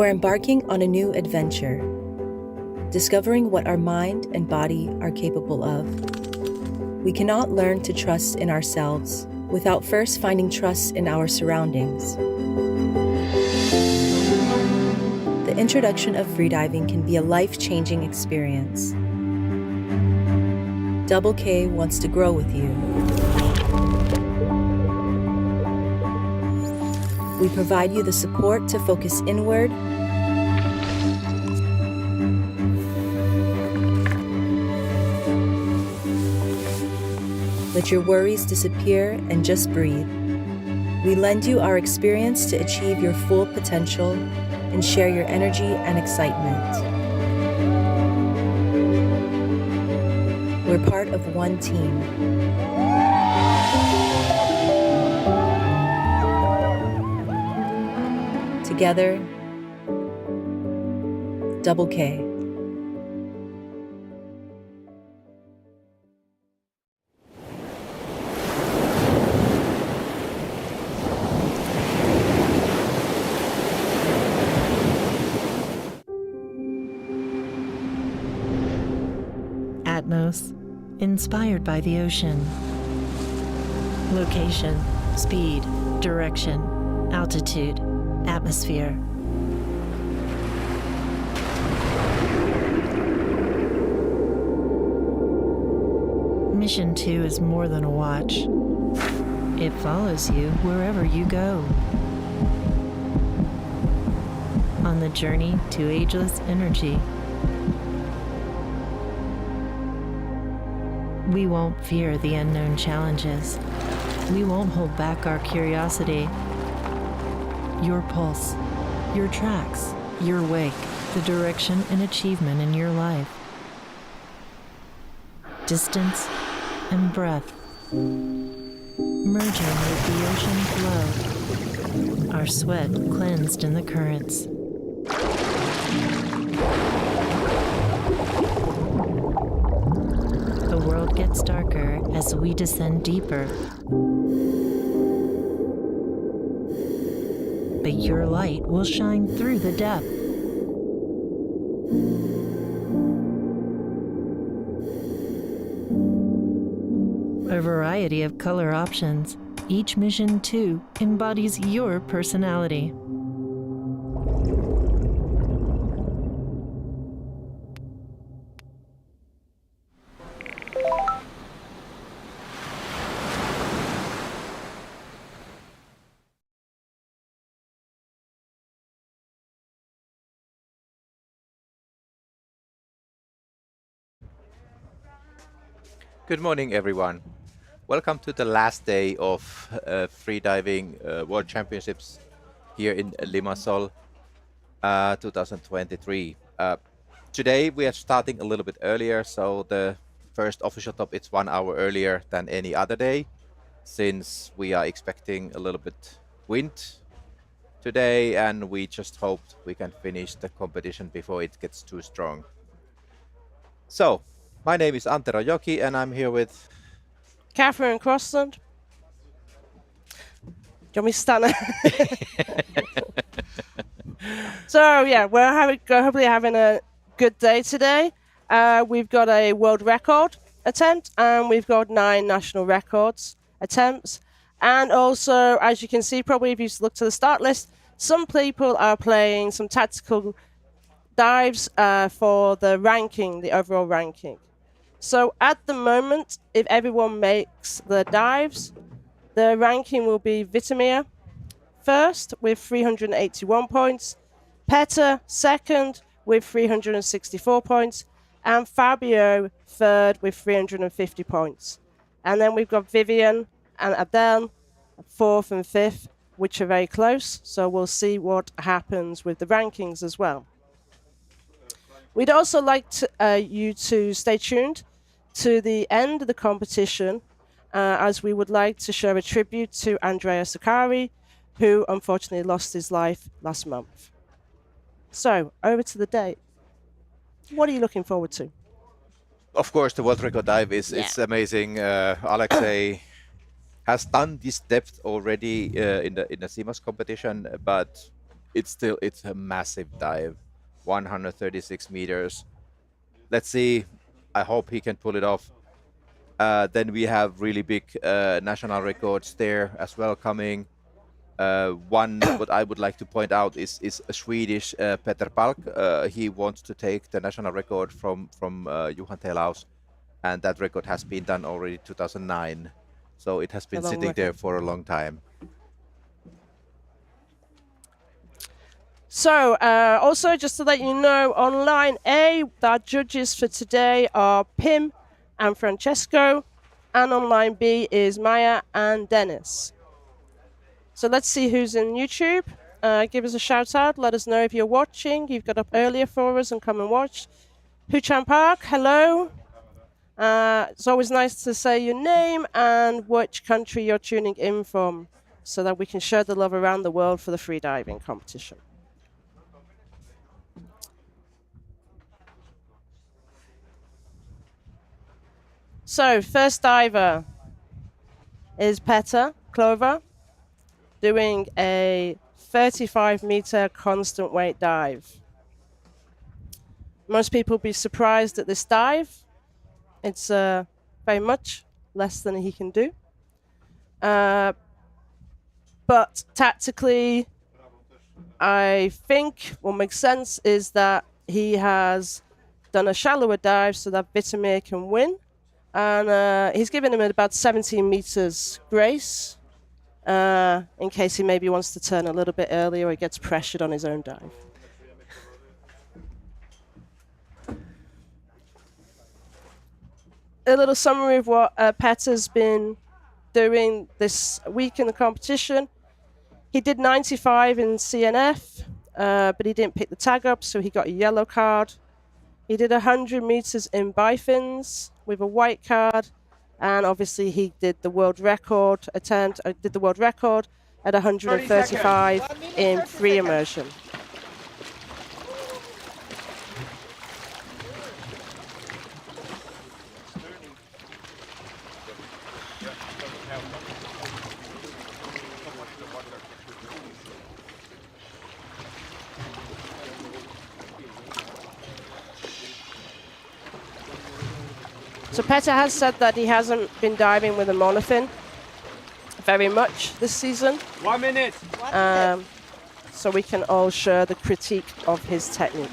we're embarking on a new adventure, discovering what our mind and body are capable of. We cannot learn to trust in ourselves without first finding trust in our surroundings. The introduction of freediving can be a life-changing experience. Double K wants to grow with you. We provide you the support to focus inward, let your worries disappear and just breathe. We lend you our experience to achieve your full potential and share your energy and excitement. We're part of one team. Together, Double K. Atmos, inspired by the ocean. Location, speed, direction, altitude, atmosphere. Mission 2 is more than a watch. It follows you wherever you go. On the journey to ageless energy. We won't fear the unknown challenges. We won't hold back our curiosity. Your pulse, your tracks, your wake, the direction and achievement in your life. Distance and breath, merging with the ocean flow, our sweat cleansed in the currents. The world gets darker as we descend deeper. But your light will shine through the depth. A variety of color options. Each mission, too, embodies your personality. Good morning, everyone. Welcome to the last day of Freediving World Championships here in Limassol 2023. Today we are starting a little bit earlier, so the first official top is 1 hour earlier than any other day, since we are expecting a little bit wind today, and we just hoped we can finish the competition before it gets too strong. So, my name is Antero Joki, and I'm here with Catherine Crossland. Do you want me to stand there? So yeah, we're hopefully having a good day today. We've got a world record attempt, and we've got 9 national records attempts. And also, as you can see, probably if you look to the start list, some people are playing some tactical dives for the ranking, the overall ranking. So at the moment, if everyone makes the dives, the ranking will be Vamir first with 381 points, Peta second with 364 points, and Fabio third with 350 points. And then we've got Vivian and Adele fourth and fifth, which are very close. So we'll see what happens with the rankings as well. We'd also like you to stay tuned to the end of the competition, as we would like to show a tribute to Andrei Matenko, who unfortunately lost his life last month. So, over to the day. What are you looking forward to? Of course, the world record dive is it's amazing. Alexey has done this depth already in the CMOS competition, but it's a massive dive, 136 meters. Let's see. I hope he can pull it off. Then we have really big national records there as well coming. One what I would like to point out is a Swedish Peter Palk. He wants to take the national record from Johan Telaus, and that record has been done already 2009. So it has been sitting there for a long time. So, also just to let you know, on line A, our judges for today are Pim and Francesco, and on line B is Maya and Dennis. So let's see who's in YouTube. Give us a shout out. Let us know if you're watching. You've got up earlier for us and come and watch. Huchan Park, hello. It's always nice to say your name and which country you're tuning in from so that we can share the love around the world for the freediving competition. So, first diver is Peta Clover, doing a 35-meter constant weight dive. Most people will be surprised at this dive. It's very much less than he can do. But tactically, I think what makes sense is that he has done a shallower dive so that Vamir can win. And he's given him about 17 meters grace in case he maybe wants to turn a little bit earlier or he gets pressured on his own dive. A little summary of what Peta's been doing this week in the competition. He did 95 in CNF, but he didn't pick the tag up, so he got a yellow card. He did 100 meters in bifins with a white card, and obviously he did the world record attempt. Did the world record at 135 in free immersion. So Peta has said that he hasn't been diving with a monofin very much this season. 1 minute. So we can all share the critique of his technique.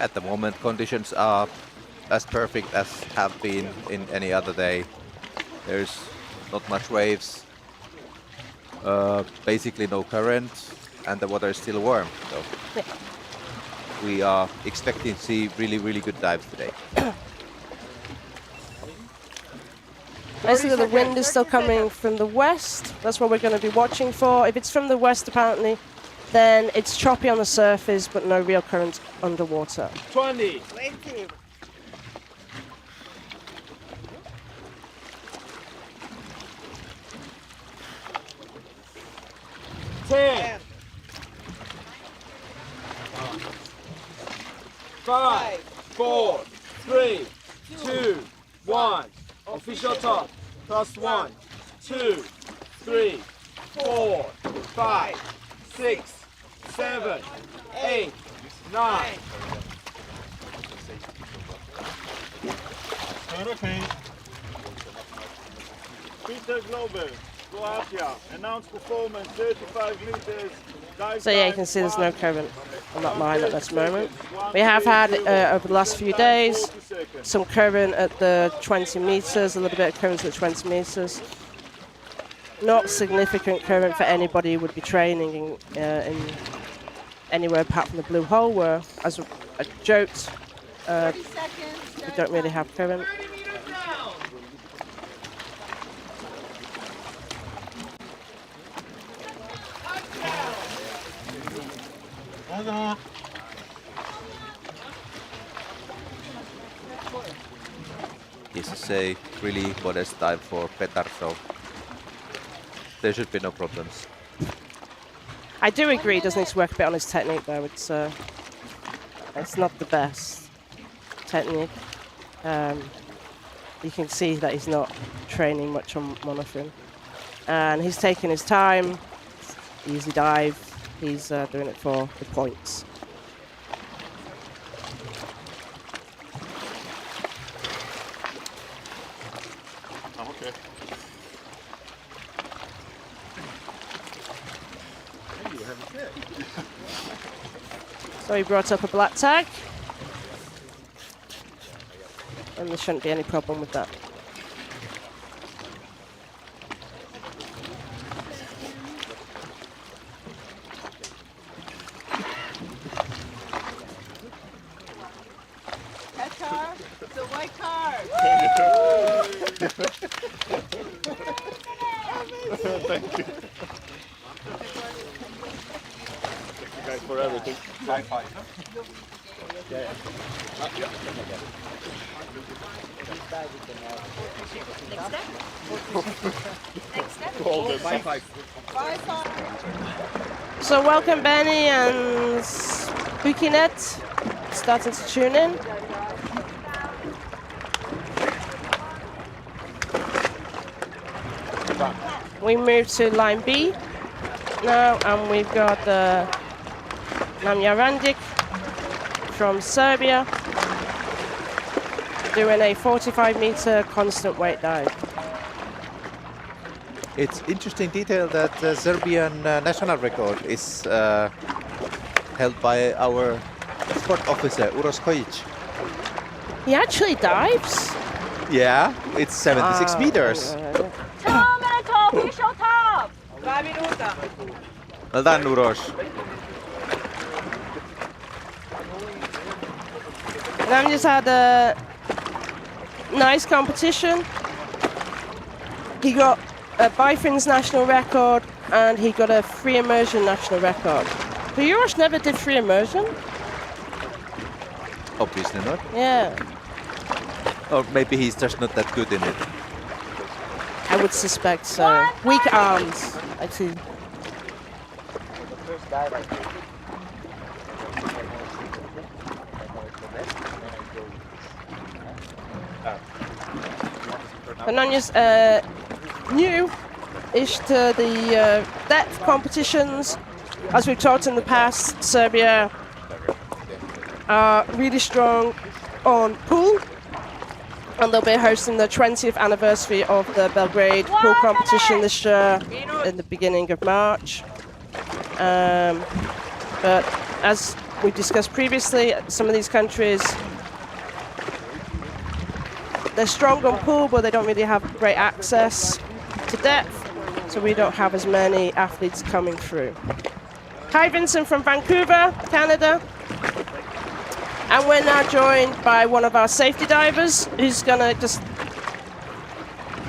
At the moment, conditions are as perfect as have been in any other day. There's not much waves, basically no current, and the water is still warm. So. Yeah. We are expecting to see really, really good dives today. Basically, the wind is still coming from the west. That's what we're going to be watching for. If it's from the west, apparently, then it's choppy on the surface, but no real current underwater. 20. 10. 5, 4, 3, 2, 1. Official top. Plus 1, 2, 3, 4, 5, 6, 7, 8, 9. Okay. Peta Clover, Croatia. Announced performance 35 meters. So yeah, you can see there's no current on that line at this moment. We have had, over the last few days, some current at the 20 meters, a little bit of current at 20 meters. Not significant current for anybody who would be training in anywhere apart from the blue hole, where, as I joked, we don't really have current. This is a really modest dive for Petar, so there should be no problems. I do agree, he does need to work a bit on his technique though. It's not the best technique. You can see that he's not training much on monofin. And he's taking his time. Easy dive. He's doing it for the points. Okay. So he brought up a black tag. And there shouldn't be any problem with that. Red car, it's a white car. Thank you. Thank you guys for everything. High five. So welcome Benny and Bukinet starting to tune in. We move to line B now, and we've got Namar Randik from Serbia doing a 45-meter constant weight dive. It's interesting detail that the Serbian national record is held by our sport officer, Uroš Kojic. He actually dives? Yeah, it's 76 meters. 2 minutes official top. 2 minuta. Well done, Uroš. Nam just had a nice competition. He got a Bifins national record and he got a free immersion national record. But Uroš never did free immersion. Obviously not. Yeah, Or maybe he's just not that good in it. I would suspect so. Weak arms, I see. Anonya's new-ish to the depth competitions. As we've talked in the past, Serbia are really strong on pool, and they'll be hosting the 20th anniversary of the Belgrade pool competition this year in the beginning of March. But as we discussed previously, some of these countries, they're strong on pool, but they don't really have great access to depth, so we don't have as many athletes coming through. Hi Vincent from Vancouver, Canada. And we're now joined by one of our safety divers who's going to just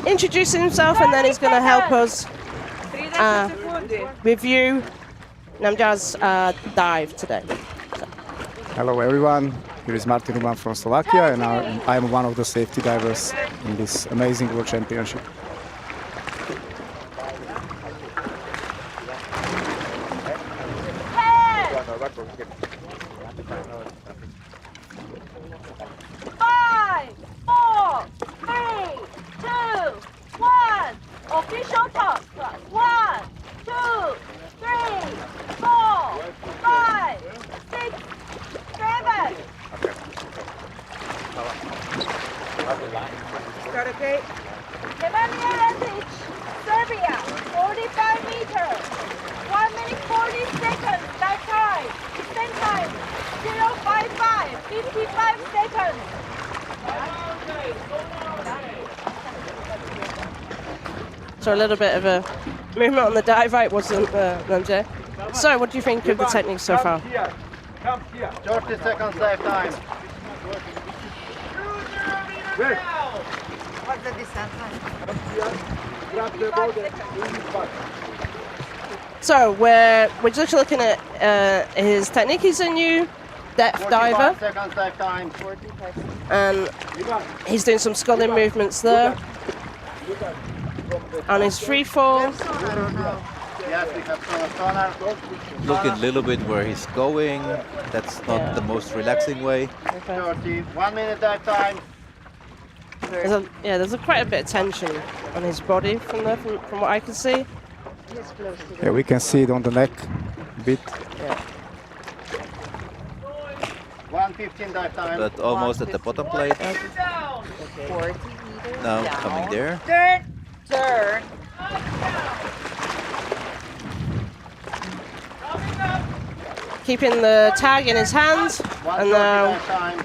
introduce himself, and then he's going to help us review Namar's dive today. Hello everyone, here is Martin from Slovakia, and I'm one of the safety divers in this amazing World Championship. Official top. 1, 2, 3, 4, 5, 6, 7. Start okay. Namar Randik, Serbia, 45 meters. 1 minute 40 seconds. That time. Same time. 055. 55 seconds. So a little bit of a movement on the dive right, wasn't Namar? So what do you think of the technique so far? Come here. 30 seconds dive time. What's the distance? Grab the boat and back. So we're just looking at his technique. He's a new depth diver, 45 seconds dive time. and he's doing some sculling movements there. On his free fall. Yes, we have sonar. Look a little bit where he's going. That's not the most relaxing way. 30. 1 minute dive time. There's quite a bit of tension on his body from what I can see. Yeah, we can see it on the neck a bit. Yeah. 1:15 dive time. But almost at the bottom plate. 40 meters Now down. coming there. Turn. Keeping the tag in his hand, and now dive time.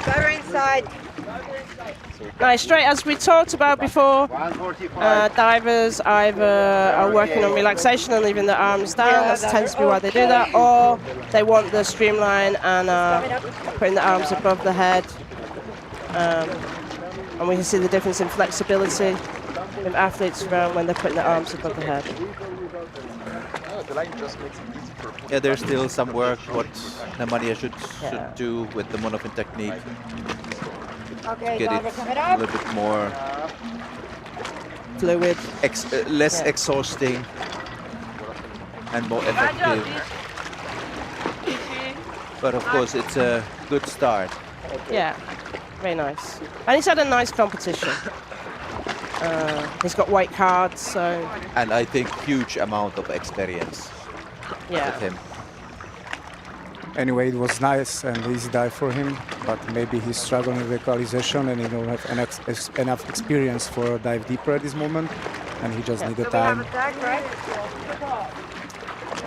Better inside. nice straight. As we talked about before, 1:45. divers either are working on relaxation and leaving their arms down. That tends to be why they do that, or they want the streamline and putting the arms above the head. And we can see the difference in flexibility with athletes around when they're putting their arms above the head. Yeah, there's still some work what Nemanja should do with the monofin technique. Okay, Get diver it coming a up. little bit more Fluid. less exhausting and more effective. But of course, it's a good start. Yeah, very nice. And he's had a nice competition. He's got white cards, so And I think huge amount of experience yeah. with him. Anyway, it was nice and easy dive for him, but maybe he's struggling with equalization and he don't have enough experience for a dive deeper at this moment, and he just needed time.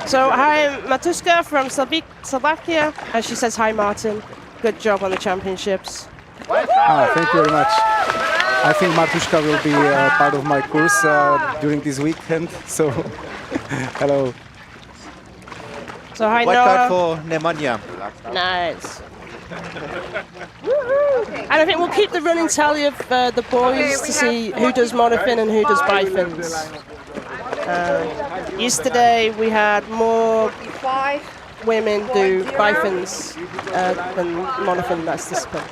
So hi, Matuska from Slovakia. And she says hi, Martin. Good job on the championships. Thank you very much. I think Matushka will be part of my course during this weekend, so hello. So hi, White card Noah. for Nemanja. Nice. And I think we'll keep the running tally of the boys to see who does monofin and who does bifins. Yesterday we had more women do bifins than monofin. That's discipline.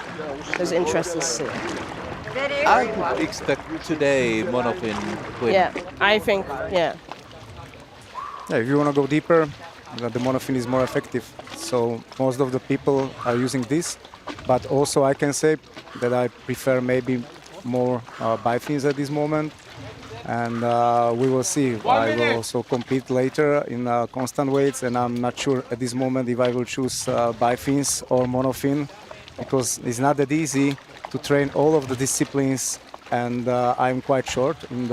It was interesting to see. I would expect today monofin win. Yeah, I think, yeah. Yeah, if you want to go deeper, the monofin is more effective. So most of the people are using this, but also I can say that I prefer maybe more bifins at this moment. And we will see. I will also compete later in constant weights, and I'm not sure at this moment if I will choose bifins or monofin, because it's not that easy to train all of the disciplines, and I'm quite short in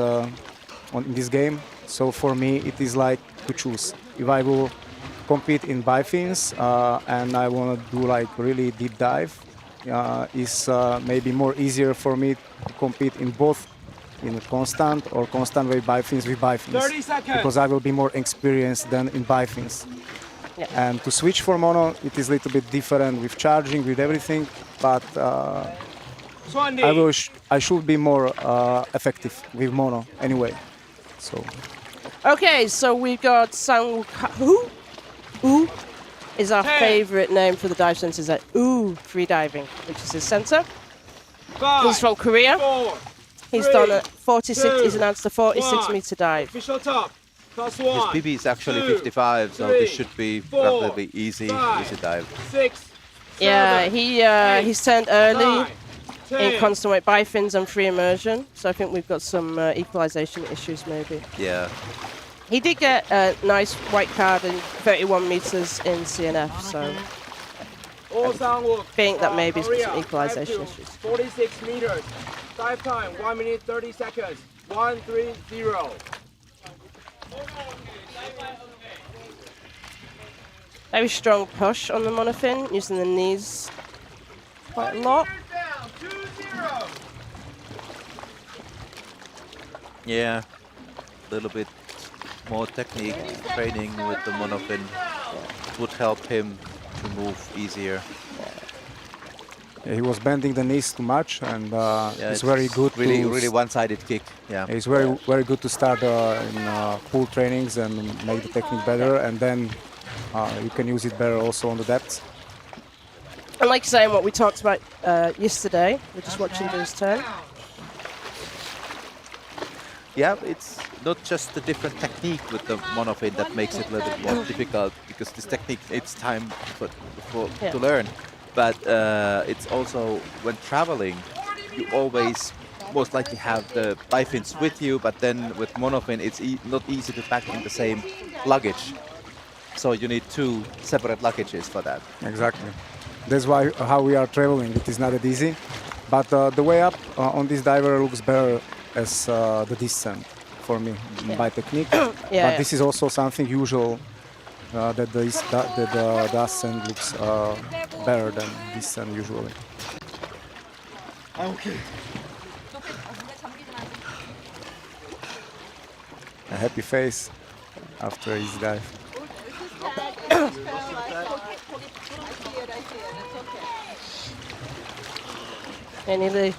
this game. So for me, it is like to choose. If I will compete in bifins and I want to do like really deep dive, it's maybe more easier for me to compete in both in constant or constant weight bifins with bifins, 30 seconds. because I will be more experienced than in bifins. Yeah. And to switch for mono, it is a little bit different with charging, with everything, but I should be more effective with mono anyway. So. Okay, so we've got Sang Who is our favorite name for the dive centers at Freediving, which is his center. He's from Korea. He's done a 46. He's announced a 46-meter dive. Official top. Plus His one. PB is actually 2, 55, so 3, this should be 4, relatively easy 5, dive. 6. Yeah, 7, he's turned early 9, in 10. constant weight bifins and free immersion, so I think we've got some equalization issues maybe. Yeah. He did get a nice white card in 31 meters in CNF, so I think that maybe it's got some equalization issues. 46 meters. Dive time 1 minute 30 seconds. 1:30. Very strong push on the monofin, using the knees quite a lot. Yeah. A little bit more technique training with the monofin would help him to move easier. Yeah, he was bending the knees too much, and it's very good. Really one-sided kick. Yeah. It's very good to start in pool trainings and make the technique better, and then you can use it better also on the depths. And like saying what we talked about yesterday, we're just watching his turn. Yeah, it's not just the different technique with the monofin that makes it a little bit more difficult, because this technique needs time to learn. But it's also when traveling, you always most likely have the bifins with you, but then with monofin, it's not easy to pack in the same luggage. So you need 2 separate luggages for that. Exactly. That's why how we are traveling. It is not that easy. But the way up on this diver looks better as the descent for me by technique. But this is also something usual that the ascent looks better than descent usually. Okay. A happy face after his dive. And he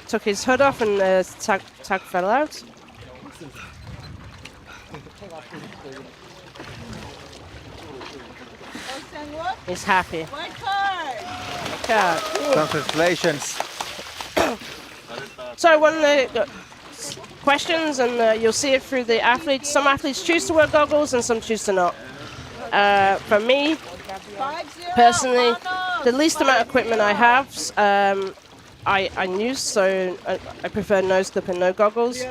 took his hood off and tag fell out. He's happy. White card. Congratulations. So one of the questions, and you'll see it through the athletes. Some athletes choose to wear goggles and some choose to not. For me, personally, the least amount of equipment I have, I use, so I prefer nose clip and no goggles.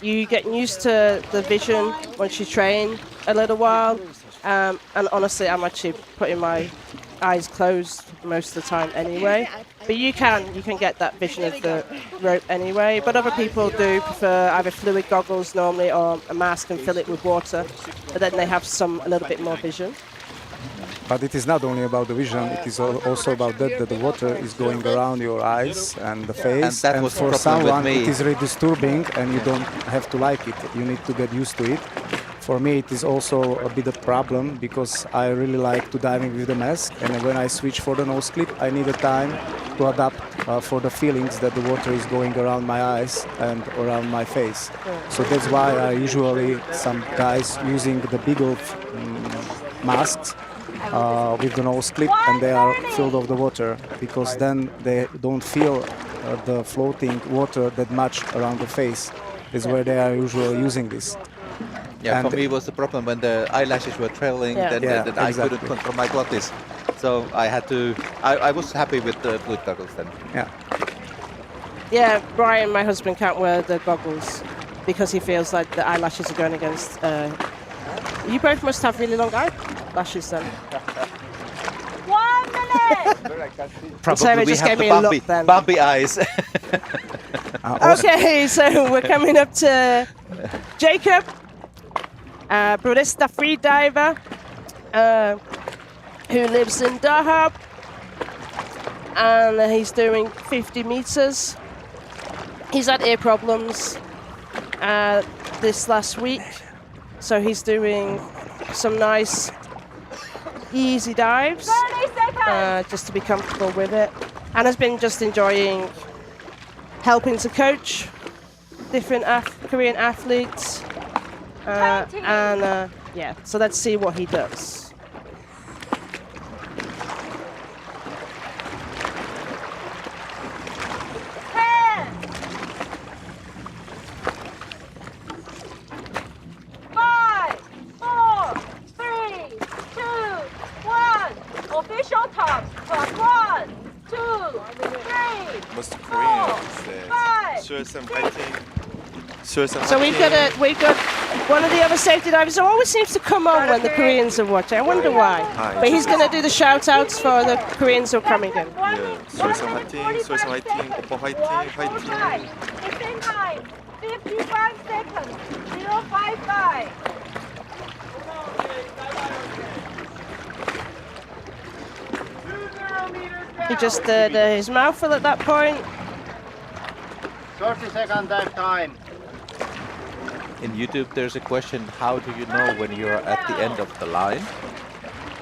You get used to the vision once you train a little while, and honestly, I'm actually putting my eyes closed most of the time anyway. But you can get that vision of the rope anyway. But other people do prefer either fluid goggles normally or a mask and fill it with water, but then they have a little bit more vision. But it is not only about the vision, it is also about that the water is going around your eyes and the face. And for someone it is really disturbing and you don't have to like it. You need to get used to it. For me it is also a bit of a problem because I really like to diving with the mask, and when I switch for the nose clip I need a time to adapt for the feelings that the water is going around my eyes and around my face. So that's why I usually some guys using the big masks with the nose clip and they are filled of the water, because then they don't feel the floating water that much around the face. Is where they are usually using this. Yeah, and for me it was the problem when the eyelashes were trailing, then I couldn't control my glottis. So I had to, I was happy with the fluid goggles then. Yeah. Yeah, Brian, my husband, can't wear the goggles because he feels like the eyelashes are going against... you both must have really long eyelashes then. 1 minute! Probably we have the bumpy eyes. Okay, so we're coming up to Jacob, Buddhista freediver, who lives in Dahab, and he's doing 50 meters. He's had ear problems this last week, so he's doing some nice easy dives just to be comfortable with it, and has been just enjoying helping to coach different Korean athletes, and yeah, so let's see what he does. Official top, plus 1, 2, 3, Most 4, Koreans 5. show some fighting. So we've got one of the other safety divers who always seems to come on when the Koreans are watching. I wonder why. But he's going to do the shout outs for the Koreans who are coming in. Show some fighting, show some fighting, Oppo fighting, fighting. Defend time, 55 seconds, 055. He just did his mouthful at that point. 30-second dive time. In YouTube, there's a question: how do you know when you're at the end of the line?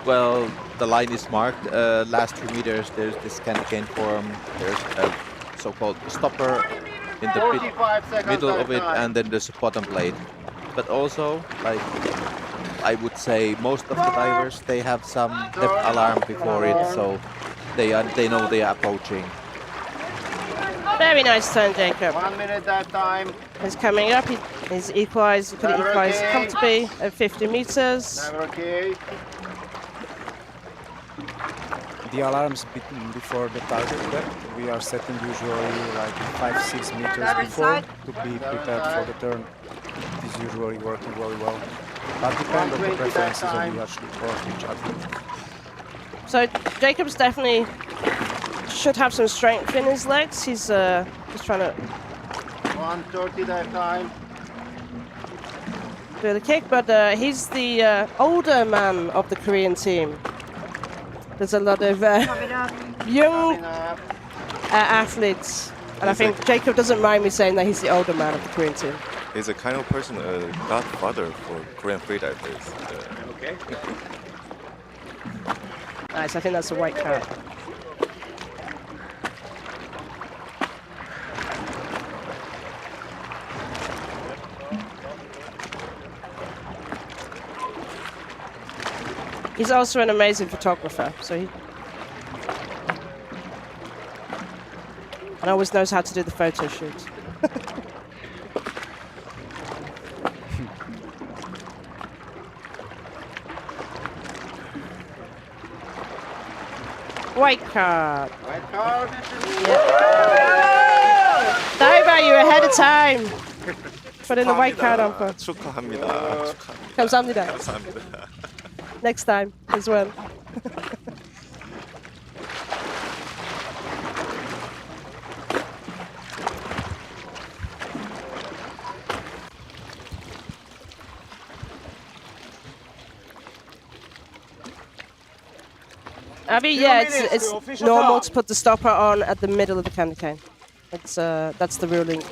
Well, the line is marked. Last 2 meters, there's this cane form. There's a so-called stopper in the middle of it, and then there's a bottom blade. But also, like I would say, most of the divers, they have some depth alarm before it, so they know they are approaching. Very nice turn, Jacob. 1 minute dive time. He's coming up. He's equalized. Could equalize comfortably at 50 meters. Never okay. The alarms before the target depth, we are setting usually like 5-6 meters before to be prepared for the turn. It is usually working very well. But depends on the preferences of each athlete. So Jacobs definitely should have some strength in his legs. He's just trying to 1:30 dive time. do the kick, but he's the older man of the Korean team. There's a lot of young athletes, and I think Jacob doesn't mind me saying that he's the older man of the Korean team. He's a kind of person, a godfather for Korean freedivers. Okay. Nice, I think that's a white card. He's also an amazing photographer, so he and always knows how to do the photo shoot. White card. White card. Diver, you're ahead of time. Put in the white card on for. 축하합니다. 감사합니다. 감사합니다. Next time as well. Abby, yeah, it's normal to put the stopper on at the middle of the candy cane. It's that's the ruling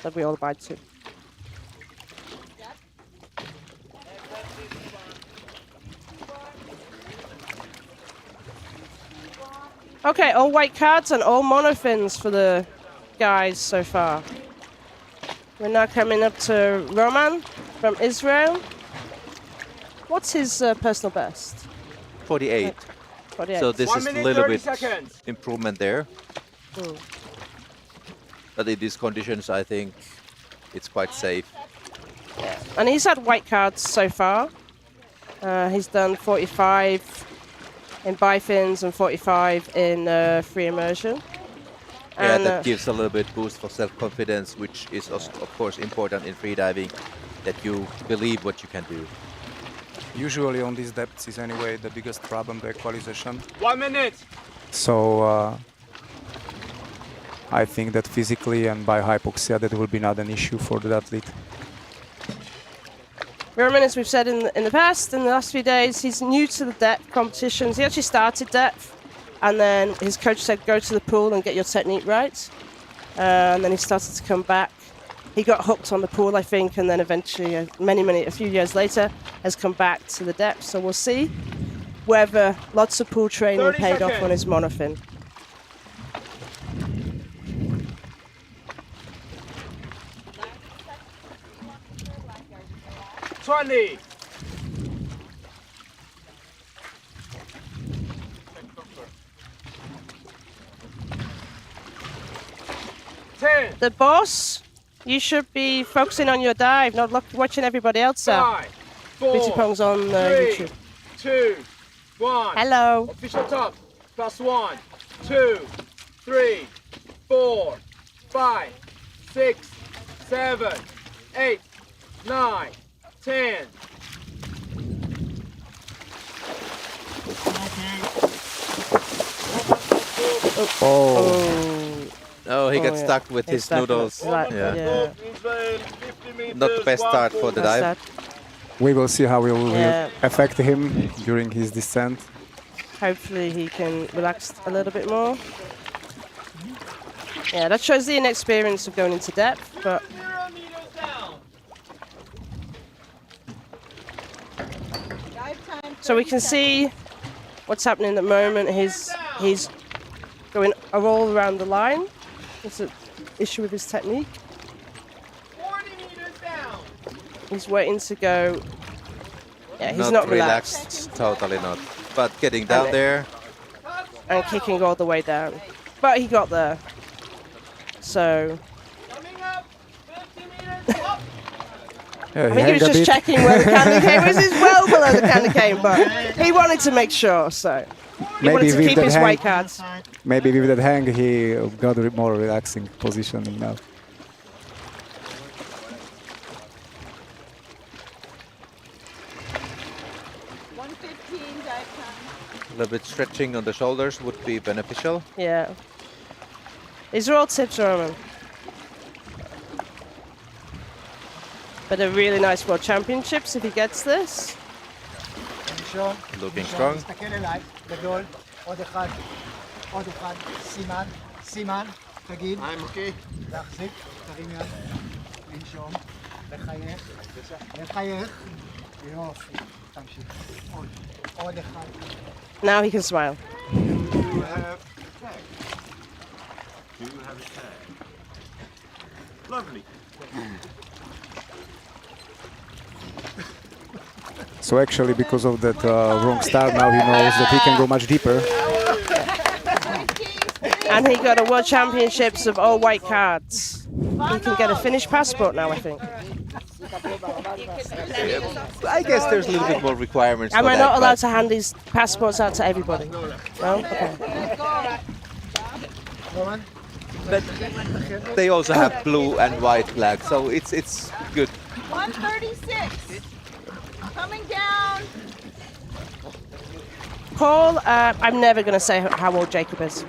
that we all abide to. Okay, all white cards and all monofins for the guys so far. We're now coming up to Roman from Israel. What's his personal best? 48. 48. So this 1 is a minute, little 30 bit seconds. improvement there. Mm. But in these conditions, I think it's quite safe. Yeah. And he's had white cards so far. He's done 45 in bifins and 45 in free immersion. Yeah, And, that gives a little bit boost for self-confidence, which is of course important in freediving, that you believe what you can do. Usually on these depths is anyway the biggest problem, the equalization. 1 minute. So I think that physically and by hypoxia that will be not an issue for the athlete. Roman, as we've said in the past, in the last few days, he's new to the depth competitions. He actually started depth, and then his coach said, go to the pool and get your technique right. And then he started to come back. He got hooked on the pool, I think, and then eventually, a few years later, has come back to the depth. So we'll see whether lots of pool training paid off on his monofin. $20. $10. The boss, you should be focusing on your dive, not watching everybody else. 5, 4, Beauty Pong's on 3, YouTube. 2, 1. Hello. Official top. +1, 2, 3, 4, 5, 6, 7, 8, 9, 10. Oh, he got stuck with his noodles. Yeah. Not the best start for the dive. We will see how it will affect him during his descent. Hopefully he can relax a little bit more. Yeah, that shows the inexperience of going into depth, but so we can see what's happening at the moment. He's going all around the line. There's an issue with his technique. 40 meters down. He's waiting to go. Yeah, he's not relaxed. Totally not. But getting down there. And kicking all the way down. But he got there. So Coming up, 50 meters up. Yeah, I think he was just checking where the candy cane was. He's well below the candy cane, but he wanted to make sure, so he wanted to keep his white cards. Maybe with that hang, he got a more relaxing positioning now. A little bit stretching on the shoulders would be beneficial. Yeah. These are all tips, Roman. But a really nice World Championships if he gets this. Looking strong. תסתכל אליי, גדול, עוד אחד, סימן, תגיד. I'm okay. להחזיק, תרים יד, לנשום, לחייך, יופי, תמשיך, עוד אחד. Now he can smile. Do you have a tag? Lovely. So actually, because of that wrong start, now he knows that he can go much deeper. And he got a World Championships of all white cards. He can get a Finnish passport now, I think. I guess there's a little bit more requirements. Am for I that, not allowed but to hand these passports out to everybody? No? Okay. But they also have blue and white flags, so it's good. 136. Coming down. Paul, I'm never going to say how old Jacob is.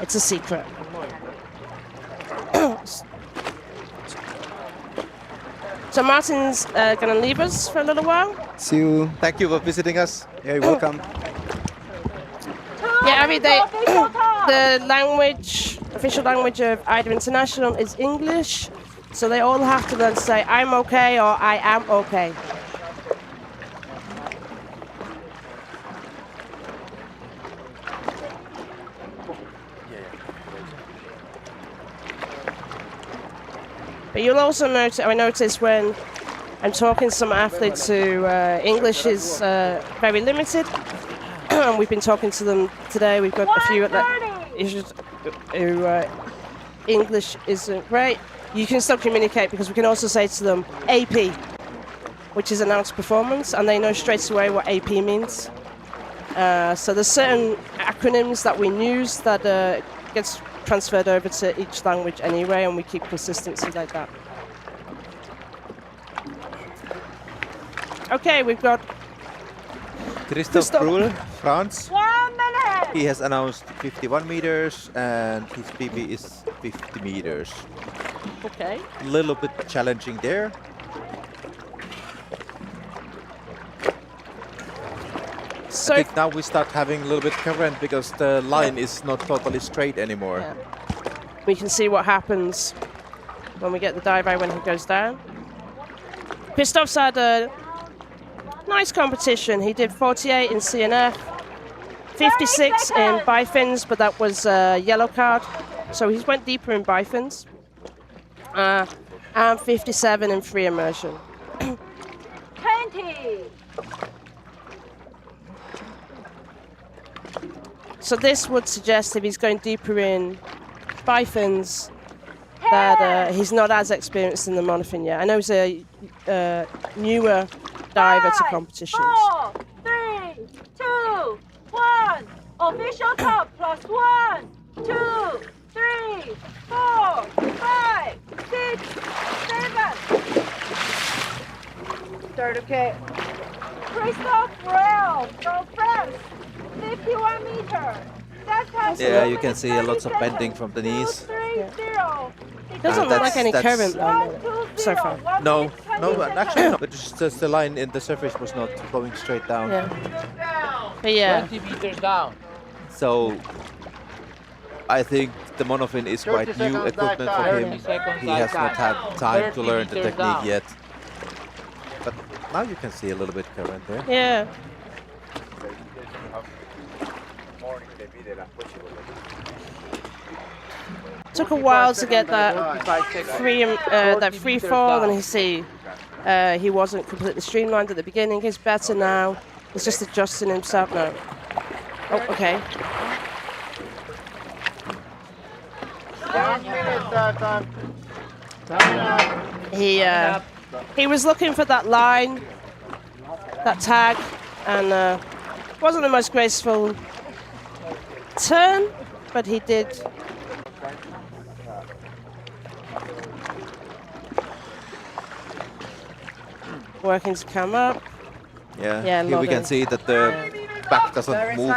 It's a secret. So Martin's going to leave us for a little while. See you. Thank you for visiting us. Yeah, you're welcome. Yeah, I mean, the official language of AIDA International is English, so they all have to then say, I'm okay or I am okay. But you'll also notice, I notice when I'm talking to some athletes who English is very limited, and we've been talking to them today. We've got a few who English isn't great. You can still communicate because we can also say to them AP, which is announced performance, and they know straight away what AP means. So there's certain acronyms that we use that gets transferred over to each language anyway, and we keep consistency like that. Okay, we've got Kristoff Brul, France. 1 minute. He has announced 51 meters and his PB is 50 meters. Okay. A little bit challenging there. So I think now we start having a little bit current because the line is not totally straight anymore. yeah. We can see what happens when we get the dive eye when he goes down. Kristoff's had a nice competition. He did 48 in CNF, 56 in bifins, but that was a yellow card. So he went deeper in bifins. And 57 in free immersion. 20. So this would suggest if he's going deeper in bifins that he's not as experienced in the monofin yet. I know he's a newer diver to competitions. 4, 3, 2, 1. Official top plus 1, 2, 3, 4, 5, 6, 7. Start okay. Kristoff from France, 51 meters. Yeah, you can see lots of bending from the knees. Doesn't look like any current so far. No, actually no. But just the line in the surface was not going straight down. Yeah. But yeah. 20 meters down. So I think the monofin is quite new equipment for him. He has not had time to learn the technique yet. But now you can see a little bit current there. Yeah. Took a while to get that free fall, and you see he wasn't completely streamlined at the beginning. He's better now. He's just adjusting himself now. Oh, okay. 10 minutes dive time. He was looking for that line, that tag, and wasn't the most graceful turn, but he did. Working to come up. Yeah, Yeah, here we can see that the back doesn't move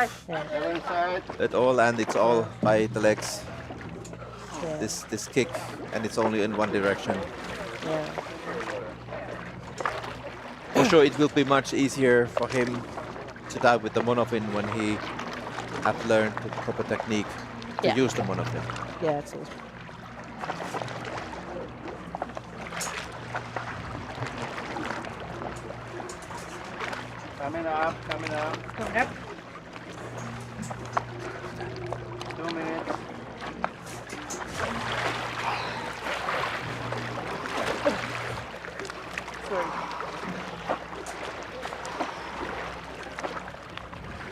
at all, and it's all by the legs. Yeah. This kick, and it's only in one direction. Yeah. For sure, it will be much easier for him to dive with the monofin when he have learned the proper technique to Yeah. use the monofin. Yeah, it is. Coming up, coming up. Coming up. 2 minutes.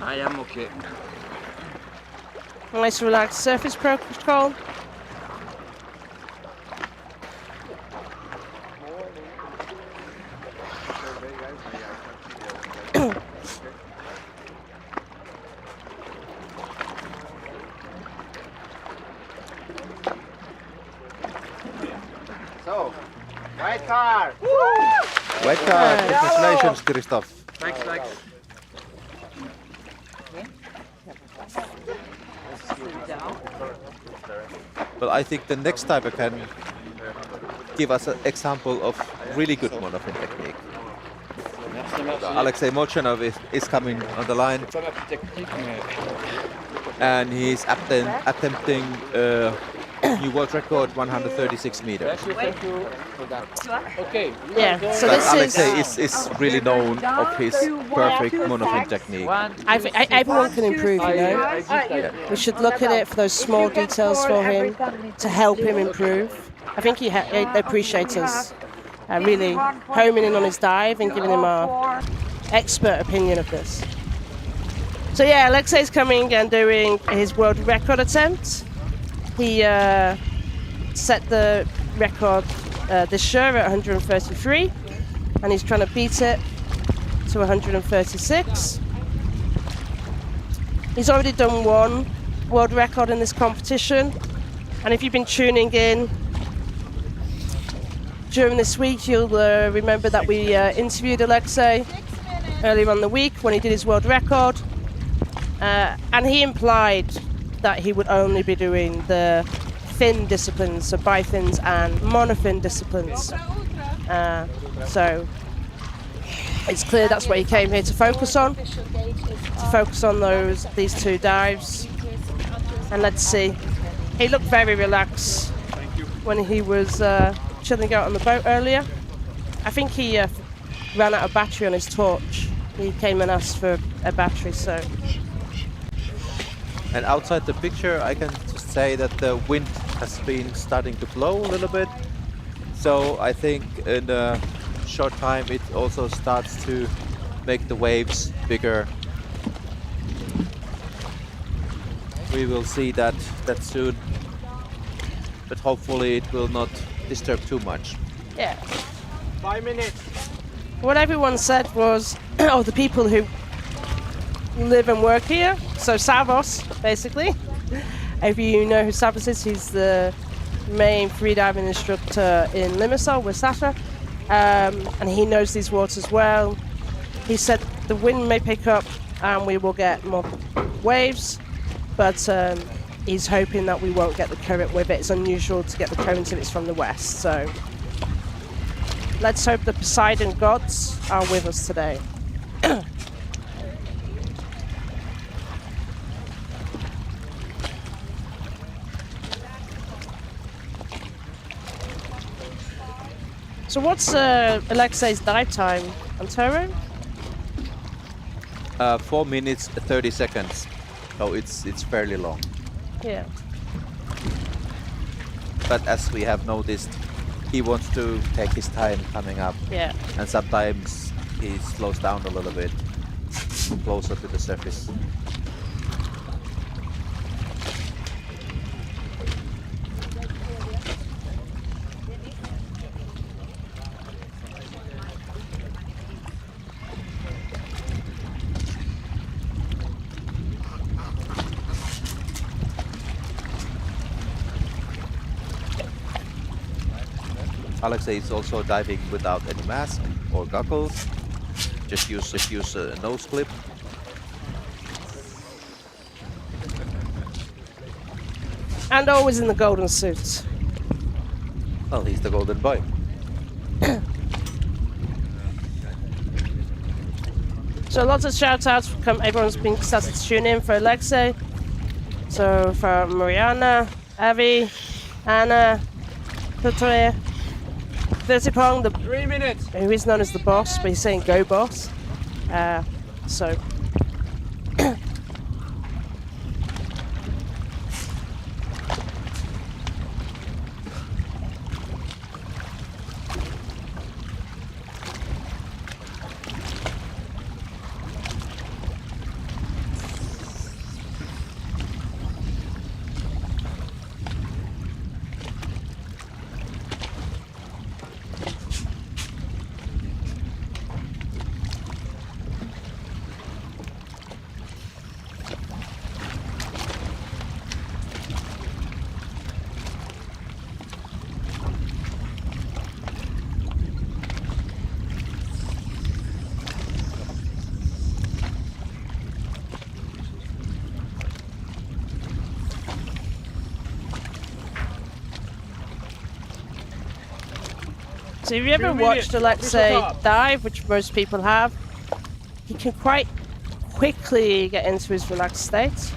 I am okay. Nice relaxed surface protocol. So, white card. White card, congratulations, Kristoff. Thanks. But I think the next diver can give us an example of really good monofin technique. Alexey Molchanov is coming on the line, and he's attempting new world record, 136 meters. Okay. Yeah, so But this Alexey is really known of his perfect monofin technique. everyone can improve, you know. We should look at it for those small details for him to help him improve. I think he appreciates us really homing in on his dive and giving him our expert opinion of this. So yeah, Alexey's coming and doing his world record attempt. He set the record this year at 133, and he's trying to beat it to 136. He's already done one world record in this competition, and if you've been tuning in during this week, you'll remember that we interviewed Alexey earlier on the week when he did his world record, and he implied that he would only be doing the fin disciplines, so bifins and monofin disciplines. So it's clear that's what he came here to focus on these two dives. And let's see, he looked very relaxed when he was chilling out on the boat earlier. I think he ran out of battery on his torch. He came and asked for a battery, so. And outside the picture, I can just say that the wind has been starting to blow a little bit. So I think in a short time it also starts to make the waves bigger. We will see that soon, but hopefully it will not disturb too much. Yeah. 5 minutes. What everyone said was, the people who live and work here, so Savos, basically. If you know who Savos is, he's the main freediving instructor in Limassol with Sasha, and he knows these waters well. He said the wind may pick up and we will get more waves, but he's hoping that we won't get the current with it. It's unusual to get the current if it's from the west, so let's hope the Poseidon gods are with us today. So what's Alexey's dive time, Antero? 4 minutes 30 seconds, so it's fairly long. Yeah. But as we have noticed, he wants to take his time coming up. Yeah. And sometimes he slows down a little bit, closer to the surface. Alexey is also diving without any mask or goggles. Just use a nose clip. And always in the golden suit. Well, he's the golden boy. So lots of shout outs. Everyone's been started to tune in for Alexey. So for Mariana, Avi, Anna, Piotr, Vertipong, 3 minutes. who is known as the boss, but he's saying go boss. So So if you ever 2 watched minutes, Alexey official top. dive, which most people have, he can quite quickly get into his relaxed state.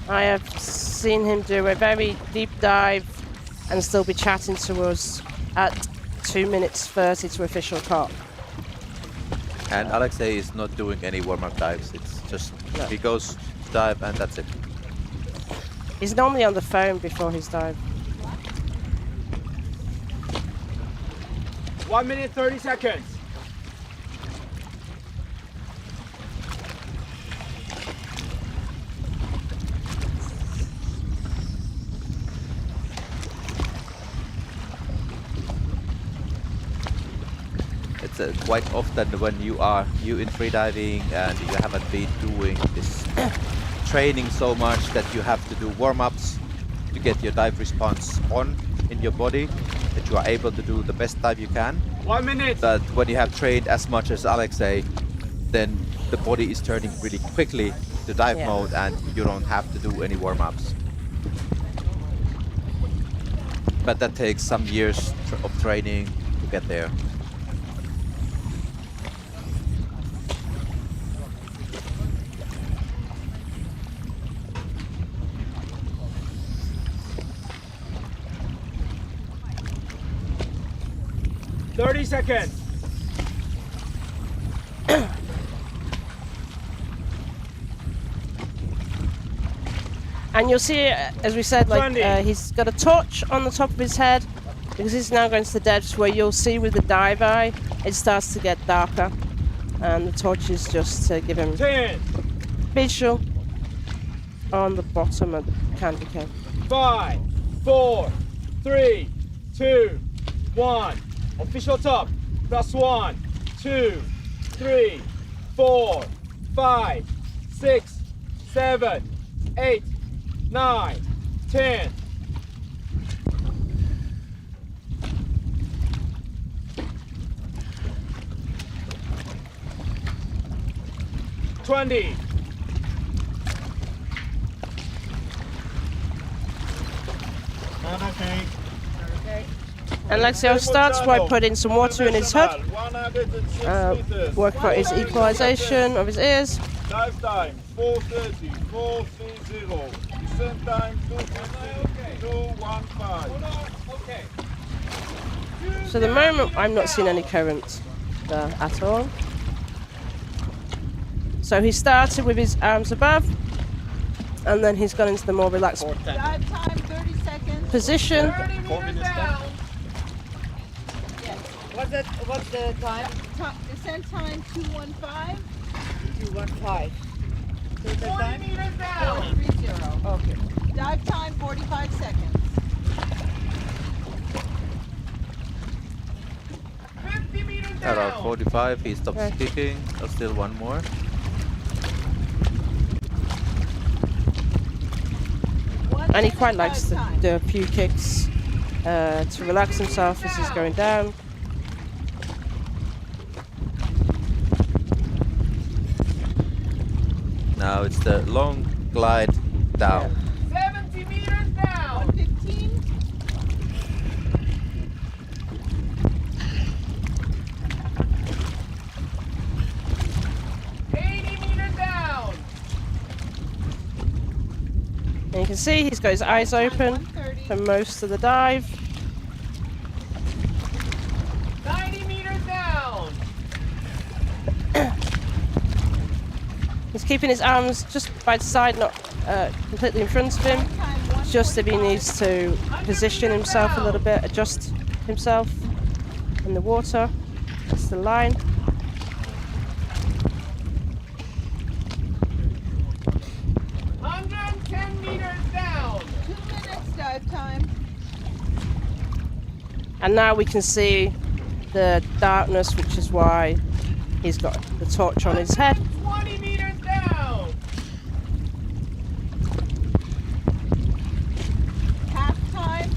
I have seen him do a very deep dive and still be chatting to us at 2 minutes 30 to official top. And Alexey is not doing any warm-up dives. It's just No. he goes to dive and that's it. He's normally on the phone before his dive. 1 minute 30 seconds. It's quite often when you in freediving and you haven't been doing this training so much that you have to do warm-ups to get your dive response on in your body, that you are able to do the best dive you can. 1 minute. But when you have trained as much as Alexey, then the body is turning really quickly to dive Yeah. mode and you don't have to do any warm-ups. But that takes some years of training to get there. Thirty seconds. And you'll see, as we said, like 20. he's got a torch on the top of his head because he's now going to the depths where you'll see with the dive eye, it starts to get darker. And the torch is just to give him 10, visual on the bottom of the candy cane. 5, 4, 3, 2, 1. Official top. +1, 2, 3, 4, 5, 6, 7, 8, 9, 10. $20. And Alexey starts by putting some water in his hood, work for his equalization of his ears. Dive time 4:30, 4:30. Descent time 2:15, 2:15. So at the moment, I'm not seeing any current there at all. So he started with his arms above, and then he's gone into the more relaxed Dive time 30 seconds. position. 30 meters down. What's the time? Descent time 2:15. 2:15. So the 40 time? meters down. 4:30. Okay. Dive time 45 seconds. 50 meters down. Around 45, he stops Right. kicking. Still one more. And he quite likes to do a few kicks to relax himself as he's going down. Now it's the long glide down. 70 meters down. 15. 80 meters down. And you can see he's got his eyes open for most of the dive. 90 meters down. He's keeping his arms just by the side, not completely in front of him. Just if he needs to position himself a little bit, adjust himself in the water. That's the line. Down. 2 minutes dive time. And now we can see the darkness, which is why he's got the torch on his head. 20 meters down. Half time.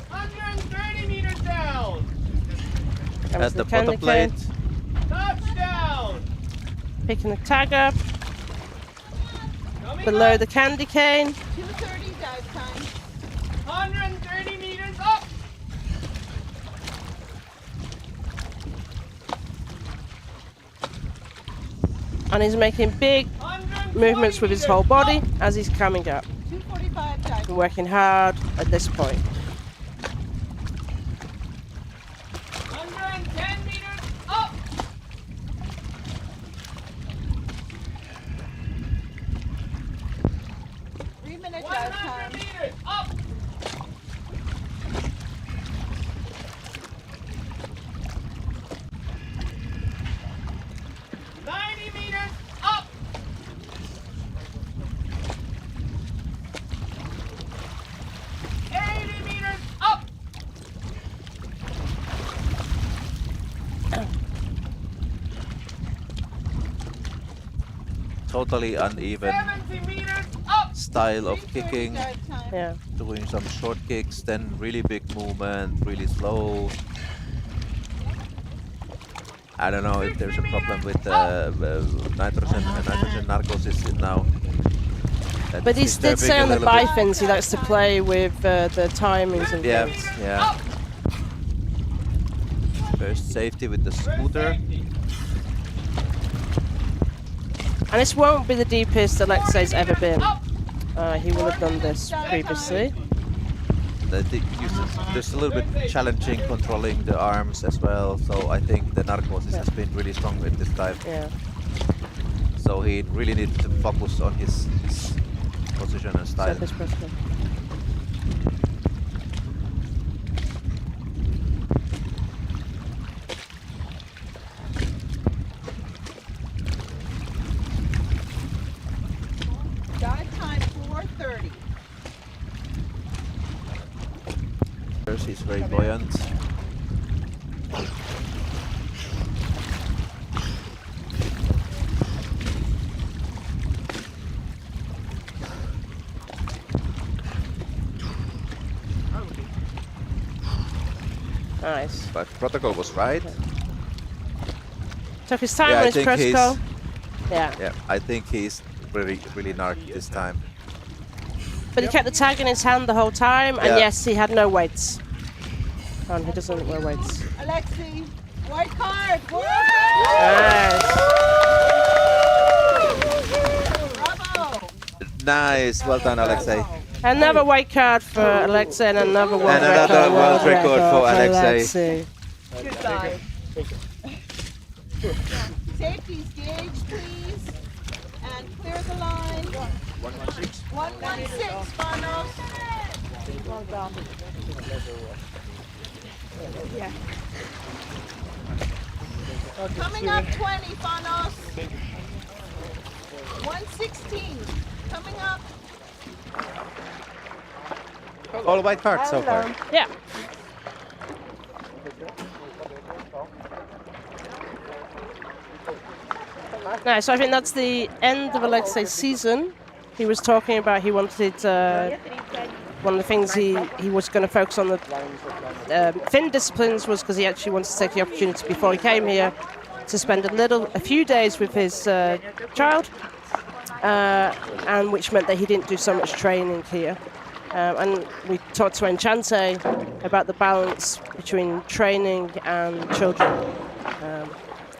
130 meters down. Comes At the candy bottom plate. cane, Touchdown. picking the tag up Coming below up. the candy cane. 2:30 dive time. 130 meters up. And he's making big movements with his whole body as he's coming up. 2:45 dive time. Working hard at this point. 110 meters up. 3-minute dive 100 time. meters up. 90 meters up. 80 meters up. Totally uneven 70 meters up. style of 3:30 kicking. dive time. Yeah. Doing some short kicks, then really big movement, really slow. I don't know if there's a problem with nitrogen narcosis now. That But he is did disturbing say a on the little bit. bifins he likes to play with the timings and Yeah, things. yeah. First safety with the scooter. And this won't be the deepest Alexey's ever been. He will have done this previously. There's a little bit challenging controlling the arms as well, so I think the narcosis has been really strong with this time. Yeah. So he really needs to focus on his position and style. Surface pressure. Dive time 4:30. First, he's very buoyant. Nice. But protocol was right. Took his time Yeah, on I his think protocol. Yeah. Yeah, I think he's really narked this time. But he kept the tag in his hand the whole time, and Yeah. yes, he had no weights. And he doesn't wear weights. Alexey, white card. Nice. Bravo. Nice, well done, Alexey. Another white card for Alexey and another world And record. another world record for Alexey. Alexey. Good dive. Safety's gauge, please. And clear the line. 116, Panos. Well done. Yeah. Coming up 20, Panos. 116. Coming up. All white cards so far. Yeah. Nice. So I think that's the end of Alexey's season. He was talking about he wanted one of the things he was going to focus on the fin disciplines was because he actually wanted to take the opportunity before he came here to spend a few days with his child, and which meant that he didn't do so much training here. And we talked to Enchante about the balance between training and children,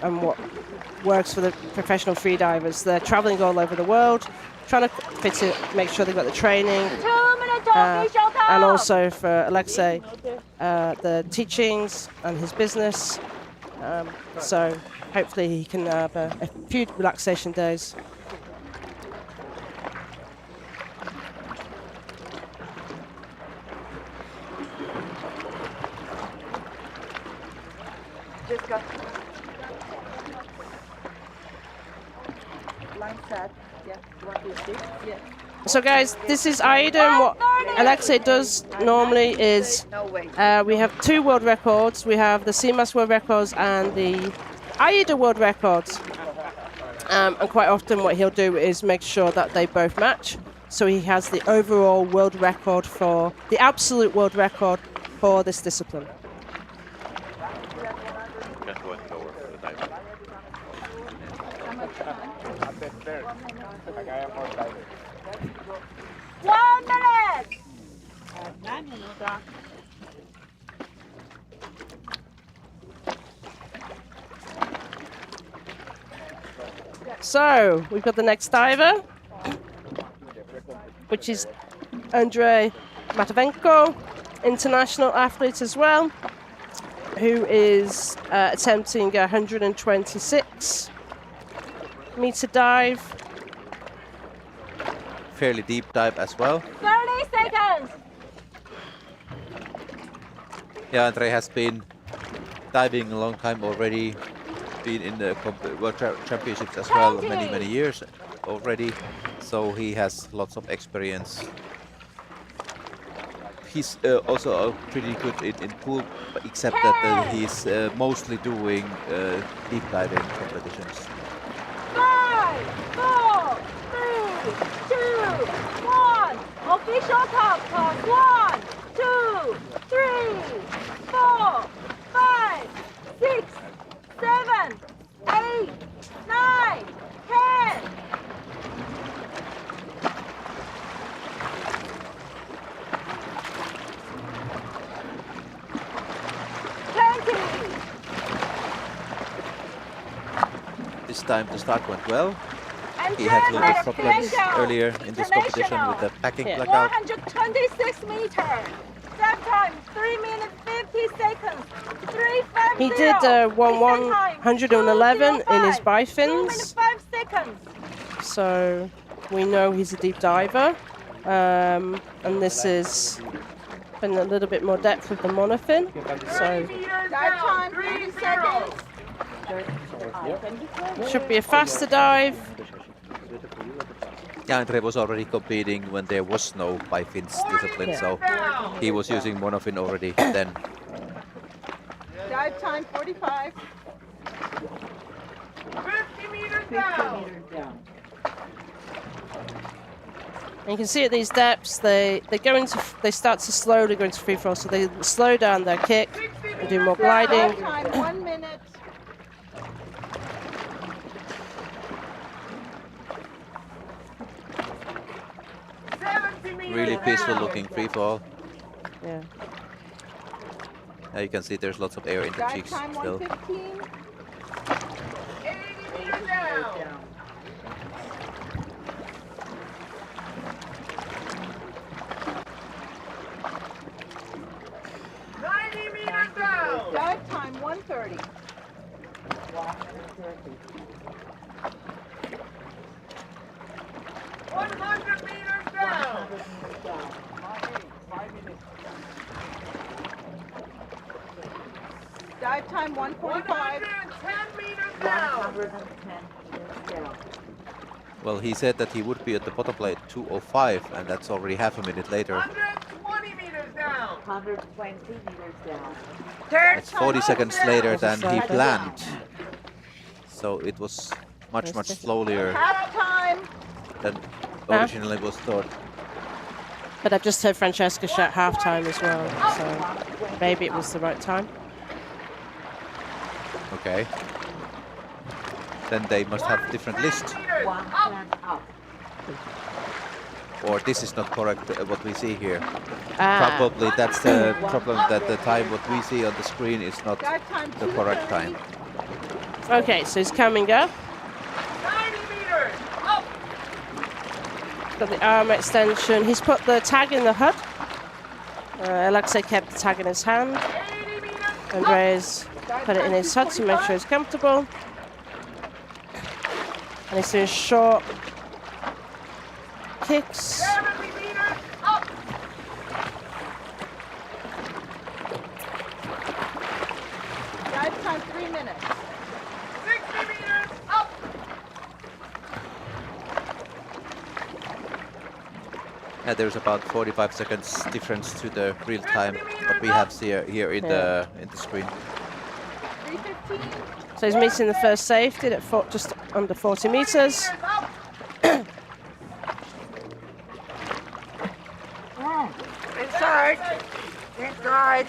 and what works for the professional freedivers. They're traveling all over the world, trying to fit it, make sure they've got the training, and also for Alexey, the teachings and his business. So hopefully he can have a few relaxation days. So guys, this is AIDA, and what Alexey does normally is we have 2 world records. We have the CMAS world records and the AIDA world records. And quite often what he'll do is make sure that they both match. So he has the overall world record for, the absolute world record for this discipline. One minute! So we've got the next diver, which is Andrei Matenko, international athlete as well, who is attempting a 126-meter dive. Fairly deep dive as well. 30 seconds! Yeah, Andrei has been diving a long time already, been in the World Championships as well, many years already, so he has lots of experience. He's also pretty good in pool, except that he's mostly doing deep diving competitions. 5, 4, 3, 2, 1. Official top plus 1, 2, 3, 4, 5, 6, 7, 8, 9, 10. This time the start went well. He had a little bit problems earlier in this competition with the packing blackout. 126 meters. Step time 3 minutes 50 seconds. 350. He did 111 in his bifins. 5 seconds. So we know he's a deep diver, and this is been a little bit more depth with the monofin. So Dive time 30 seconds. should be a faster dive. Yeah, Andrei was already competing when there was no bifins discipline, so he was using monofin already then. Dive time 45. 50 meters down. And you can see at these depths, they start to slowly go into free fall, so they slow down their kick, they do more gliding. Dive time 1 minute. Really peaceful looking free fall. Yeah. You can see there's lots of air in the Dive cheeks time still. 115. 80 meters down. Dive time 130. 100 meters down. Dive time 145. 110 meters down. Well, he said that he would be at the bottom plate 2:05, and that's already half a minute later. 120 meters down. 120 meters down. That's 40 seconds later than he planned. So it was much slower Half time. than originally was thought. But I've just heard Francesca shout half-time as well, so maybe it was the right time. Okay. Then they must have different list. Or this is not correct, what we see here. Probably that's the problem, that the time what we see on the screen is not the correct time. Okay, so he's coming up. 90 meters. Up. Got the arm extension. He's put the tag in the HUD. Alexey kept the tag in his hand. 80 meters. Andrei's put it in his HUD to make sure he's comfortable. And he's doing short kicks. 70 meters. Up. Dive time 3 minutes. 60 meters. Up. There's about 45 seconds difference to the real time what we have here in the screen. 3:15. So he's meeting the first safety at just under 40 meters. Inside. Inside.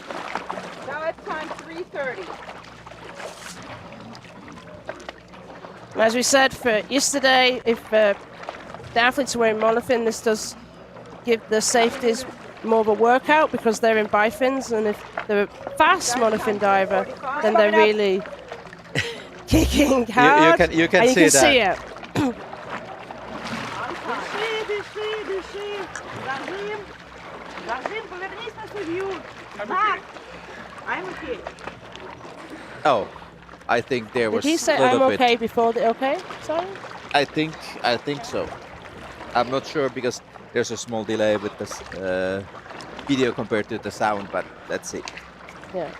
Dive time 3:30. As we said for yesterday, if the athletes are wearing monofin, this does give the safeties more of a workout because they're in bifins, and if they're a fast monofin diver, then they're really kicking hard. You can and see you can that. see it. I'm okay. Oh, I think there was Did he say a little I'm bit. okay before the okay? Sorry? I think so. I'm not sure because there's a small delay with this video compared to the sound, but let's see. Yeah.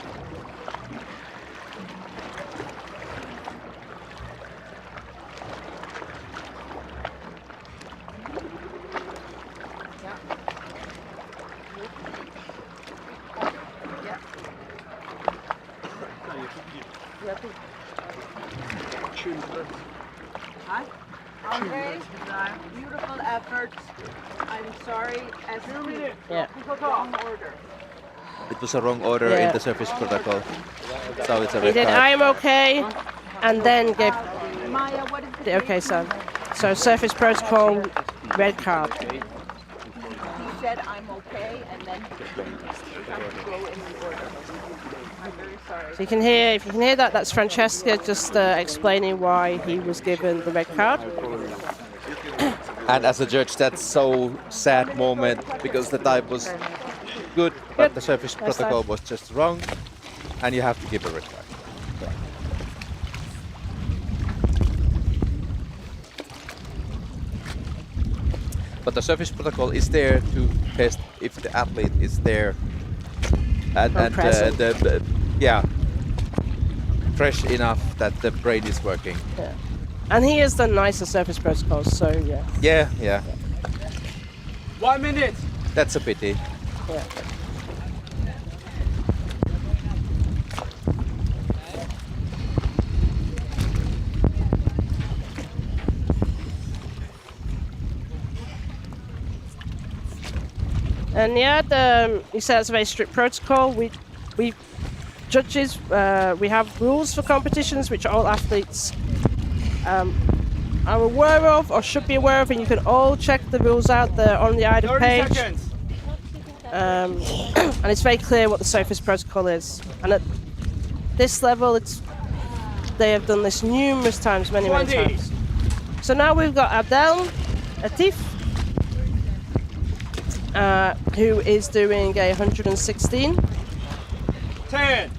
Andrei, beautiful effort. I'm sorry, as Yeah. wrong order. It was a wrong order Yeah. in the service protocol, so it's a He red did card. I'm okay, and then gave Maya, what is the okay sign. So surface protocol, red card. He said I'm okay, and then you have to go in the order. I'm very sorry. So you can hear, if you can hear that, that's Francesca just explaining why he was given the red card. And as a judge, that's so sad moment because the time was good, but the surface Nice protocol dive. was just wrong, and you have to give a red card. But the surface protocol is there to test if the athlete is there and present. yeah, fresh enough that the brain is working. Yeah. And he has done nicer surface protocols, so yeah. Yeah, 1 minute. that's a pity. Yeah. And yeah, he said it's a very strict protocol. We judges, we have rules for competitions which all athletes are aware of or should be aware of, and you can all check the rules out there on the AIDA 30 page. seconds. And it's very clear what the surface protocol is. And at this level, they have done this numerous times, many 20. times. So now we've got Abdellatif, who is doing a 116. 10.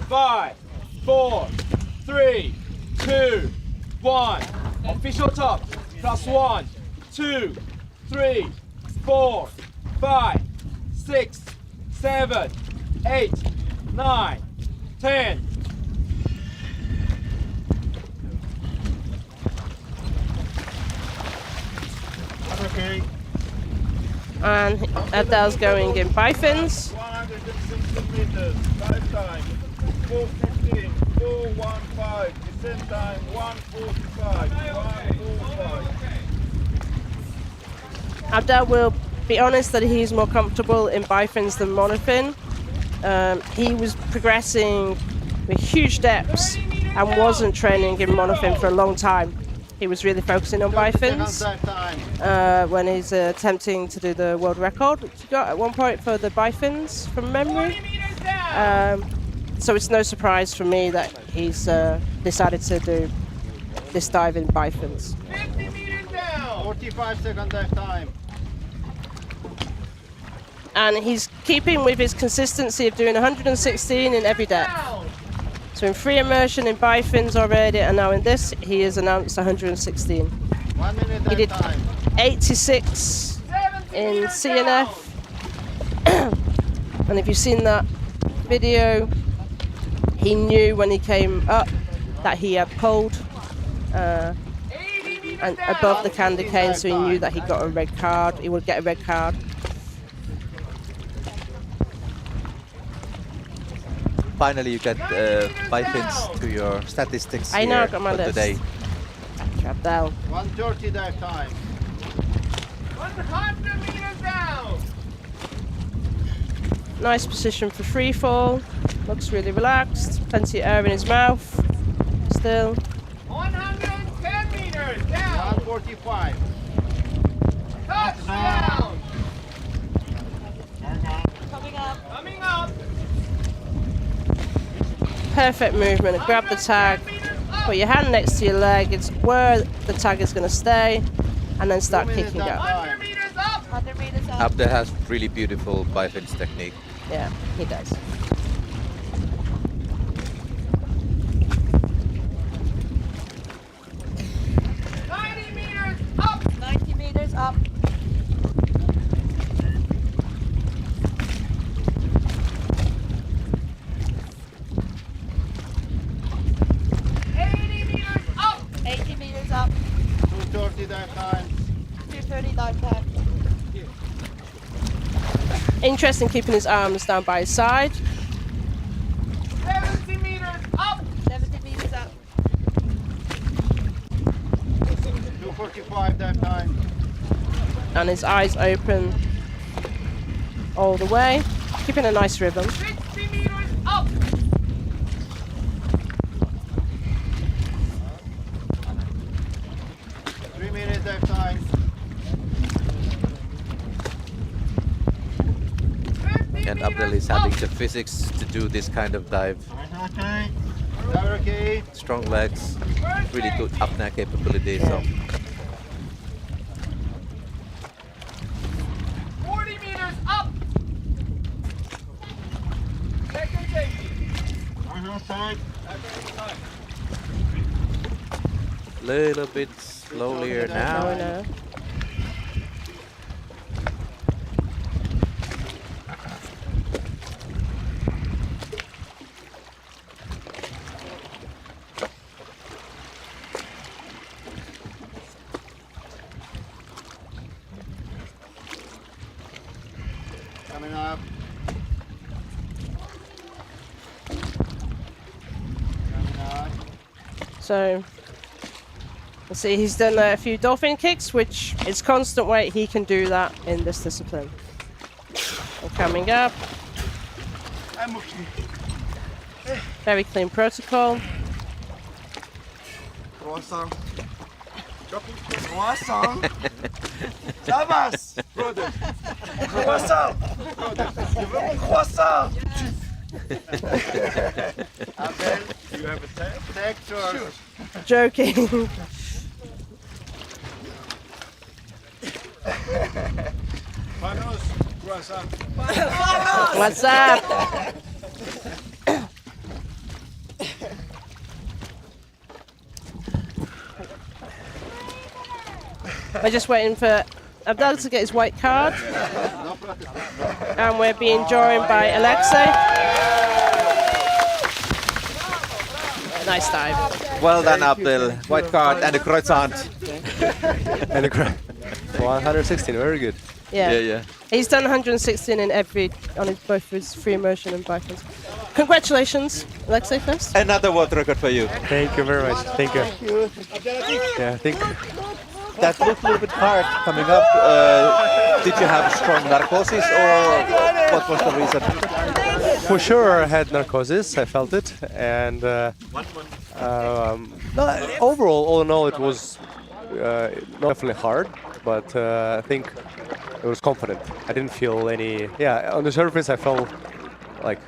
5, 4, 3, 2, 1. Official top. +1, 2, 3, 4, 5, 6, 7, 8, 9, 10. Okay. And Abdel's going in bifins. 160 meters, dive time, 4:15, 4:15, descent time, 1:45, 1:45. Abdel will be honest that he's more comfortable in bifins than monofin. He was progressing with huge depths and wasn't training in monofin for a long time. He was really focusing on bifins when he's attempting to do the world record, which he got at one point for the bifins from memory. So it's no surprise for me that he's decided to do this dive in bifins. 50 meters down. 45-second dive time. And he's keeping with his consistency of doing 116 in every depth. So in free immersion in bifins already, and now in this, he has announced 116. 1 minute He did time. 86 in CNF. And if you've seen that video, he knew when he came up that he had pulled and above the candy cane, so he knew that he got a red card. He would get a red card. Finally, you get bifins to your statistics I know, here I got my for list. today. Drop down. 130 dive time. 100 meters down. Nice position for free fall. Looks really relaxed. Plenty of air in his mouth. Still. 110 meters down. 145. Touchdown. Coming up. Coming up. Perfect movement. Grab the tag. Put your hand next to your leg. It's where the tag is going to stay. And then start kicking up. 100 meters up. 100 meters up. Abde has really beautiful bifins technique. Yeah, he does. Meters up. 90 meters up. Up. 80 meters up. 230 dive time. 230 dive time. Interesting keeping his arms down by his side. 70 meters up. 70 meters up. 245 dive time. And his eyes open all the way. Keeping a nice rhythm. 60 meters up. 3 minutes dive time. And Abdel is having the physics to do this kind of dive. Okay. Strong legs, really good apnea capability. So 40 meters up. Second safety. little bit slowlier now. No. Coming up. So, let's see, he's done a few dolphin kicks, which is constant weight. He can do that in this discipline. And coming up. Very clean protocol. Croissant. Croissant. Sabas, brother. Croissant. Je veux mon croissant. Abel, you have a tag choice. Joking. Panos, croissant. What's up? We're just waiting for Abdel to get his white card. And we're being joined by Alexey. Nice dive. Well done, Abdel. White card and a croissant. And a 116, very good. Yeah. He's done 116 in both his free immersion and bifins. Congratulations, Alexey, first. Another world record for you. Thank you very much. Thank you. Yeah, thank you. That looked a little bit hard coming up. Did you have strong narcosis, or what was the reason? For sure, I had narcosis. I felt it, and no, overall, all in all, it was definitely hard. But I think it was confident. I didn't feel any. Yeah, on the surface, I felt like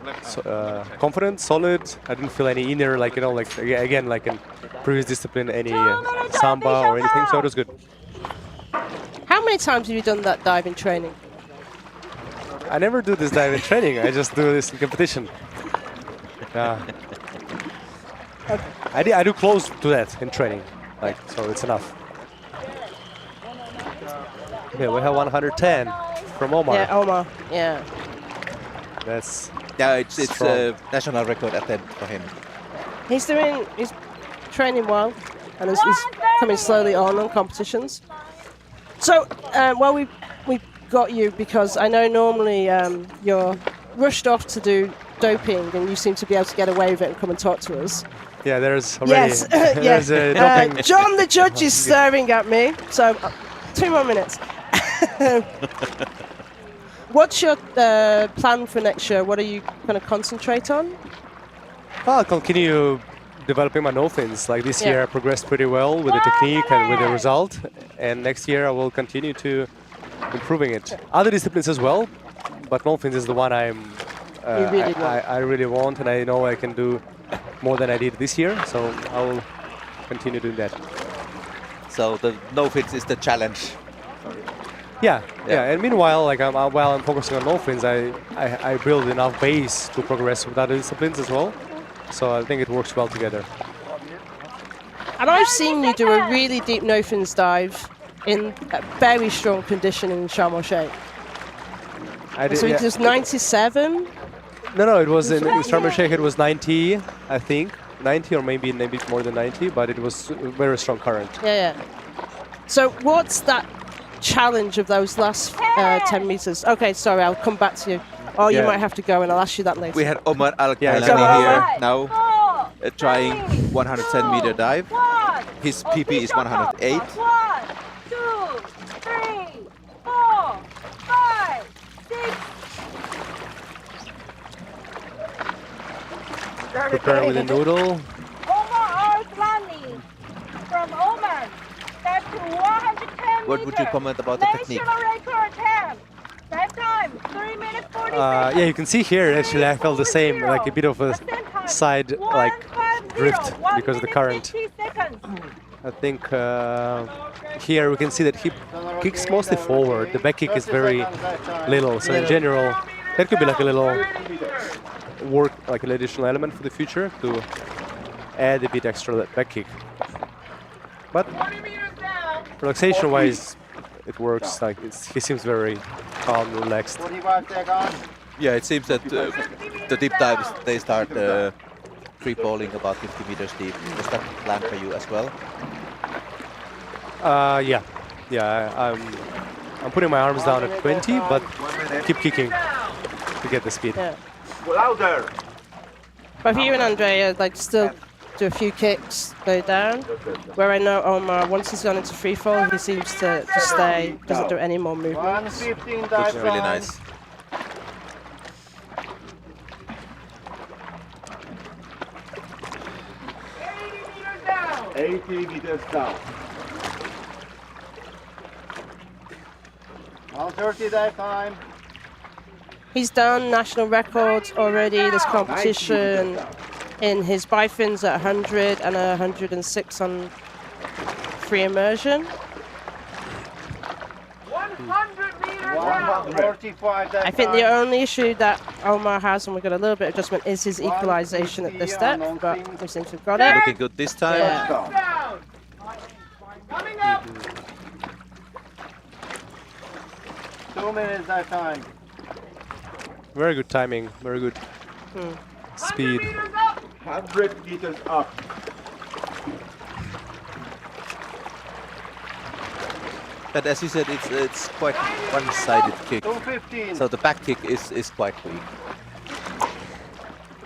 confident, solid. I didn't feel any inner, like like again, like in previous discipline, any samba or anything. So it was good. How many times have you done that diving training? I never do this dive in training. I just do this in competition. I do close to that in training, like, so it's enough. Yeah, we have 110 from Omar. Yeah, Omar. Yeah. That's it's a national record attempt for him. He's training well, and he's coming slowly on competitions. So, well, we got you because I know normally you're rushed off to do doping, and you seem to be able to get away with it and come and talk to us. Yeah, there's already yes. doping. John, the judge, is staring at me. So, 2 more minutes. What's your plan for next year? What are you going to concentrate on? I'll continue developing my no fins. Like this year, I progressed pretty well with the technique and with the result, and next year I will continue to improving it. Other disciplines as well, but no fins is the one I really want, and I know I can do more than I did this year, so I will continue doing that. So the no fins is the challenge. Yeah. And meanwhile, like while I'm focusing on no fins, I build enough base to progress with other disciplines as well. So I think it works well together. And I've seen you do a really deep no fins dive in a very strong condition in Sharm el Sheikh. So it was 97? No, it was in Sharm el Sheikh. It was 90, I think, 90 or maybe more than 90, but it was a very strong current. Yeah. So what's that challenge of those last 10 meters? Okay, sorry, I'll come back to you. Oh, you might have to go, and I'll ask you that later. We had Omar here now trying 110-meter dive. His PP is 108. 1, 2, 3, 4, 5, 6. Prepare with a noodle. Omar running from Omar. That's 110 What would you comment about the technique? National record attempt. That time, 3 minutes 40 Yeah, you can see here actually I felt the same, like a bit of a side drift because of the current. I think here we can see that he kicks mostly forward. The back kick is very little, so in general that could be like a little work, like an additional element for the future to add a bit extra back kick. But relaxation-wise, it works. Like he seems very calm, relaxed. 45 seconds. Yeah, it seems that the deep dives they start free falling about 50 meters deep. Was that the plan for you as well? Yeah. I'm putting my arms down at 20, but keep kicking to get the speed. Yeah. Louder. But for you and Andrei, like still do a few kicks, go down. Where I know Omar, once he's gone into free fall, he seems to stay, doesn't do any more movements. 115 Looks really nice. Down. 80 meters down. 130 dive time. He's done national records already, this competition in his bifins at 100 and 106 on free immersion. 100 meters down. 145 dive I think the time. only issue that Omar has, and we've got a little bit of adjustment, is his equalization at this step, but we seem to have got it. Looking good this time. Yeah. Down. Coming up. 2 minutes dive time. Very good timing, very good speed. 100 meters up. But as you said, it's quite one-sided kick. 215. So the back kick is quite weak.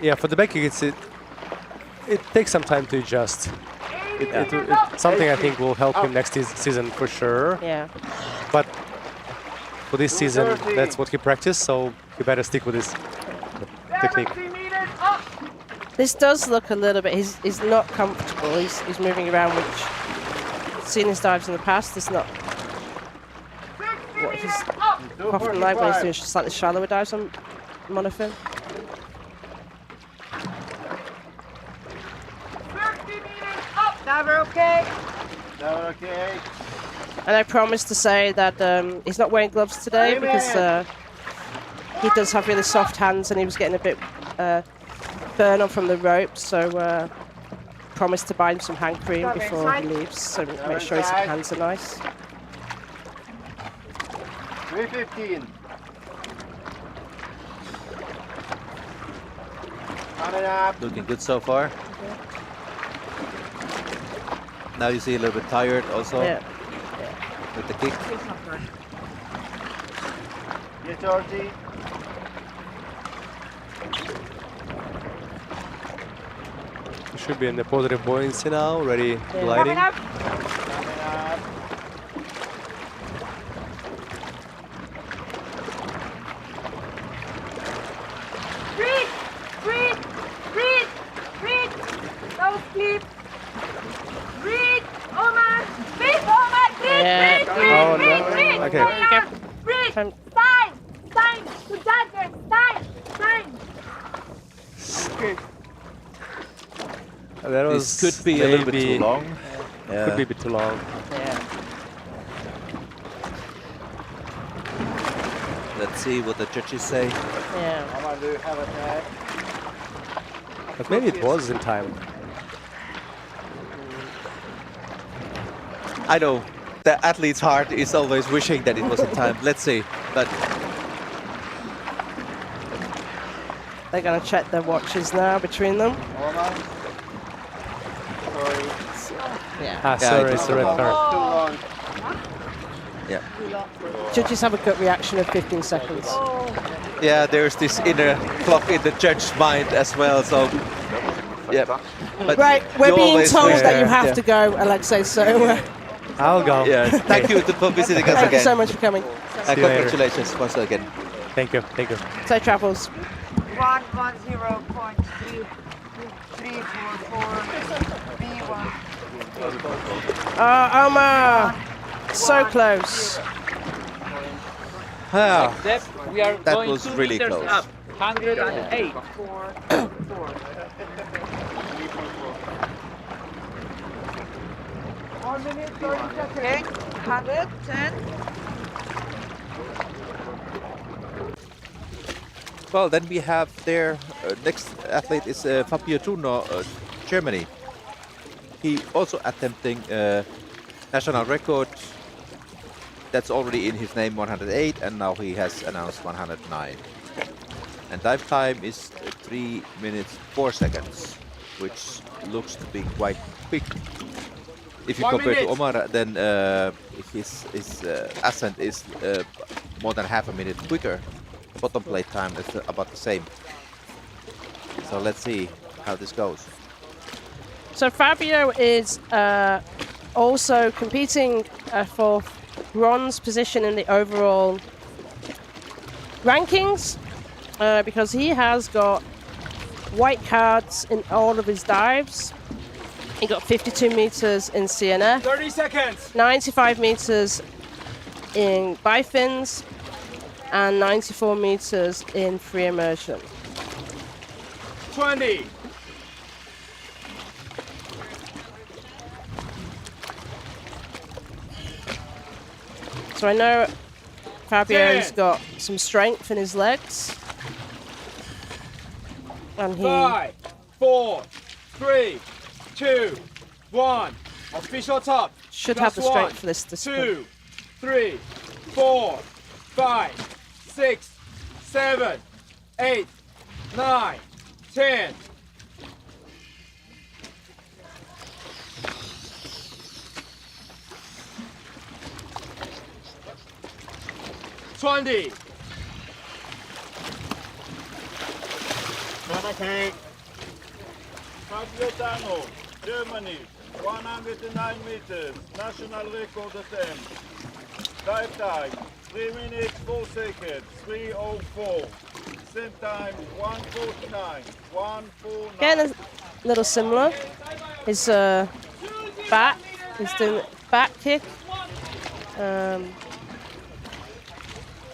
Yeah, for the back kick, it takes some time to adjust. It's something I think will help him next season for sure. Yeah. But for this season, that's what he practiced, so he better stick with this technique. This does look a little bit. He's not comfortable. He's moving around, which seen his dives in the past. It's not what he's often like when he's doing slightly shallower dives on monofin. Never okay. Never okay. And I promised to say that he's not wearing gloves today because he does have really soft hands and he was getting a bit burn on from the rope. So promised to buy him some hand cream before he leaves, so make sure his hands are nice. 315. Coming up. Looking good so far. Now you see a little bit tired also with the kick. Yeah, Georgie. He should be in the positive buoyancy now, ready gliding. Breathe, breathe, breathe, breathe. Don't sleep. Breathe, Omar. Breathe, Omar. Breathe, breathe, breathe, Okay. Omar. Breathe. Time to judge. Time. That This could be a little bit too long. Could be a bit too long. Yeah. Let's see what the judges say. Yeah. Omar, do you have a tag? But maybe it was in time. I know the athlete's heart is always wishing that it was in time. Let's see, but They're going to check their watches now between them. Omar. Sorry. Yeah. Sorry, it's a red card. Too long. yeah, Judges have a gut reaction of 15 seconds. yeah. There's this inner clock in the judge's mind as well. So yeah, but Right, we're you being always told wish- that you have yeah. to go, Alexey, so I'll go. Yeah, thank you for visiting us thank you again. so much for coming. And See you later. congratulations once again. Thank you. Safe travels. 110.344 B1. Omar! So close. Ah, We are that going was 2 really meters close. up. 108. 1 minute 30 seconds. Okay, 110. Well, then we have their next athlete is Fabio Tuno, Germany. He also attempting national record. That's already in his name, 108, and now he has announced 109. And dive time is 3 minutes 4 seconds, which looks to be quite quick. If you 1 compare to minute. Omar, then his ascent is more than half a minute quicker. Bottom plate time is about the same. So let's see how this goes. So Fabio is also competing for bronze position in the overall rankings because he has got white cards in all of his dives. He got 52 meters in CNF, 30 seconds. 95 meters in bifins, and 94 meters in free immersion. 20. So I know Fabio's 10. got some strength in his legs. And he 5, 4, 3, 2, 1. Official top. should Plus have the strength 1, for this discipline. 2, 3, 4, 5, 6, 7, 8, 9, 10. $20. Fabio Tuno, Germany. 109 meters, national record attempt. Dive time, 3 minutes, 4 seconds, 3:04. Same time, 1:49, 1:49. Again, a little similar. His back, he's doing back kick.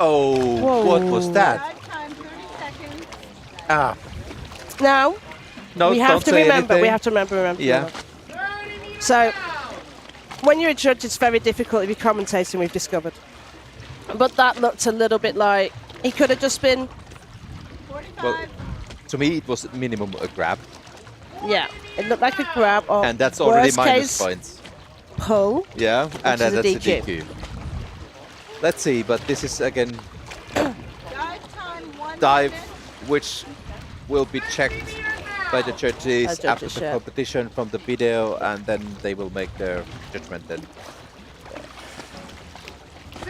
Oh, what was that? Ah. Now, No, we have don't to say remember. anything. We have to remember. Yeah. So, when you're a judge, it's very difficult if you're commentating. We've discovered, but that looked a little bit like he could have just been. Well, to me, it was minimum a grab. Yeah, it looked like a grab or And that's already worst minus case, points. pull. Yeah, and is a that's a DQ. DQ. Let's see, but this is again Dive time, 1 dive, minute. which will be checked by the judges after the yeah. competition from the video, and then they will make their judgment then. 60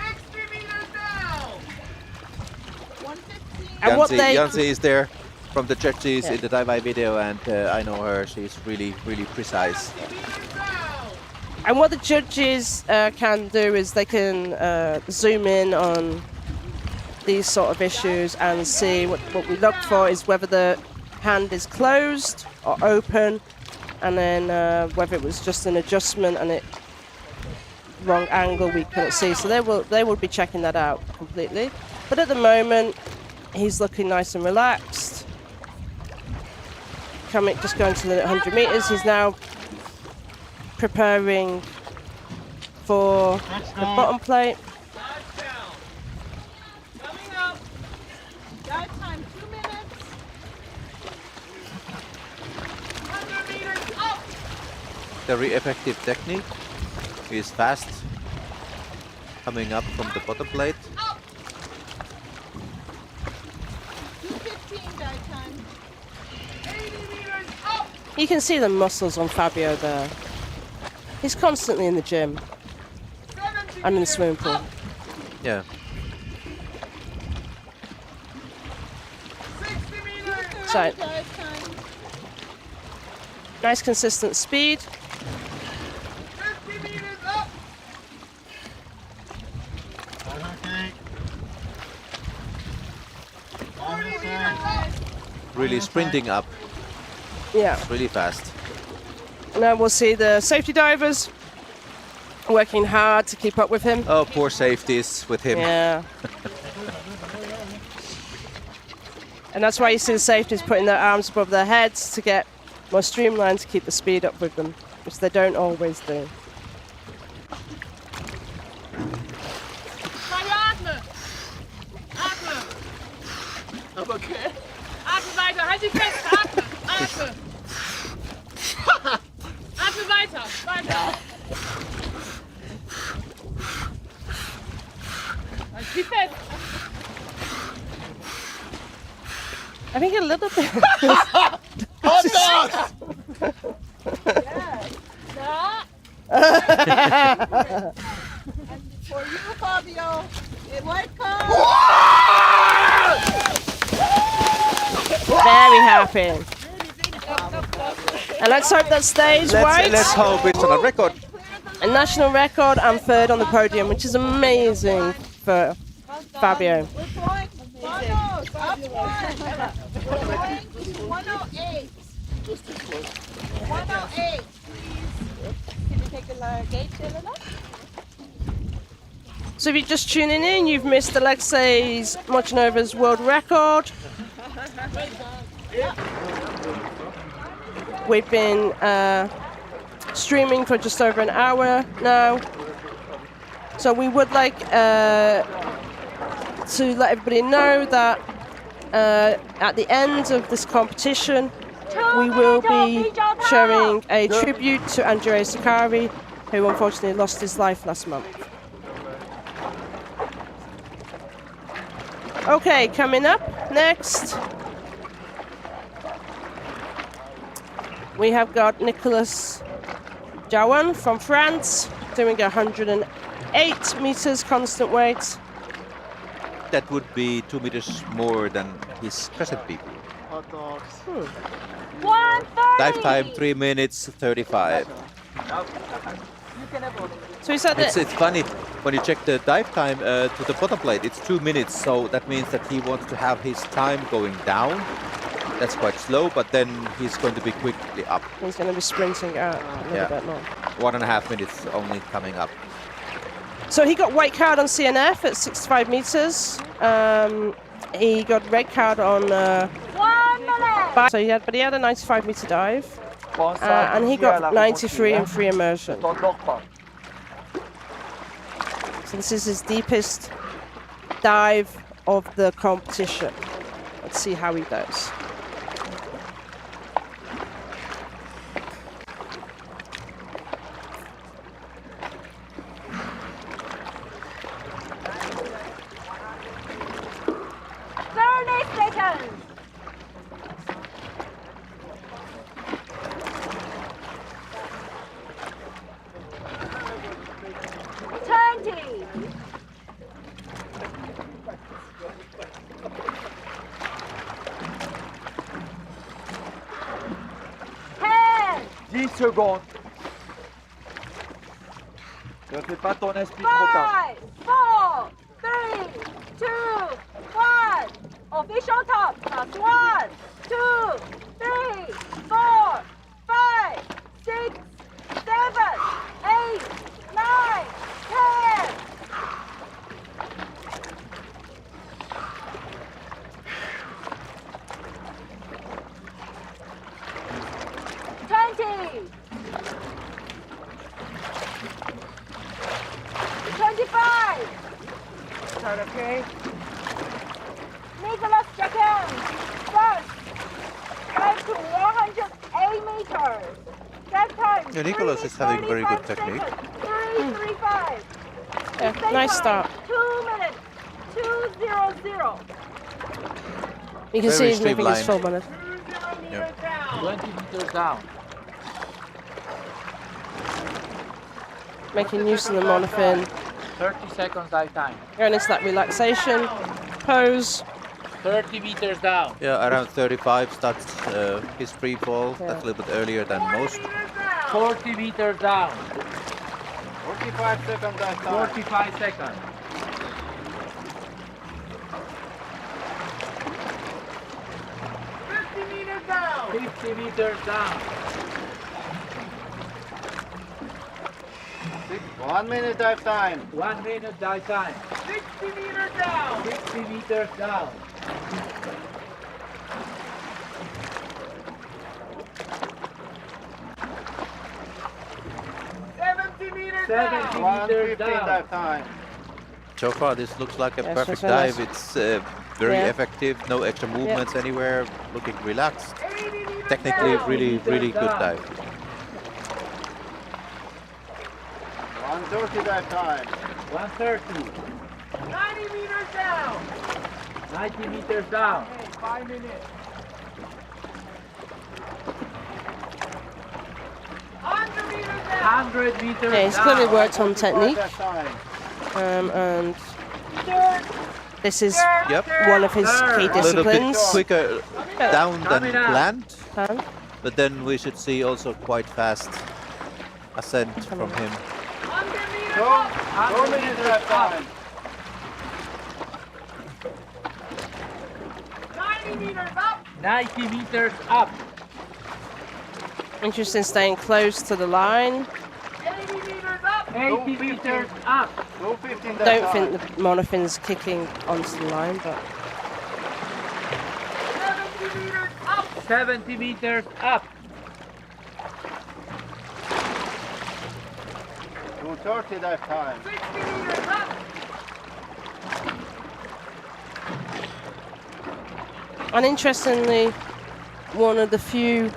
meters down. 115. And what they Janzi is there from the judges Yeah. in the dive video, and I know her. She's really, really precise. And what the judges can do is they can zoom in on these sort of issues and see what we look for is whether the hand is closed or open, and then whether it was just an adjustment and it wrong angle we couldn't see. So they will be checking that out completely. But at the moment, he's looking nice and relaxed. Just going to the 100 meters. He's now preparing for the bottom plate. Coming up. Dive time, 2 minutes. 100 meters up. Very effective technique. He is fast, coming up from the bottom plate. 2:15 dive time. 80 meters up. You can see the muscles on Fabio there. He's constantly in the gym and in the swimming pool. Yeah. 60 meters. So, Dive time. nice consistent speed. 50 meters up. Really sprinting up, Yeah. really fast. Now we'll see the safety divers working hard to keep up with him. Oh, poor safeties with him. Yeah. And that's why you see the safeties putting their arms above their heads to get more streamlined to keep the speed up with them, which they don't always do. Fabio, atme! Atme! I'm okay. Atme weiter! Halt dich fest! Atme! Atme! Atme weiter! Weiter! Halt dich fest! I think a little bit. Hot dogs! Ja! And for you, Fabio, welcome. Very happy. And let's hope that stays right. Let's hope it's on a record. A national record and third on the podium, which is amazing for Fabio. We're going. Vamos, up one. We're going to 108. 108, please. Can you take a gauge, Elena? So if you're just tuning in, you've missed Alexey Molchanov's world record. We've been streaming for just over an hour now. So we would like to let everybody know that at the end of this competition, we will be showing a tribute to Andrei Zukov, who unfortunately lost his life last month. Okay, coming up next, we have got Nicolas Jawan from France doing 108 meters constant weight. That would be 2 meters more than his present people. Hot dogs. 130! Dive time 3 minutes 35. So he said that It's funny when you check the dive time to the bottom plate. It's 2 minutes, so that means that he wants to have his time going down. That's quite slow, but then he's going to be quickly up. he's going to be sprinting out a little bit more. 1.5 minutes only coming up. So he got white card on CNF at 65 meters. He got red card on. 1 minute. So he had a 95 meter dive, and he got 93 in free immersion. So this is his deepest dive of the competition. Let's see how he does. Secondes. Ne fais pas ton esprit trop tard. 5, 4, 3, 2, 1. Official top. Plus 1, 2, 3, 4, 5, 6, 7, 8, 9, 10. Okay. Nicholas Japan. First. Dive to 108 meters. That time. Yeah, Nicholas is having very good technique. 3:35. Yeah, nice start. 2 minutes. 2:00. You can see Very he's moving his streamlined. full minute. Yeah. 20 meters down. Making use of the monofin. 30 seconds dive time. Going into that relaxation pose. 30 meters down. Yeah, around 35 starts his free fall. That's a little bit earlier than most. 40 meters down. 45 seconds dive time. 45 seconds. 50 meters down. 50 meters down. 1 minute dive time. 1 minute dive time. 60 meters down. 60 meters down. 70 meters 70 down. meters 1:15 down. dive time. So far, this looks like a Yes, perfect that's dive. nice. It's very Yeah. effective, no extra movements anywhere, looking relaxed. 80 meters Technically, down. really good dive. 1:30 dive time. 130. 90 meters down. 90 meters down. Okay, 5 minutes. 100 meters down. 100 meters Yeah, he's down. clearly worked on technique. Dive time. And this is Yep. one of his key A little bit disciplines. quicker down than Coming up. planned, And but then we should see also quite fast ascent from him. 100 meters Two up. 2 minutes dive time. 90 meters up. 90 meters up. interesting staying close to the line. 80 meters up. 80 meters up. 2:15 dive Don't time. think the monofin's kicking onto the line, but 70 meters up. 70 meters up. 2:30 dive time. 60 meters up. and interestingly, one of the few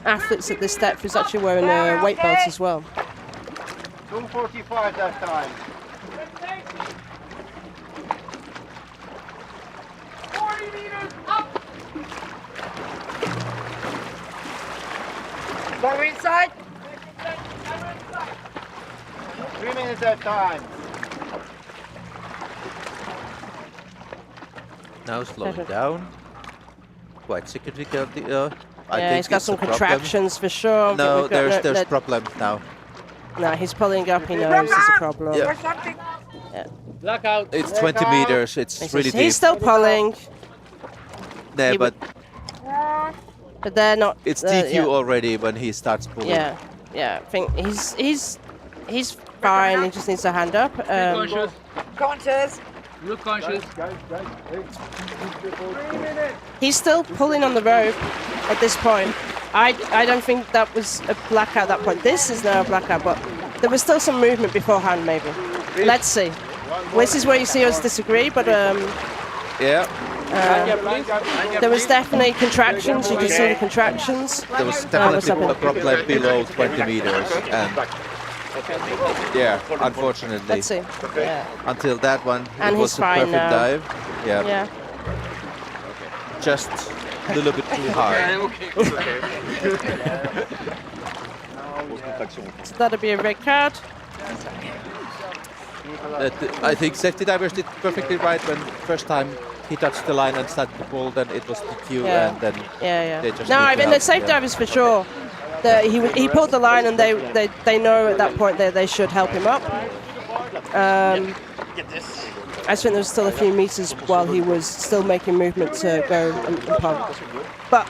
athletes at this depth who's actually wearing a weight belt as well. 2:45 dive time. 40 meters up. Go inside. 3 minutes dive time. Now slowing down. Quite significantly I Yeah, think he's got it's some a problem. contractions for sure. but No, we've got there's problem now. No, he's pulling up. He knows there's a problem. Yeah. Blackout. It's 20 meters. It's really deep. He's still pulling, Yeah, he but but they're not. it's DQ yeah. already when he starts pulling. Yeah, yeah. I think he's fine. He just needs a hand up. Conscious. Conscious. Look conscious. He's still pulling on the rope at this point. I don't think that was a blackout at that point. This is now a blackout, but there was still some movement beforehand, maybe. Let's see. This is where you see us disagree, but Yeah. there was definitely contractions. You can see the contractions. There was what's definitely a happening? problem below 20 meters, and yeah, unfortunately. Let's see. Yeah. Until that one, And it he's was a fine perfect now. dive. Yeah. Yeah. Just a little bit too hard. So that'll be a red card. I think safety divers did perfectly right when first time he touched the line and started to pull. Then it was DQ, Yeah. and then Yeah. they just No, need I to mean the help, safe yeah. divers for sure. He pulled the line, and they know at that point that they should help him up. I think there was still a few meters while he was still making movement to go and pump. But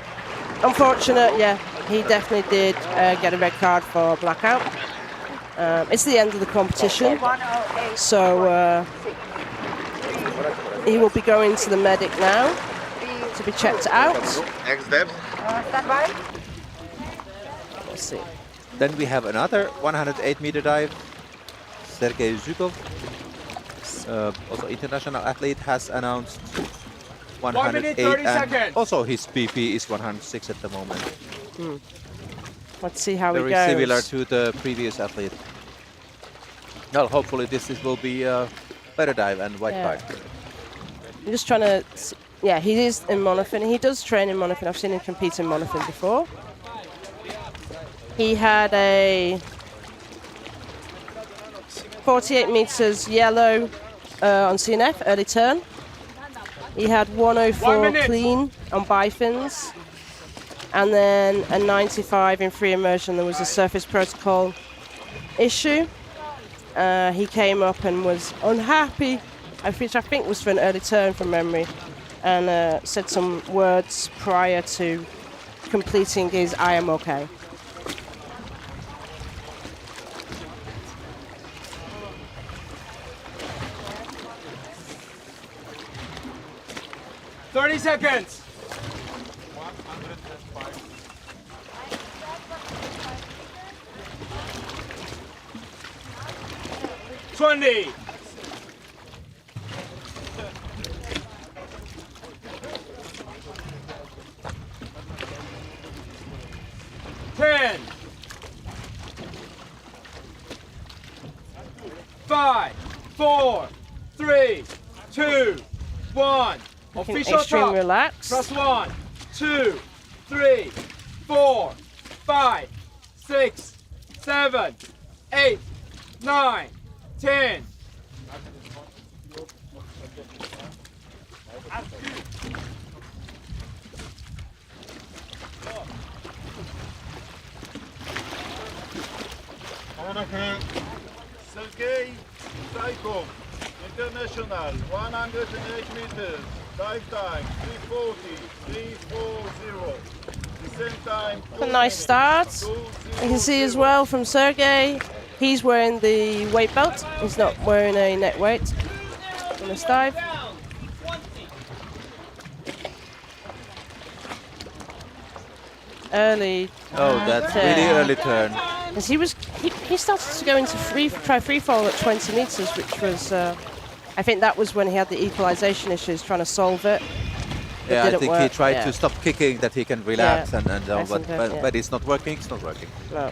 unfortunate, yeah, he definitely did get a red card for blackout. It's the end of the competition, so he will be going to the medic now to be checked out. Next step. Stand by. Let's see. Then we have another 108-meter dive. Sergey Zukov, also international athlete, has announced 1 minute, 108, 30 and seconds. also his BP is 106 at the moment. Let's see how Very he goes. similar to the previous athlete. Well, hopefully this will be a better dive and white Yeah. card. I'm just trying to. Yeah, he is in monofin. He does train in monofin. I've seen him compete in monofin before. He had a 48 meters yellow on CNF, early turn. He had 104 clean on bifins. And then a 95 in free immersion. There was a surface protocol issue. He came up and was unhappy, which I think was for an early turn from memory, and said some words prior to completing his I am okay. $30 seconds. $20. 10. 5, 4, 3, 2, 1. Official Extreme top. relax. Plus 1, 2, 3, 4, 5, 6, 7, 8, 9, 10. Sergey Zukov, international, 108 meters, dive time, 340, 340. The same time. A nice start. You can see as well from Sergey, he's wearing the weight belt. He's not wearing a net weight on this dive. Early. Oh, that's really early turn. As he started to go into try free fall at 20 meters, which was, I think that was when he had the equalization issues, trying to solve it. Yeah, I think he tried yeah. to stop kicking that he can relax Yeah. and I but, think but, yeah. but it's not working. It's not working. No.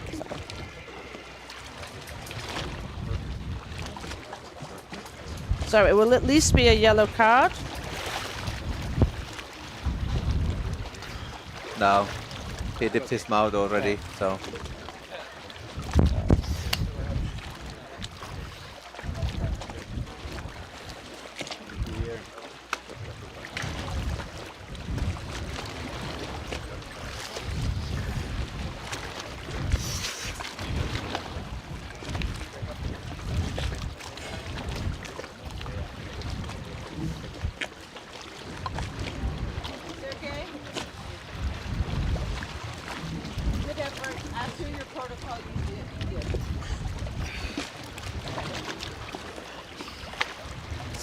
So it will at least be a yellow card. Now he dipped his mouth already, so.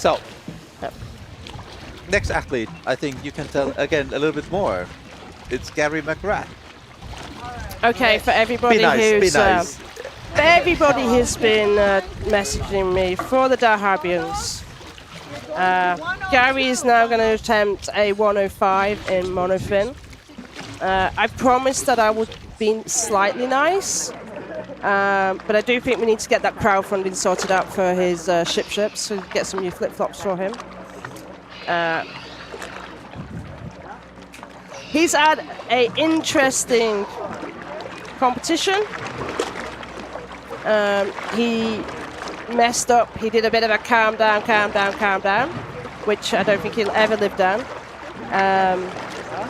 So, next athlete, I think you can tell again a little bit more. It's Gary McGrath. Okay, for everybody Be nice, who's be nice. for everybody who's been messaging me for the Dahabians, Gary is now going to attempt a 105 in monofin. I promised that I would be slightly nice, but I do think we need to get that crowdfunding sorted out for his ships, so get some new flip-flops for him. He's had an interesting competition. He messed up. He did a bit of a calm down, which I don't think he'll ever live down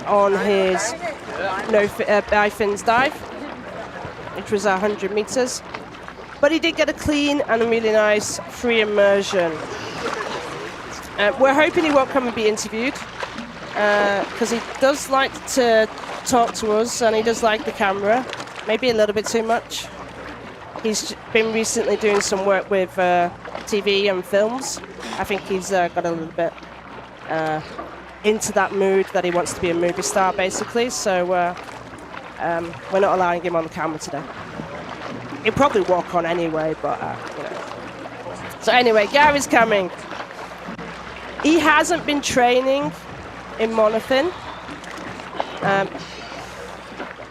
on his bifins dive, which was 100 meters. But he did get a clean and a really nice free immersion. We're hoping he won't come and be interviewed because he does like to talk to us and he does like the camera, maybe a little bit too much. He's been recently doing some work with TV and films. I think he's got a little bit into that mood that he wants to be a movie star, basically. So we're not allowing him on the camera today. He'll probably walk on anyway, but you know. So anyway, Gary's coming. He hasn't been training in monofin.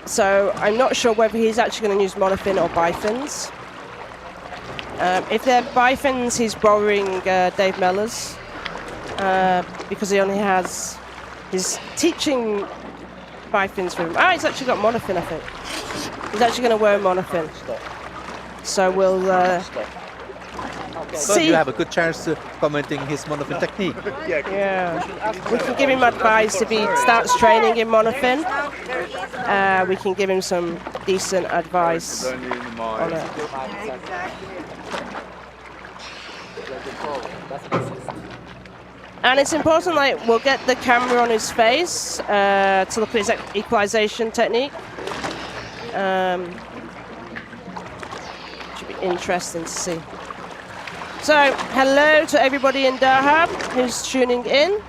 So I'm not sure whether he's actually going to use monofin or bifins. If they're bifins, he's borrowing Dave Mellor's because he only has his teaching bifins with him. Ah, he's actually got monofin, I think. He's actually going to wear monofin. So we'll So you have a good chance to commenting his monofin technique. Yeah, we can give him advice if he starts training in monofin. We can give him some decent advice on it. And it's important, like, we'll get the camera on his face to look at his equalization technique. Should be interesting to see. So, hello to everybody in Dahab who's tuning in.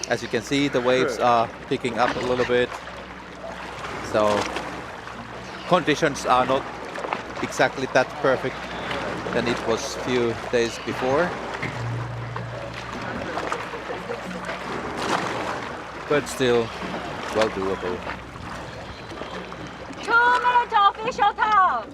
As you can see, the waves are picking up a little bit. So, conditions are not exactly that perfect than it was a few days before. But still, well doable. 2 minutes official time.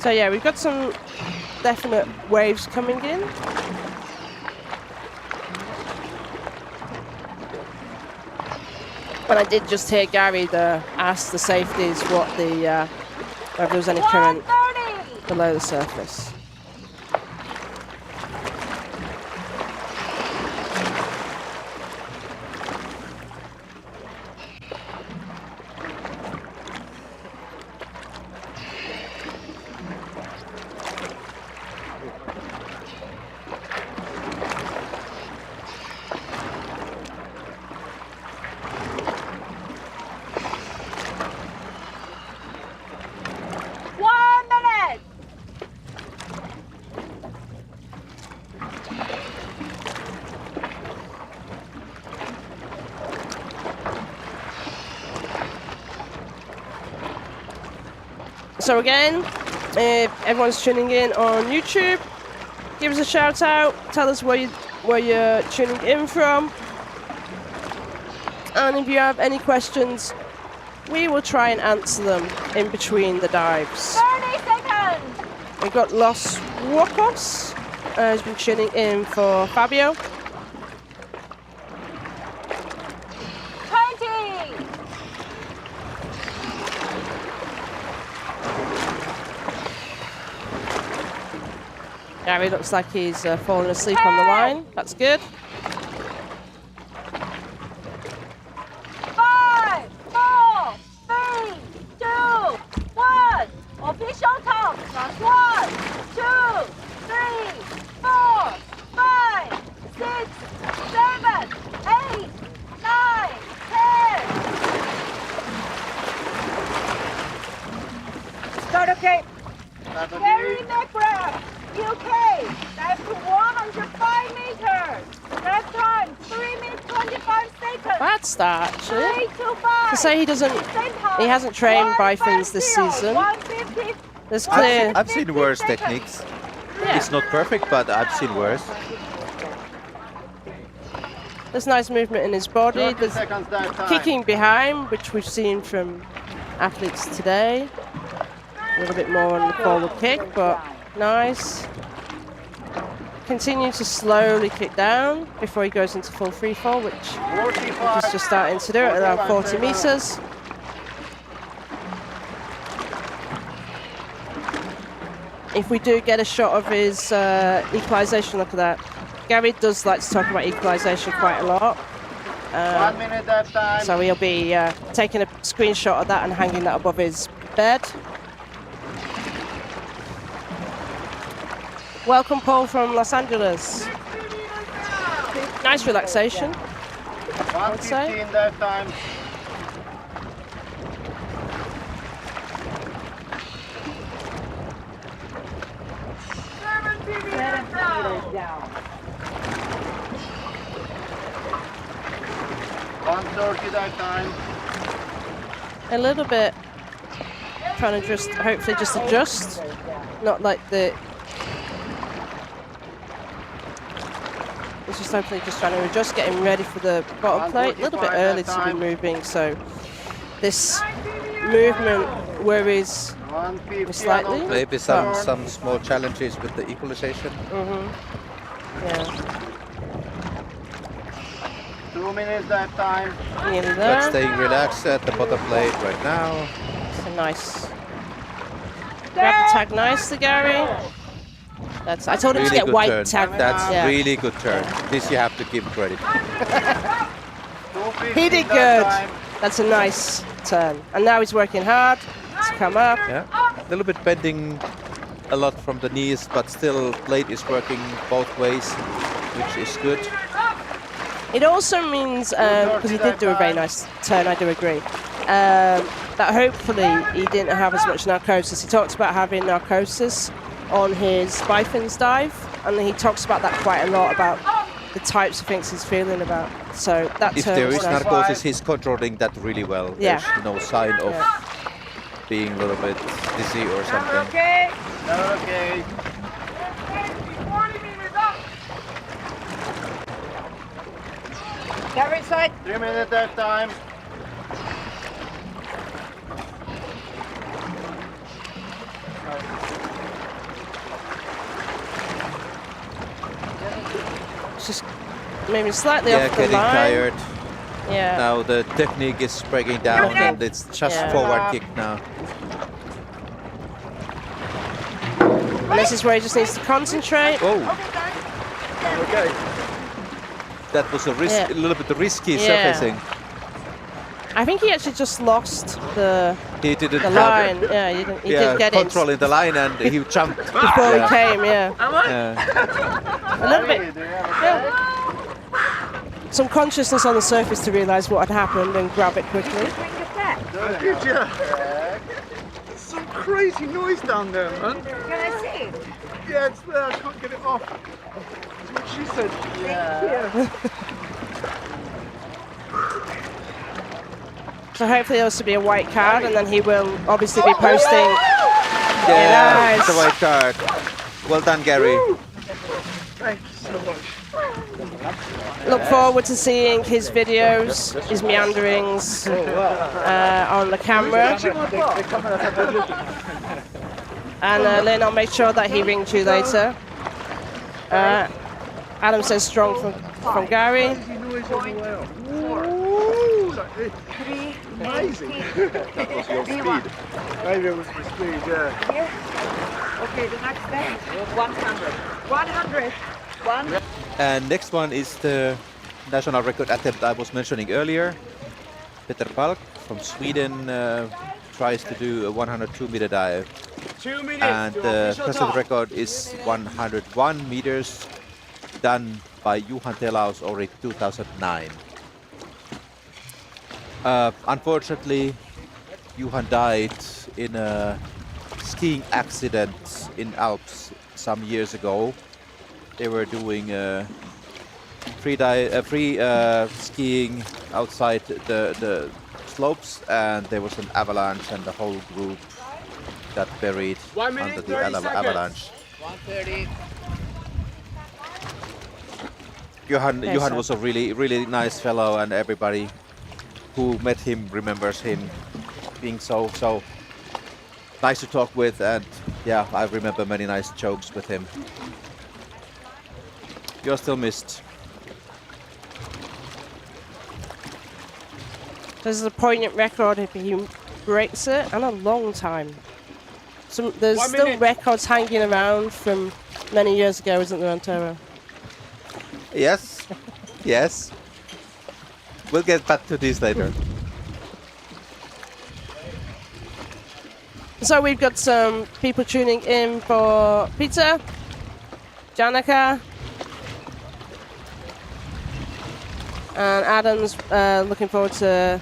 So yeah, we've got some definite waves coming in. But I did just hear Gary ask the safeties what the whether there was any current below the surface. So again, if everyone's tuning in on YouTube, give us a shout out, tell us where you're tuning in from. And if you have any questions, we will try and answer them in between the dives. 30 seconds! We've got Los Wokos, who's been tuning in for Fabio. 20! Gary looks like he's fallen asleep on the line. That's good. 5, 4, okay. Gary McGrath, UK. Dive to 105 meters. Dive time, 3 minutes 25 seconds. Bad start, actually. 3 to 5. To say he hasn't trained Bifins this season. 150. There's clear. I've seen worse techniques. Yeah. It's not perfect, but I've seen worse. There's nice movement in his body. There's kicking behind, which we've seen from athletes today. A little bit more on the forward kick, but nice. Continue to slowly kick down before he goes into full free fall, which he's just starting to do at around 40 meters. If we do get a shot of his equalization, look at that. Gary does like to talk about equalization quite a lot. 1 minute that time. So he'll be taking a screenshot of that and hanging that above his bed. Welcome, Paul, from Los Angeles. Nice relaxation, I would say. 1:15 that time. Down. 1:30 that time. A little bit trying to just hopefully just adjust, not like the. It's just hopefully just trying to adjust, getting ready for the bottom plate. A little bit early to be moving, so this movement worries me slightly. Maybe some small challenges with the equalization. Yeah. 2 minutes that time. Nearly there. But staying relaxed at the bottom plate right now. It's a nice. Grab the tag nicely, Gary. That's. I told him Really to get good white turn. tag. That's yeah. really good turn. This you have to give credit. He did good. That's a nice turn. And now he's working hard to come up. Yeah, a little bit bending a lot from the knees, but still plate is working both ways, which is good. It also means, because he did do a very nice turn, I do agree, that hopefully he didn't have as much narcosis. He talks about having narcosis on his Bifins dive, and he talks about that quite a lot, about the types of things he's feeling about. So that If turn there was is nice. narcosis, he's controlling that really well. Yeah. There's no sign of being a little bit dizzy or something. Okay. Okay. 40 meters up. Gary side. 3 minutes that time. It's just maybe slightly Yeah, off the getting line. tired. Yeah. Now the technique is breaking down and it's just forward kick now. And this is where he just needs to concentrate. Oh. Okay. That was a little bit risky surfacing. I think he actually just lost the have line. Yeah, he didn't get it. Controlling the line and he jumped. Before he came, yeah. A little bit. Some consciousness on the surface to realise what had happened and grab it quickly. Did you? Some crazy noise down there, man. Can I see? Yeah, it's there. I can't get it off. That's what she said. Yeah. So hopefully this will be a white card, and then he will obviously be posting. Yeah, nice. the white card. Well done, Gary. Thank you so much. Look forward to seeing his videos, his meanderings on the camera. And Lynn, I'll make sure that he rings you later. Adam says strong from Gary. Amazing. That was your speed. Maybe it was my speed, yeah. Here. Okay, the next day. 100. 100. And next one is the national record attempt I was mentioning earlier. Peter Palk from Sweden tries to do a 102-meter dive. 2 minutes. And the present record is 101 meters, done by Johan Telaus already 2009. Unfortunately, Johan died in a skiing accident in Alps some years ago. They were doing free skiing outside the slopes, and there was an avalanche, and the whole group got buried 1 minute, under the 30 seconds. avalanche. 1:30. Johan was a really nice fellow, and everybody who met him remembers him being so nice to talk with, and yeah, I remember many nice jokes with him. You're still missed. This is a poignant record if he breaks it, and a long time. There's 1 still minute. records hanging around from many years ago, isn't there, Antero? Yes, yes. We'll get back to this later. So we've got some people tuning in for Peter, Janica, and Adam's looking forward to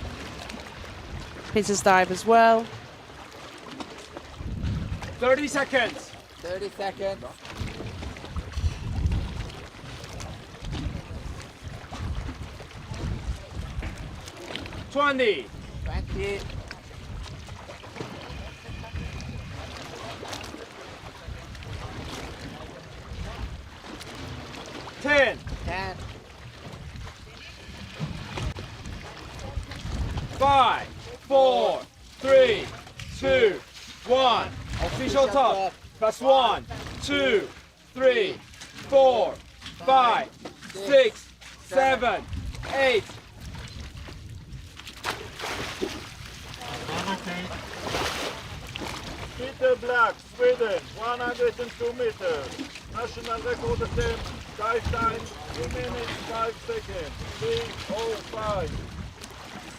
Peter's dive as well. 30 seconds. 30 seconds. 20. 20. 10. 10. 5, 4, 3, 2, 1. Official top. Plus 1, 2, 3, 4, 5, 6, 7, 8. Peter Black, Sweden, 102 meters. National record attempt, dive time, 2 minutes, 5 seconds, 3:05.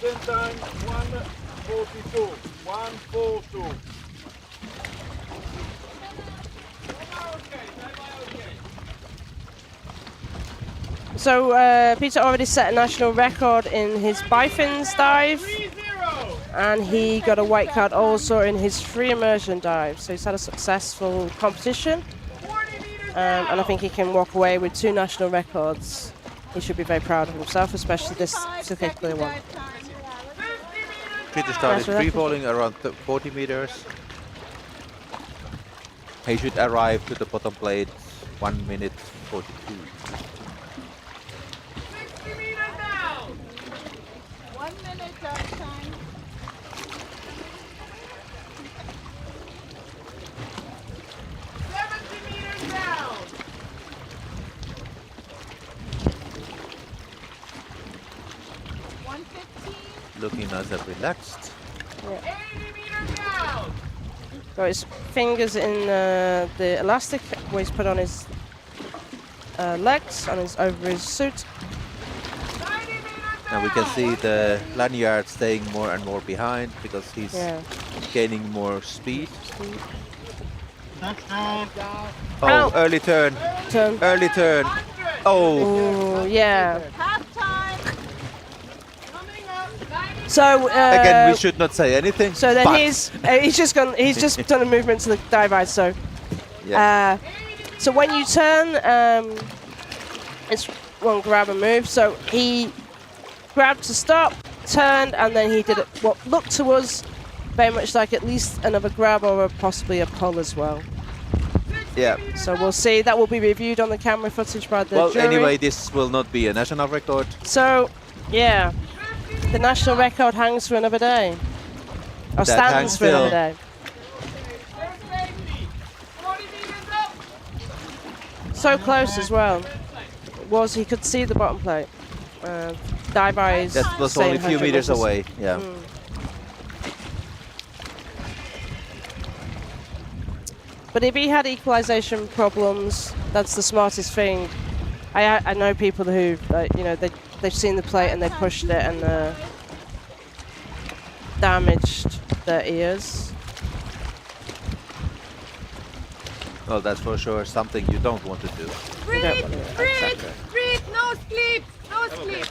Descent time, 1:42, 1:42. So Peter already set a national record in his bifins dive, and he got a white card also in his free immersion dive. So he's had a successful competition, and I think he can walk away with 2 national records. He should be very proud of himself, especially this particular one. Peter started free falling around 40 meters. He should arrive to the bottom plate 1 minute 42. 1 minute dive time. Looking nice and relaxed. Yeah. Got his fingers in the elastic where he's put on his legs, over his suit. And we can see the lanyard staying more and more behind because he's gaining more speed. Oh, early turn. Early turn. Oh. Ooh, yeah. So again, we should not say anything. So then he's just gone. He's just done a movement to the dive eyes. So so when you turn, it's one grab and move. So he grabbed to stop, turned, and then he did what looked to us very much like at least another grab or possibly a pull as well. Yeah. So we'll see. That will be reviewed on the camera footage by the jury. Anyway, this will not be a national record. So, yeah. The national record hangs for another day. Or stands for another day. So close as well. He could see the bottom plate. Dive eyes. That was only a few meters away. Yeah. But if he had equalization problems, that's the smartest thing. I know people who, they've seen the plate and they pushed it and damaged their ears. Well, that's for sure something you don't want to do. Breathe, breathe, no sleep, no sleep.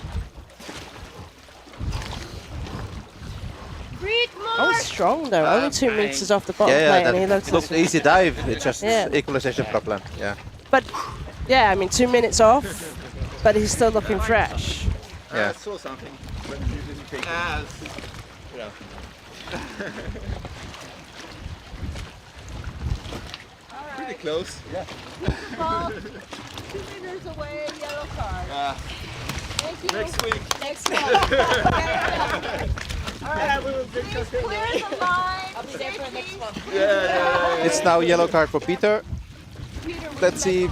Oh, he's strong though. Only 2 meters off the bottom Yeah, plate, and he that looks looked easy dive. It's just Yeah. equalization problem. Yeah. But yeah, I mean 2 minutes off, but he's still looking fresh. Yeah. I saw something, but you didn't take it. You know. Pretty close. Yeah. Paul, 2 meters away, yellow card. Thank you. Next week. Next one. All right. Please clear the line. I'll be there for the next one. Yeah. It's now yellow card for Peter. Let's see.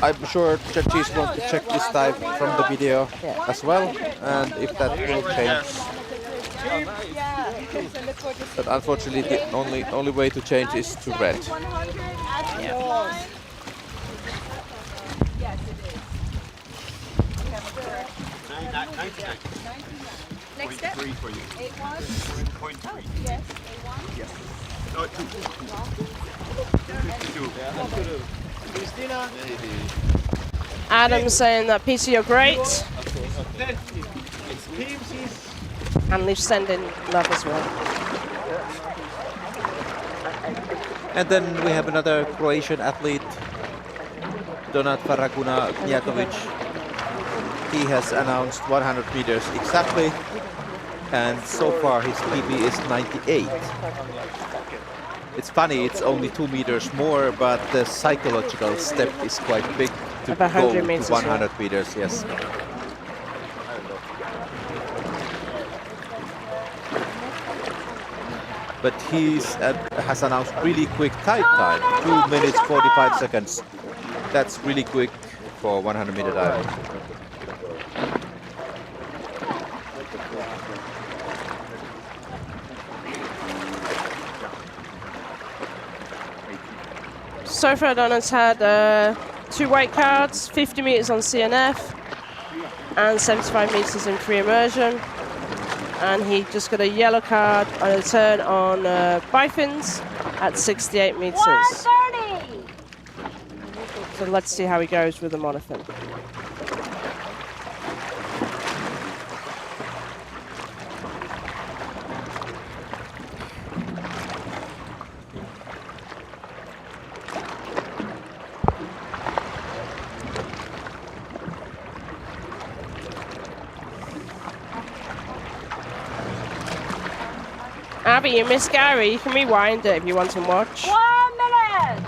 I'm sure judges want to check this dive from the video as well, and if that will change. But unfortunately, the only way to change is to red. Yes, it is. Next step. 0.3 for you. 8-1. 0.3. Yes, 8-1. Yes. No, 2. 52. Christina. Adam's saying that Peter, you're great, and Leaf sending love as well. And then we have another Croatian athlete, Donat Faraguna Knjatovic. He has announced 100 meters exactly, and so far his PB is 98. It's funny, it's only 2 meters more, but the psychological step is quite big to About go 100 to meters, 100 meters, yes. But he has announced really quick time, 2 minutes 45 seconds. That's really quick for 100 meter dive. So far, Donna's had 2 white cards, 50 meters on CNF, and 75 meters in free immersion. And he just got a yellow card on a turn on bifins at 68 meters. 130. So let's see how he goes with the monofin. Abby, you missed Gary. You can rewind it if you want to watch. 1 minute.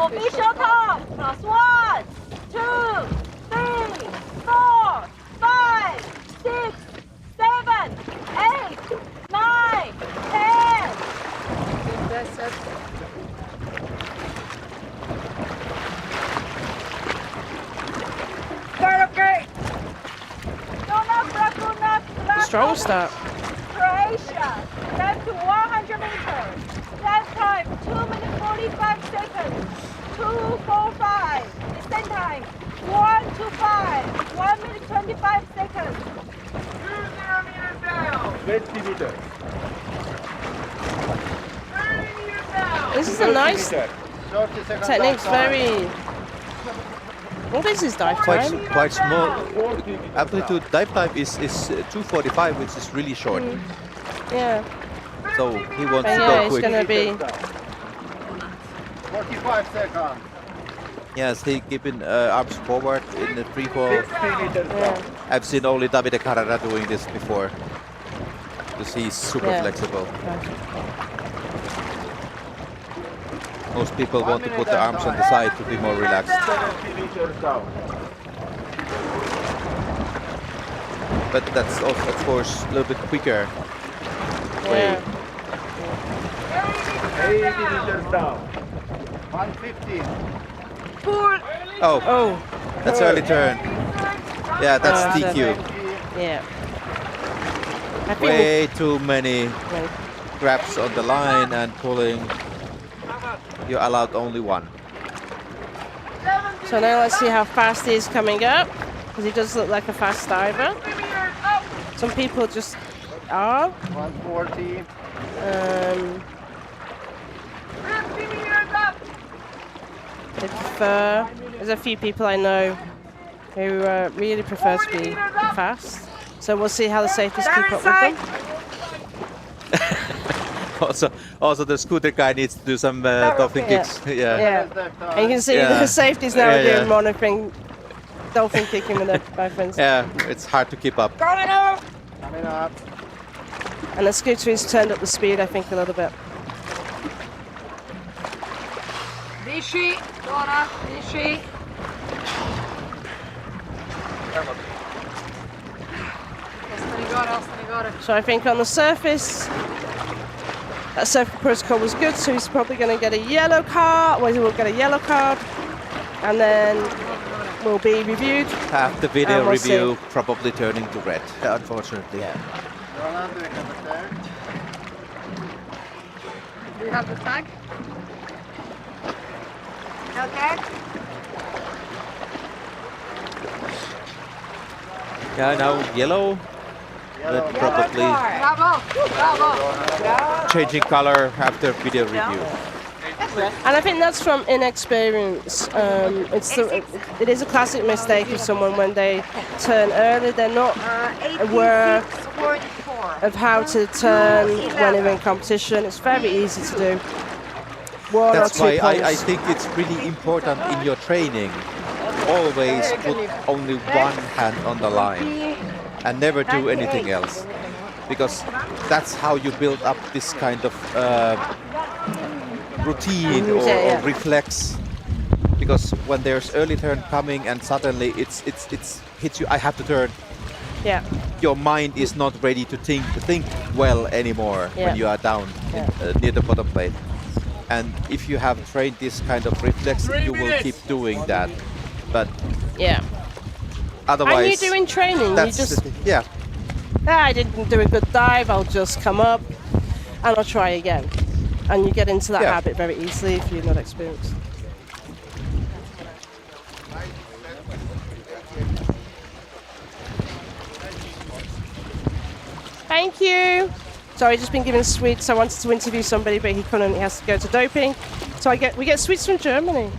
Official top, plus 1, 2, 3, 4, 5, 6, 7, 8, 9, 10. That's it. Start okay. Strong start. Croatia, left to 100 meters. Last time, 2 minutes 45 seconds. 2:45. Descent time, 1:25. 1 minute 25 seconds. 20 meters down. 20 meters. 30 meters down. This is a nice 30 seconds technique. down. Very. What is his dive time? Quite small. Amplitude dive time is 2:45, which is really short. Yeah. So he wants to Yeah, go it's quick. gonna be. 45 seconds. Yes, he keeping arms forward in the free fall. Yeah. I've seen only Davide Carrera doing this before. You see, he's super Yeah. flexible. Most people want to put the arms on the side to be more relaxed. 70 meters down. But that's also, of course, a little bit quicker way. 80 meters down. 115. Oh, that's early turn. Yeah, that's DQ. Yeah. Way too many grabs on the line and pulling. You're allowed only one. So now let's see how fast he is coming up, because he does look like a fast diver. Some people just are. 140. They prefer. There's a few people I know who really prefer to be fast. So we'll see how the safeties keep up with them. Also, the scooter guy needs to do some dolphin kicks. Yeah. And you can see the safeties now are doing monitoring dolphin kicking with their boyfriends. Yeah, it's hard to keep up. Coming up. And the scooter has turned up the speed, I think, a little bit. Rishi, Dora, Rishi. So I think on the surface, that surface protocol was good, so he's probably going to get a yellow card. Well, he will get a yellow card, and then will be reviewed. Half the video we'll review see. probably turning to red, unfortunately. Do you have the tag? No tag? Yeah, now yellow. But probably Bravo! Bravo! changing color after video review. And I think that's from inexperience. It is a classic mistake of someone when they turn early. They're not aware of how to turn when they're in competition. It's very easy to do. One That's or two why I pulls. think it's really important in your training. Always put only one hand on the line and never do anything else. Because that's how you build up this kind of routine or reflex. Because when there's early turn coming and suddenly it's hits you, I have to turn. Yeah. Your mind is not ready to think well anymore when you are down near the bottom plate. And if you have trained this kind of reflex, you will keep doing that. But otherwise, And you do in training. that's You just the thing. I didn't do a good dive. I'll just come up and I'll try again. And you get into that habit very easily if you're not experienced. Thank you. Sorry, just been given sweets. I wanted to interview somebody, but he couldn't. He has to go to doping. So we get sweets from Germany.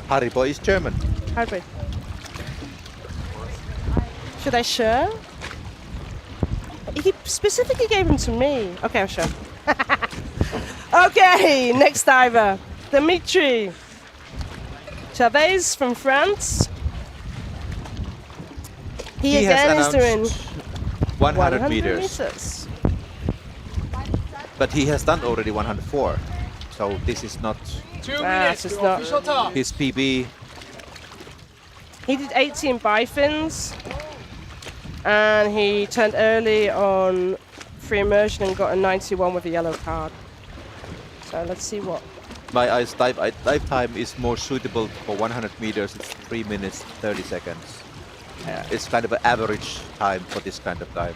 Haribo is German. Haribo. Should I share? He specifically gave them to me. Okay, I'll share. Okay, next diver, Dimitri Chavez from France. He again is doing 100 meters. But he has done already 104. So this is not 2 minutes it's to not official time. his PB. He did 18 bifins, and he turned early on free immersion and got a 91 with a yellow card. So let's see what. My ice dive time is more suitable for 100 meters. It's 3 minutes 30 seconds. It's kind of an average time for this kind of dive.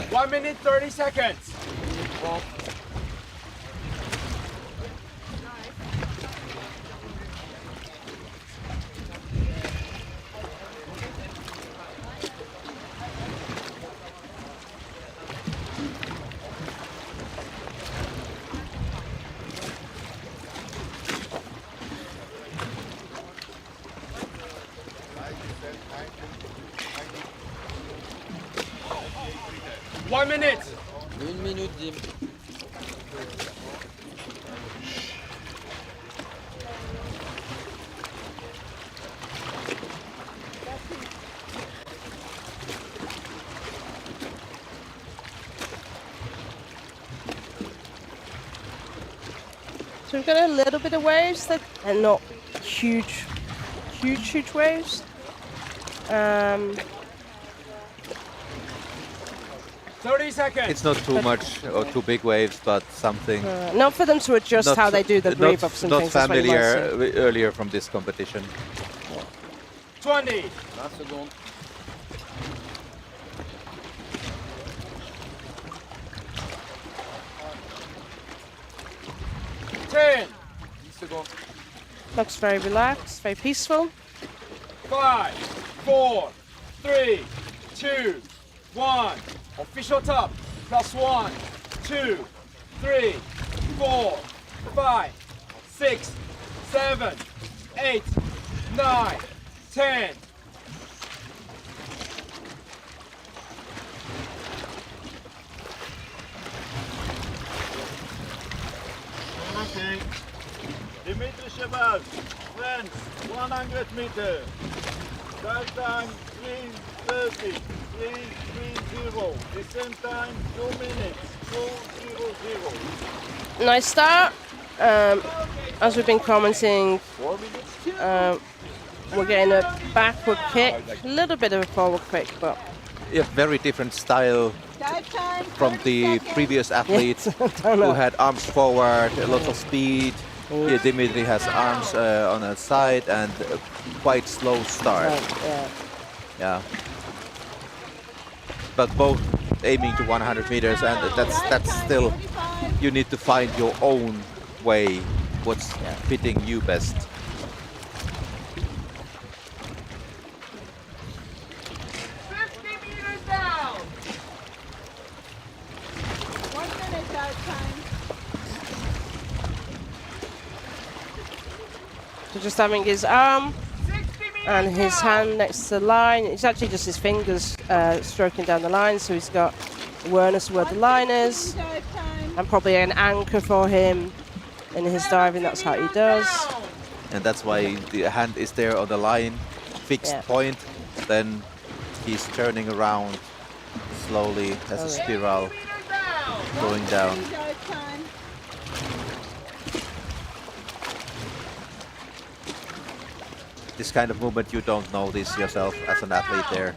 1 minute 30 seconds. One minute. 1 minute, Dim. So we've got a little bit of waves that and not huge waves. 30 seconds. It's not too much or too big waves, but something. Not for them to adjust how they do the breathe-ups and not things. That's what you familiar wanna see. earlier from this competition. 20. 10. Looks very relaxed, very peaceful. 5, 4, 3, 2, 1. Official top. +1, 2, 3, 4, 5, 6, 7, 8, 9, 10. Okay. Dimitri Chavez, friends, 100 meters. That time 3:30, 3:30. The same time 2 minutes, 2:00. Nice start. As we've been commenting, we're getting a backward kick, a little bit of a forward kick, but Yeah, very different style from the previous athletes who had arms forward, a lot of speed. Here Dimitri has arms on the side and a quite slow start. Yeah. But both aiming to 100 meters, and that's still, you need to find your own way, what's fitting you best. So just having his arm and his hand next to the line. It's actually just his fingers stroking down the line, so he's got awareness of where the line is, and probably an anchor for him in his diving. That's how he does. And that's why the hand is there on the line, fixed point. Then he's turning around slowly as a spiral going down. This kind of movement, you don't know this yourself as an athlete there.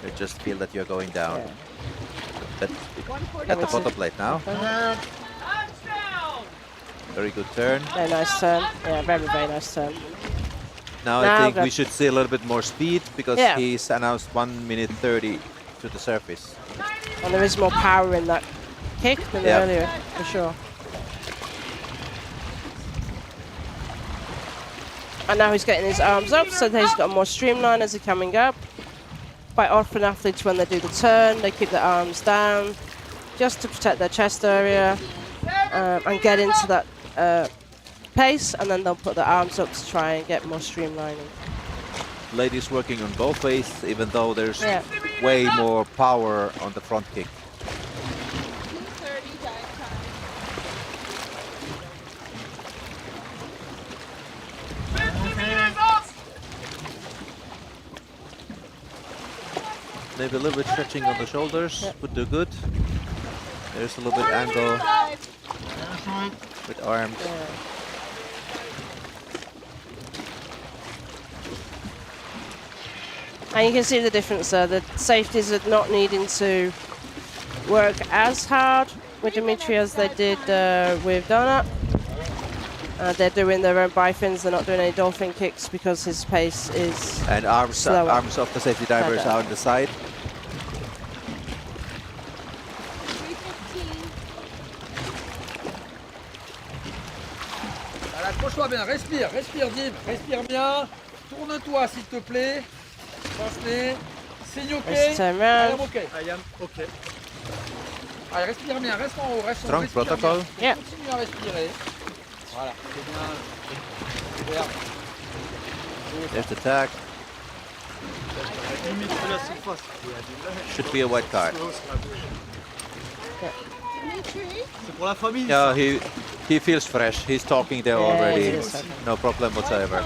You just feel that you're going down. But at the bottom plate now. Very good turn. Very nice turn. Yeah, very, very nice turn. Now I think we should see a little bit more speed, because he's announced 1 minute 30 to the surface. And there is more power in that kick than earlier, for sure. And now he's getting his arms up, so he's got more streamline as he's coming up. Quite often athletes, when they do the turn, they keep their arms down just to protect their chest area and get into that pace, and then they'll put their arms up to try and get more streamlining. Ladies working on both ways, even though there's way more power on the front kick. Maybe a little bit stretching on the shoulders would do good. There's a little bit angle with arms. And you can see the difference there. The safeties are not needing to work as hard with Dimitri as they did with Donut. They're doing their own bifins. They're not doing any dolphin kicks because his pace is and arms slower. Arms of the safety divers are on the side. Accroche-toi bien, respire, respire Dim, respire bien. Tourne-toi s'il te plaît. Passe-les. Signe OK. I am OK. I am OK. Allez, respire bien, reste en haut, reste en haut. Strong protocol. Bien. Continue à respirer. Voilà, c'est bien. Super. There's the tag. Should be a white card. Yeah, he feels fresh. He's talking there already. No problem whatsoever.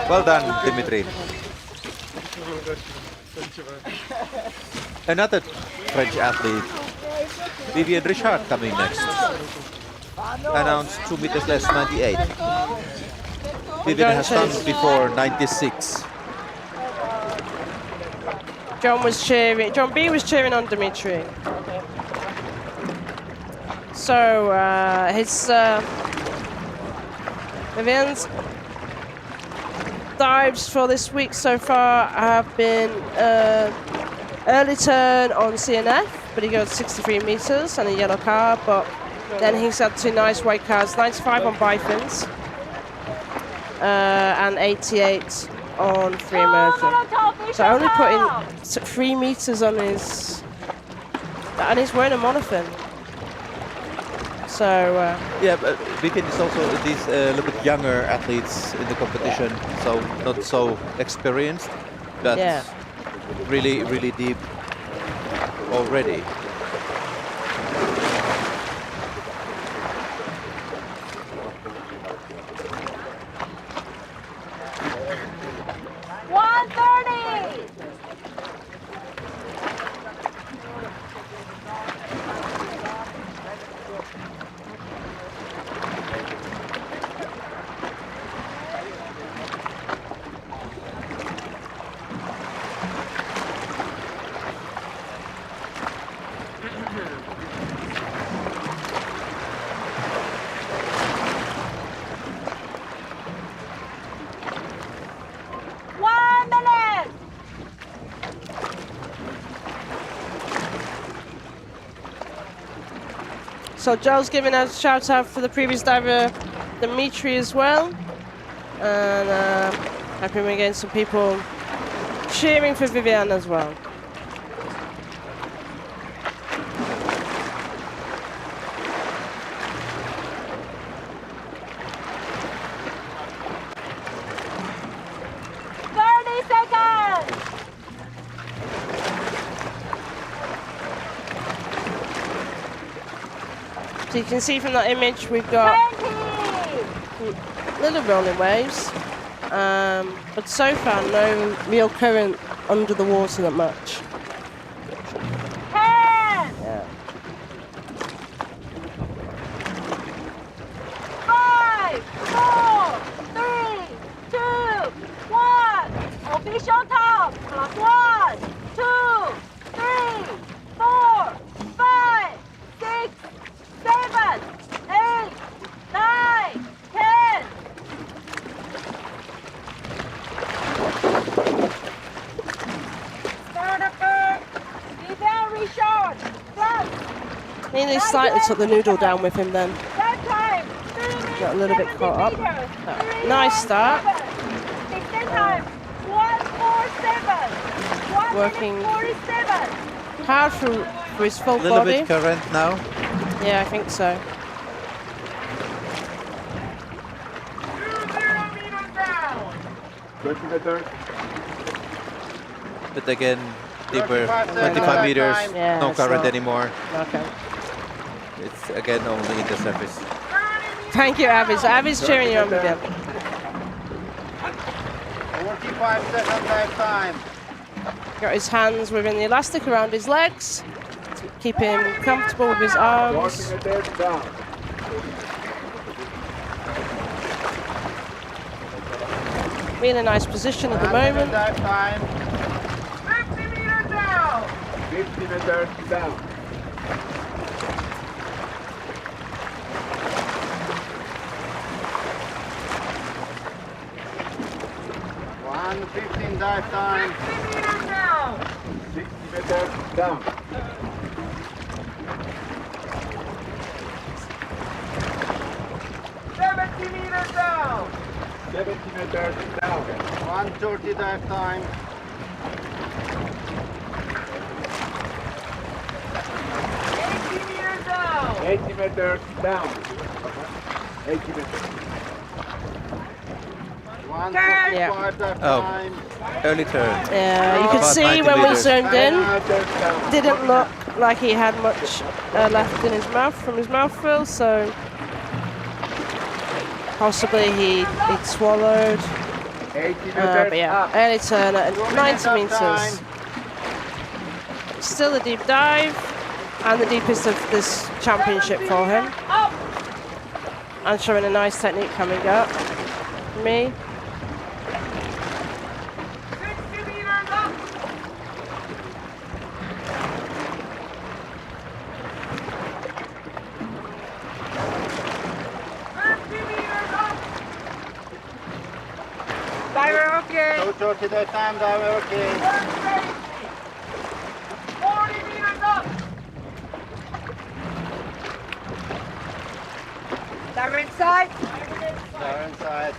Well done, Dimitri. Another French athlete, Vivian Richard, coming next. Announced 2 meters less, 98. Vivian has done before 96. John B was cheering on Dimitri. So his Vivian's dives for this week so far have been early turn on CNF, but he goes 63 meters and a yellow card, but then he's had 2 nice white cards, 95 on bifins and 88 on free immersion. So only putting 3 meters on his, and he's wearing a monofin. So yeah, but Vivian is also these little bit younger athletes in the competition, so not so experienced, but really, really deep already. So Joe's giving a shout out for the previous diver, Dimitri, as well. And hoping we're getting some people cheering for Vivian as well. So you can see from that image we've got little rolling waves, but so far no real current under the water that much. Yeah. 5, 4, 3, 2, 1. Official top. +1, 2, 3, 4, 5, 6, 7, 8, 9, 10. Be very short. Nearly slightly took the noodle down with him then. That time. Got a little bit caught up. Oh, nice start. 16 times. 147. Working 147. hard for his full body. A little bit current now. Yeah, I think so. 20 meters. But again, deeper, 25 meters, Yeah, no it's current not. anymore. Okay. It's again only in the surface. Thank you, Avis. Avis cheering you on again. 45-second dive time. Got his hands within the elastic around his legs to keep him comfortable with his arms. 40 meters down. Really nice position at the moment. Dive time. 50 meters down. 50 meters down. One 15 dive time. 60 meters down. 60 meters down. 70 meters down. 70 meters down. 130 dive time. 80 meters down. 80 meters down. 80 meters. 145 dive Oh, time. early turn. Yeah, you could About see 90 when we meters. zoomed in, 90 meters down. didn't look like he had much left in his mouth from his mouthful, so possibly he'd swallowed. 80 meters But yeah, up. early turn at 90 Dive meters. time. still a deep dive and the deepest of this championship for him. And showing a nice technique coming up. Me. 60 meters up. 50 meters up. Diver okay. 2:30 dive time, diver okay. 40 meters up. Diver inside. Diver inside.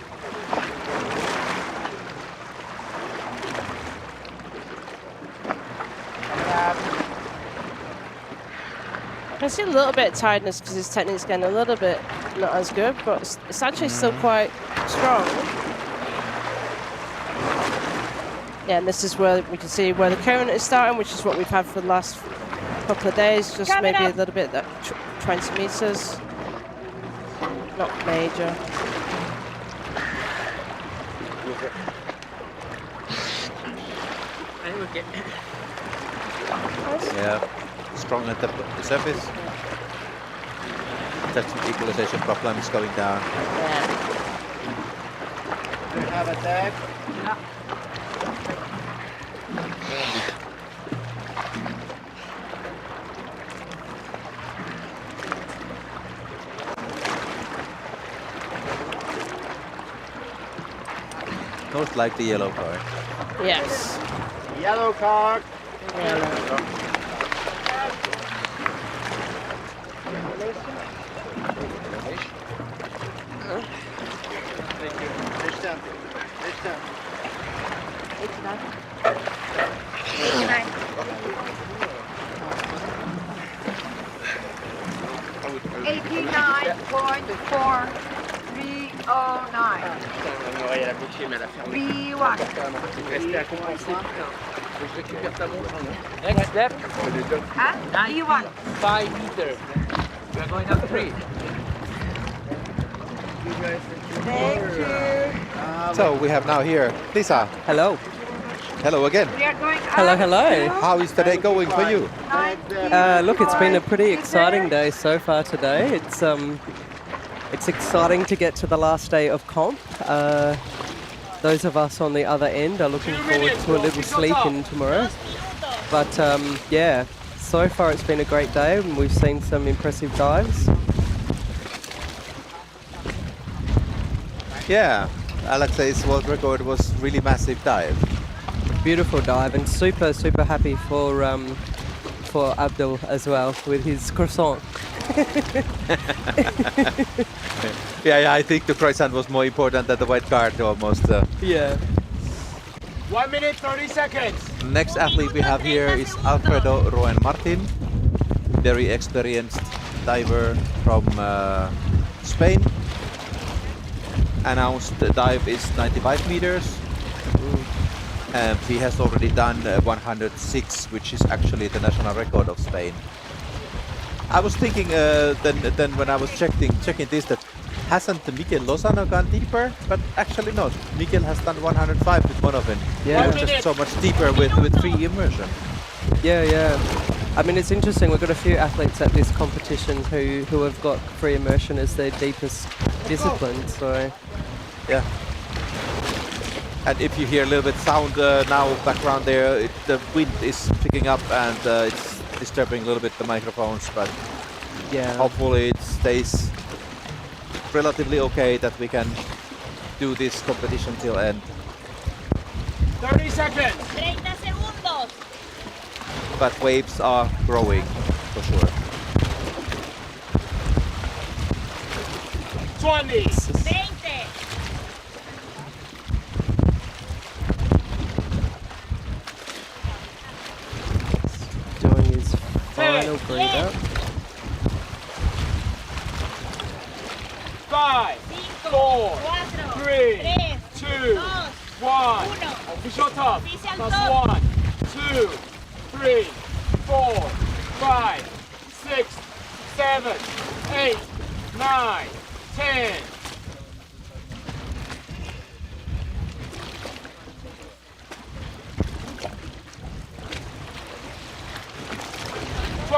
I can see a little bit of tiredness because his technique's getting a little bit not as good, but it's actually still quite strong. Yeah, and this is where we can see where the current is starting, which is what we've had for the last couple of days. Just maybe a little bit, that 20 meters. Not major. Yeah, strong at the surface. That's some equalization problems going down. Do you have a tag? Most like the yellow card. Yes. Yellow card. Yellow. Distance. Distance. 89.4309. B1. Next step. B1. 5 meters. We are going up 3. Thank you. So we have now here Lisa. Hello. Hello again. We are going Hello, up hello. How is the day going for you? Look, it's been a pretty exciting day so far today. It's exciting to get to the last day of comp. Those of us on the other end are looking forward to a little sleep in tomorrow. But yeah, so far it's been a great day and we've seen some impressive dives. Yeah, Alexey's world record was really massive dive. Beautiful dive and super, super happy for Abdul as well with his croissant. Yeah, I think the croissant was more important than the white card almost. Yeah. 1 minute 30 seconds. Next athlete we have here is Alfredo Martin, very experienced diver from Spain. Announced the dive is 95 meters. He has already done 106, which is actually the national record of Spain. I was thinking then when I was checking this that hasn't Mikel Lozano gone deeper? But actually not. Mikel has done 105 with monoven. Yeah. Just so much deeper with free immersion. Yeah, yeah. I mean, it's interesting. We've got a few athletes at this competition who have got free immersion as their deepest discipline. So, yeah. And if you hear a little bit sound now background there, the wind is picking up and it's disturbing a little bit the microphones. But yeah, hopefully it stays relatively okay that we can do this competition till end. 30 seconds. 30 segundos. But waves are growing for sure. 20. 20. doing his final breather. 5, 4, 3, 2, 1. Official top. Plus 1, 2, 3, 4, 5, 6, 7, 8, 9, 10.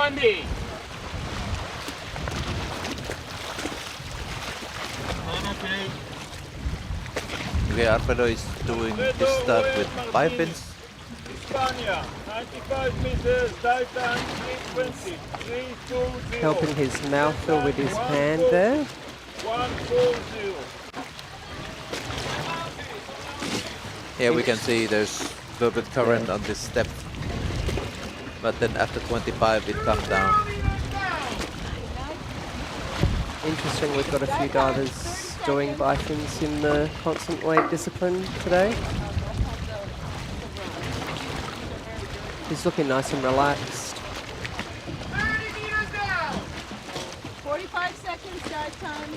Randik. Okay, Alfredo is doing this stuff with bipins. Spania, 95 meters, dive time 320. 320. Helping his mouth fill with his hand there. 140. Here we can see there's a little bit current on this step, but then after 25 it comes down. Interesting, we've got a few divers doing bipins in the constant weight discipline today. He's looking nice and relaxed. 30 meters down. 45 seconds dive time.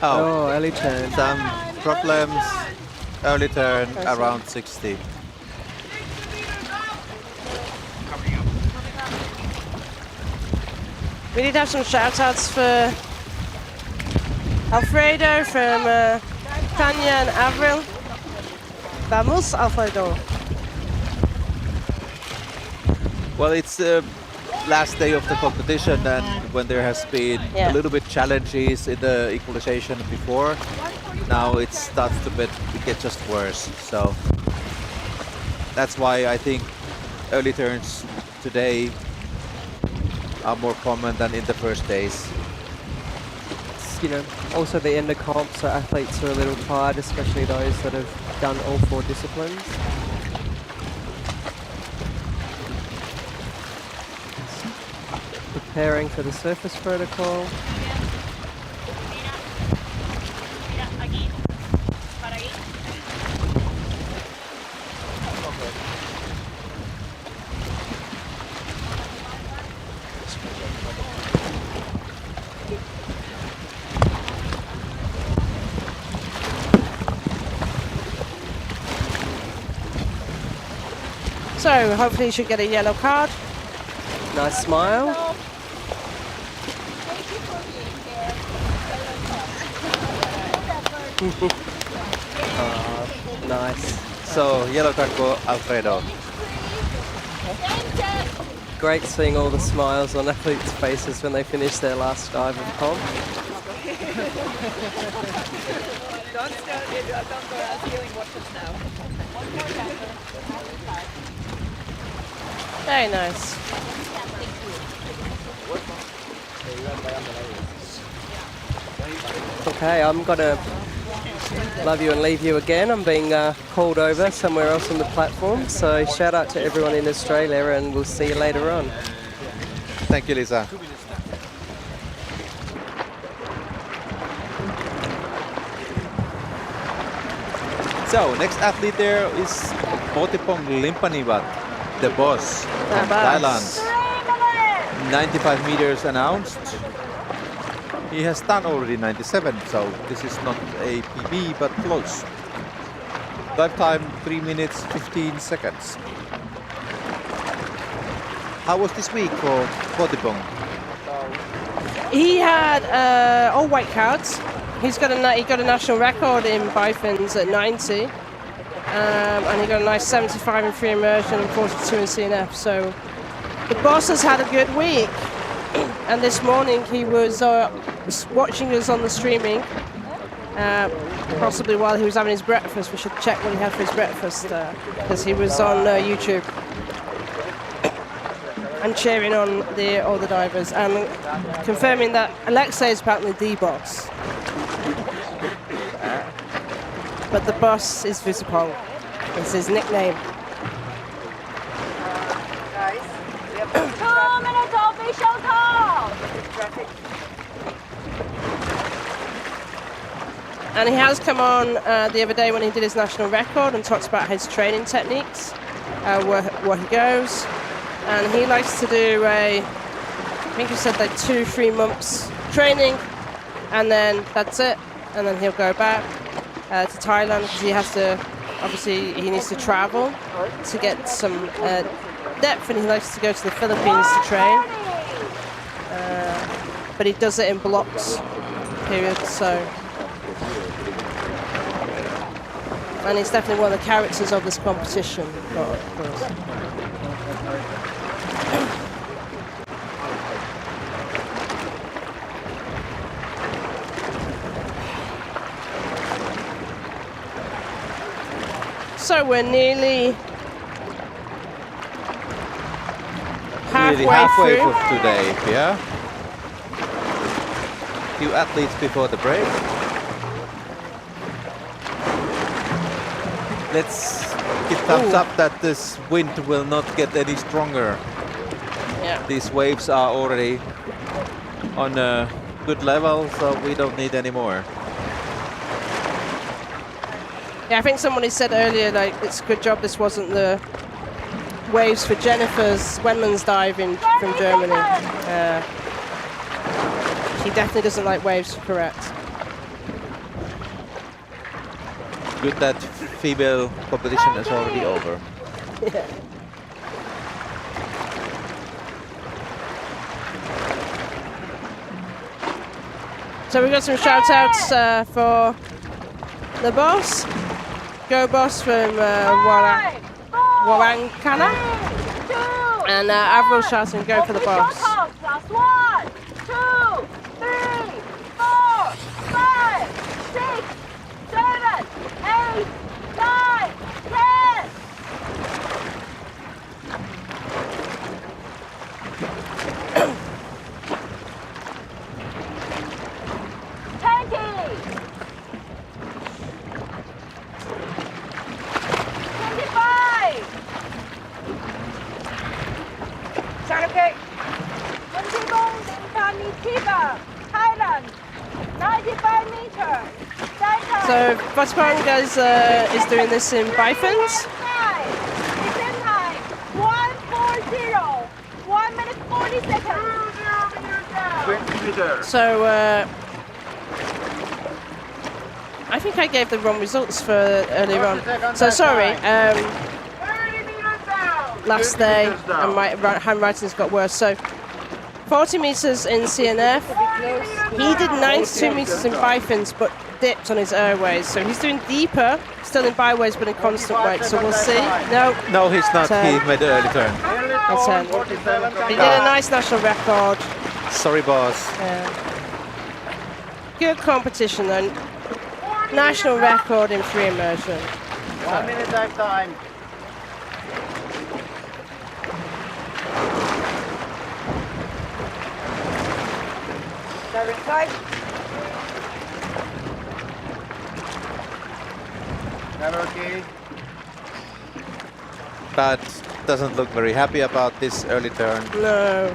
Oh, early turn. Some problems. Early turn around 60. We need to have some shout-outs for Alfredo from Tanya and Avril. Vamos, Alfredo. Well, it's the last day of the competition, and when there has been a little bit challenges in the equalization before, now it starts to get just worse. So that's why I think early turns today are more common than in the first days. It's, you know, also the end of comp, so athletes are a little tired, especially those that have done all 4 disciplines. Preparing for the surface protocol. So hopefully you should get a yellow card. Nice smile. Nice. So yellow card for Alfredo. Great seeing all the smiles on athletes' faces when they finish their last dive of comp. Don't go out feeling watch us now. Very nice. Okay, I'm gonna love you and leave you again. I'm being called over somewhere else on the platform, so shout out to everyone in Australia and we'll see you later on. Thank you, Lisa. So, next athlete there is Potipong Limpanivat, the boss from Thailand. 95 meters announced. He has done already 97, so this is not a PB, but close. Dive time 3 minutes 15 seconds. How was this week for Potipong? He had all white cards. He got a national record in bifins at 90, and he got a nice 75 in free immersion and 42 in CNF. So the boss has had a good week. And this morning he was watching us on the streaming, possibly while he was having his breakfast. We should check what he had for his breakfast, because he was on YouTube and cheering on all the divers and confirming that Alexey is apparently the boss. But the boss is Visupong. It's his nickname. Guys, we have 2 minutes official call. And he has come on the other day when he did his national record and talks about his training techniques, where he goes. And he likes to do I think he said like 2-3 months training and then that's it. And then he'll go back to Thailand because he has to, obviously, he needs to travel to get some depth, and he likes to go to the Philippines to train. But he does it in blocks, periods, so. And he's definitely one of the characters of this competition, of course. So we're nearly halfway through today, yeah? Few athletes before the break. Let's give thumbs up that this wind will not get any stronger. Yeah. These waves are already on a good level, so we don't need any more. Yeah, I think somebody said earlier, like, it's a good job this wasn't the waves for Jennifer's Wenman's diving from Germany. She definitely doesn't like waves, correct. Good that female competition is already over. Yeah. So we've got some shout outs for the boss. Go boss from Warankana. And Avril shouting go for the boss. Last 1, 2, 3, 4, 5, 6, 7, 8, 9, 10. Okay. Thailand, 95 meters. So Vatspanga is doing this in Bifins. 140, 1 minute 40 seconds. 20 meters. So I think I gave the wrong results for earlier on. So sorry. Last day, and my handwriting's got worse. So 40 meters in CNF. He did 92 meters in Bifins, but dipped on his airways. So he's doing deeper, still in byways, but in constant weight. So we'll see. No, he's not. He made an early turn. He did a nice national record. Sorry, boss. Good competition then. National record in free immersion. 1 minute dive time. Inside. Okay. But doesn't look very happy about this early turn. No.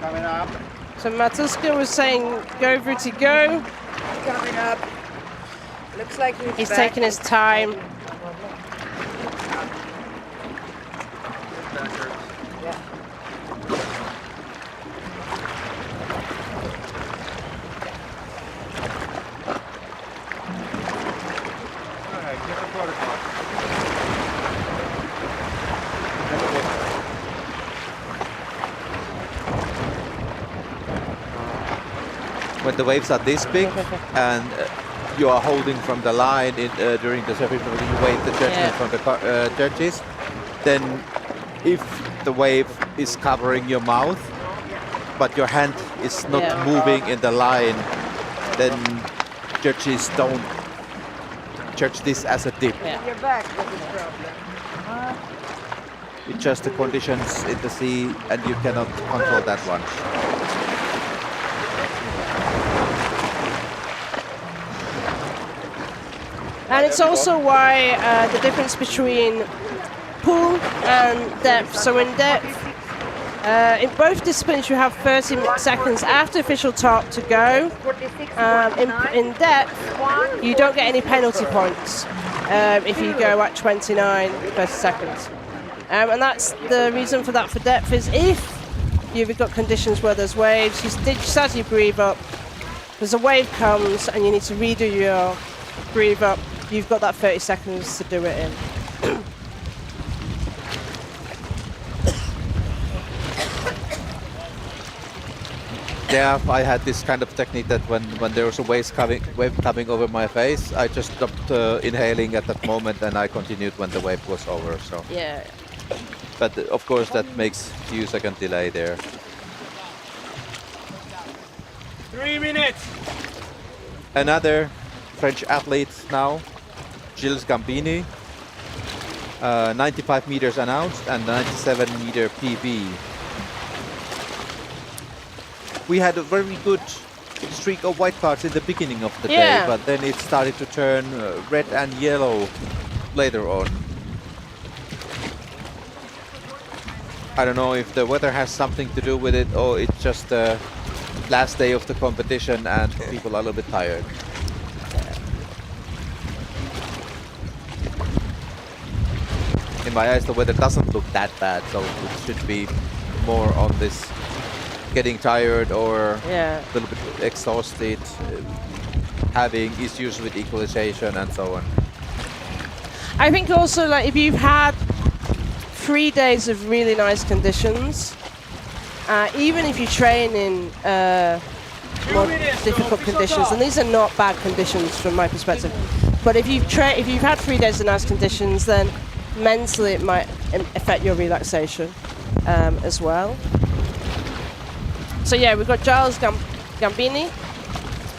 Coming up. So Matuska was saying go Vruti go. Coming up. Looks like he's taking his time. When the waves are this big and you are holding from the line during the surface, you wait the judgment from the judges, then if the wave is covering your mouth, but your hand is not moving in the line, then judges don't judge this as a dip. Your back was the problem. It's just the conditions in the sea and you cannot control that one. And it's also why the difference between pool and depth. So in depth, In both disciplines, you have 30 seconds after official top to go. In depth, you don't get any penalty points if you go at 29, 30 seconds. And that's the reason for that for depth is if you've got conditions where there's waves, just as you breathe up, there's a wave comes and you need to redo your breathe up, you've got that 30 seconds to do it in. Yeah, I had this kind of technique that when there was a wave coming over my face, I just stopped inhaling at that moment and I continued when the wave was over. So yeah. But of course that makes a few second delay there. 3 minutes. Another French athlete now, Gilles Gambini, 95 meters announced and 97 meter PB. We had a very good streak of white cards in the beginning of the day, but then it started to turn red and yellow later on. I don't know if the weather has something to do with it or it's just the last day of the competition and people are a little bit tired. In my eyes, the weather doesn't look that bad, so it should be more on this getting tired or a little bit exhausted, having issues with equalization and so on. I think also like if you've had 3 days of really nice conditions, even if you train in more difficult conditions, and these are not bad conditions from my perspective, but if you've had 3 days of nice conditions, then mentally it might affect your relaxation as well. So yeah, we've got Gilles Gambini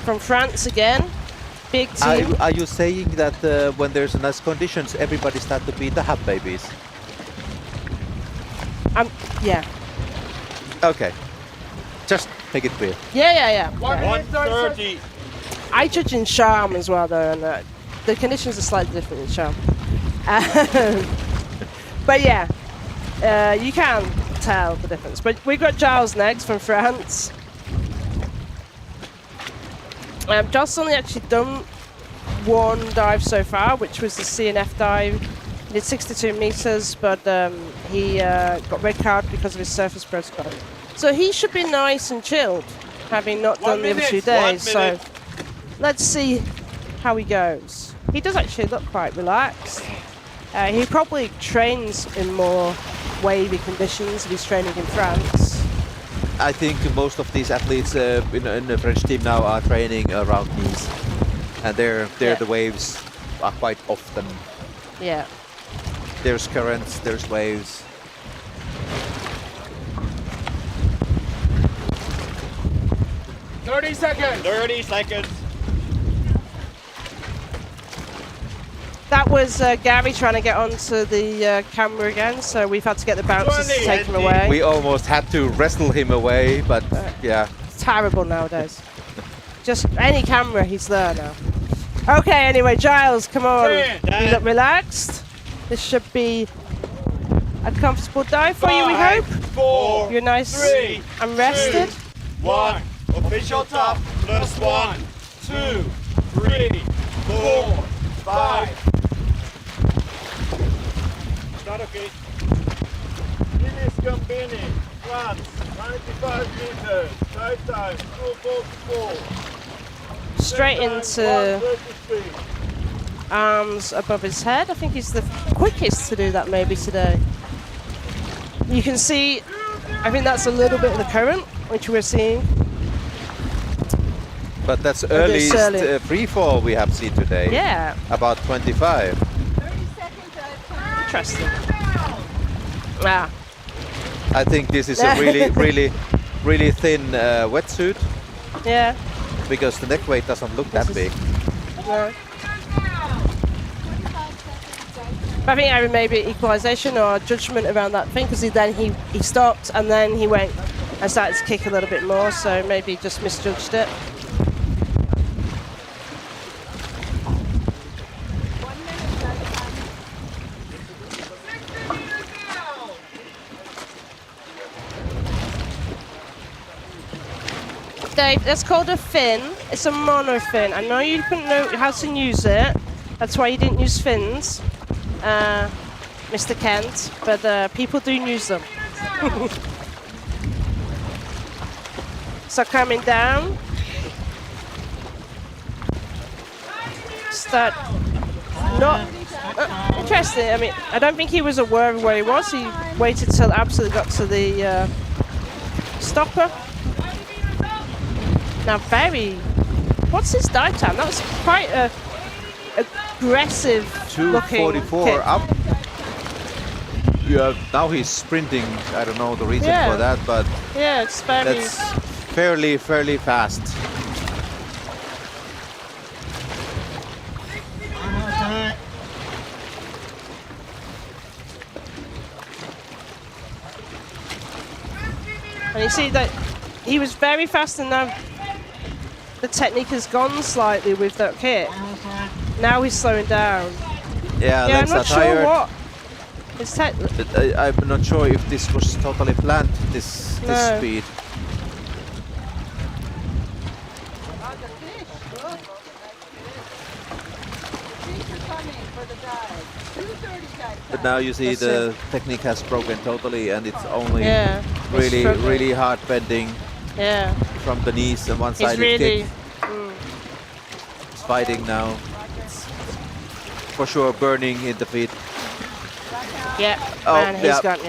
from France again. Big team. Are you saying that when there's nice conditions, everybody starts to be the hub babies? Yeah. Okay. Just make it clear. Yeah. 1:30. I judge in charm as well, though, and the conditions are slightly different in charm. But yeah, you can tell the difference. But we've got Gilles next from France. Gilles only actually done one dive so far, which was the CNF dive. He did 62 meters, but he got red card because of his surface protocol. So he should be nice and chilled, having not done the other 2 days. So let's see how he goes. He does actually look quite relaxed. He probably trains in more wavy conditions if he's training in France. I think most of these athletes in the French team now are training around knees, and the waves are quite often. Yeah. There's currents, there's waves. Thirty seconds. That was Gary trying to get onto the camera again, so we've had to get the bouncers to take him away. We almost had to wrestle him away, but yeah. It's terrible nowadays. Just any camera, he's there now. Okay, anyway, Gilles, come on. You look relaxed. This should be a comfortable dive for you, we hope. 4, You're nice 3, and rested. 2, 1. Official top plus 1, 2, 3, 4, 5. Start okay. Gilles Gambini, France, 95 meters, dive time, 2:44. Straight into arms above his head. I think he's the quickest to do that maybe today. You can see, I think that's a little bit of the current, which we're seeing. But that's earliest free fall we have seen today. Yeah. About 25. Interesting. Yeah. I think this is a really thin wetsuit. Yeah. Because the neck weight doesn't look that big. No. I think Eron maybe equalisation or judgment around that thing, because he stopped and then he went and started to kick a little bit more, so maybe just misjudged it. Dave, that's called a fin. It's a monofin. I know you couldn't know how to use it. That's why you didn't use fins, Mr. Kent. But people do use them. So coming down. Start. Not interesting. I mean, I don't think he was aware of where he was. He waited till absolutely got to the stopper. Now, what's his dive time? That was quite a aggressive looking 2:44 up. Yeah, now he's sprinting. I don't know the reason for that, but yeah, it's very. That's fairly fast. And you see that he was very fast, and now the technique has gone slightly with that kick. Now he's slowing down. Yeah, I'm not sure what. I'm not sure if this was totally planned, this speed. But now you see the technique has broken totally, and it's only really hard bending from the knees and one-sided kick. It's fighting now. It's for sure burning in the feet. Yeah, and he's got,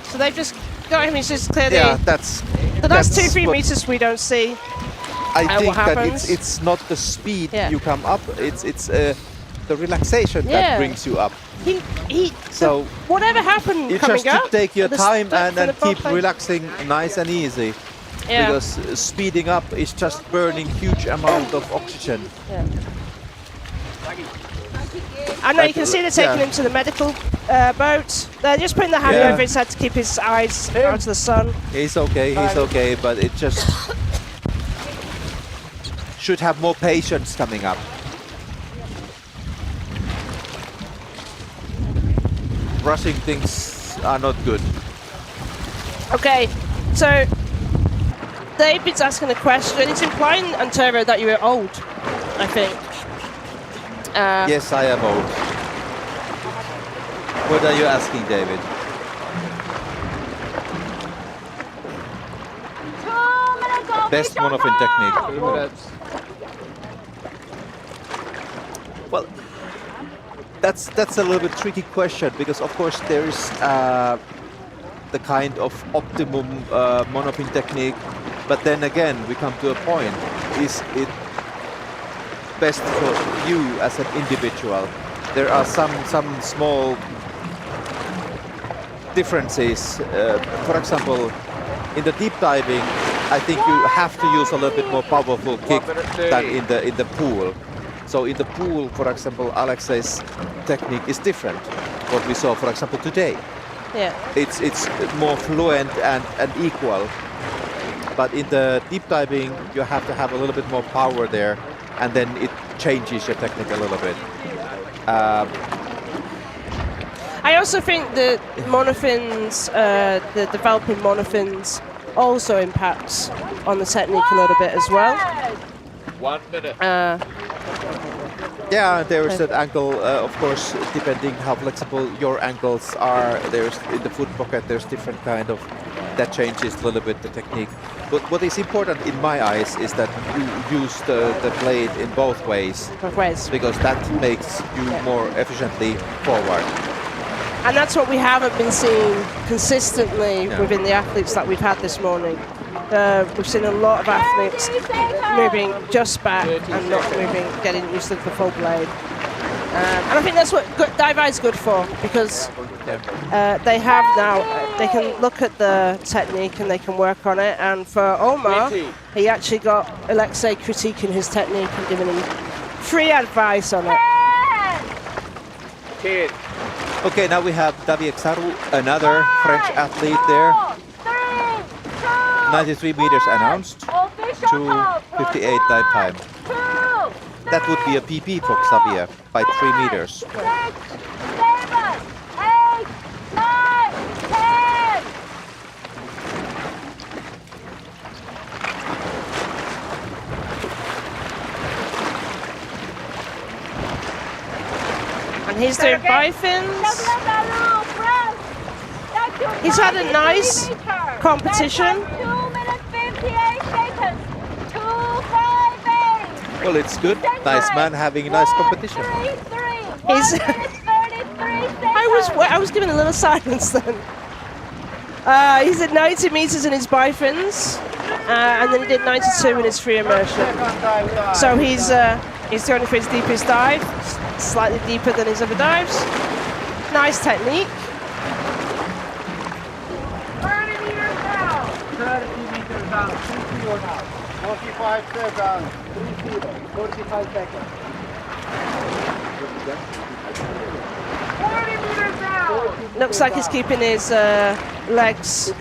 So they've just got him, he's just clearly... Yeah, that's 2-3 meters we don't see. I think that it's not the speed you come up, it's the relaxation that brings you up. So whatever happened you coming just up, to take your time and keep relaxing nice and easy. Yeah. Because speeding up is just burning huge amount of oxygen. Yeah. I know you can see they're taking him to the medical boat. They're just putting the hand over his head to keep his eyes out of the sun. He's okay, but it just should have more patience coming up. Rushing things are not good. Okay, so David's asking a question. It's implying, Antero, that you were old, I think. Yes, I am old. What are you asking, David? Best monofin technique. Well, that's a little bit tricky question, because of course there is the kind of optimum monofin technique, but then again we come to a point: is it best for you as an individual? There are some small differences. For example, in the deep diving, I think you have to use a little bit more powerful kick than in the pool. So in the pool, for example, Alexey's technique is different. What we saw, for example, today. Yeah. It's more fluent and equal. But in the deep diving, you have to have a little bit more power there, and then it changes your technique a little bit. I also think the monofins, the developing monofins, also impacts on the technique a little bit as well. 1 minute. Yeah, there is that angle, of course, depending how flexible your ankles are. There's in the foot pocket, there's different kind of, that changes a little bit the technique. But what is important in my eyes is that you use the blade in both ways. Both ways. Because that makes you more efficiently forward. And that's what we haven't been seeing consistently within the athletes that we've had this morning. We've seen a lot of athletes moving just back and not moving, getting used to the full blade. And I think that's what Dive-I's good for, because they have now, they can look at the technique and they can work on it. And for Omar, he actually got Alexey critiquing his technique and giving him free advice on it. Okay, now we have Xaru, another French athlete there. 93 meters announced, 2:58 dive time. That would be a PP for Xavier by 3 meters. 6, 7, 8, 9, 10. And he's doing bifins. He's had a nice competition. 2 minutes 58 seconds. 2:58. Well, it's good. Nice man having a nice competition. He's I was given a little silence then. He's at 90 meters in his bifins, and then he did 92 in his free immersion. So he's going for his deepest dive, slightly deeper than his other dives. Nice technique. 30 meters down. 30 meters down. 3-0 now. 45 seconds. 3-0. 45 seconds. 40 meters down. Looks like he's keeping his legs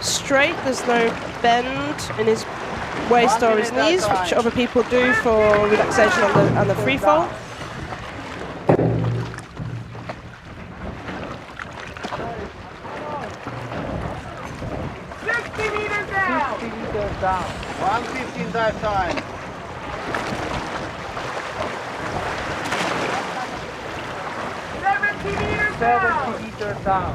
straight. There's no bend in his waist or his knees, which other people do for relaxation on the free fall. Down. 50 meters down. 1:15 dive time. 70 meters 70 meters down.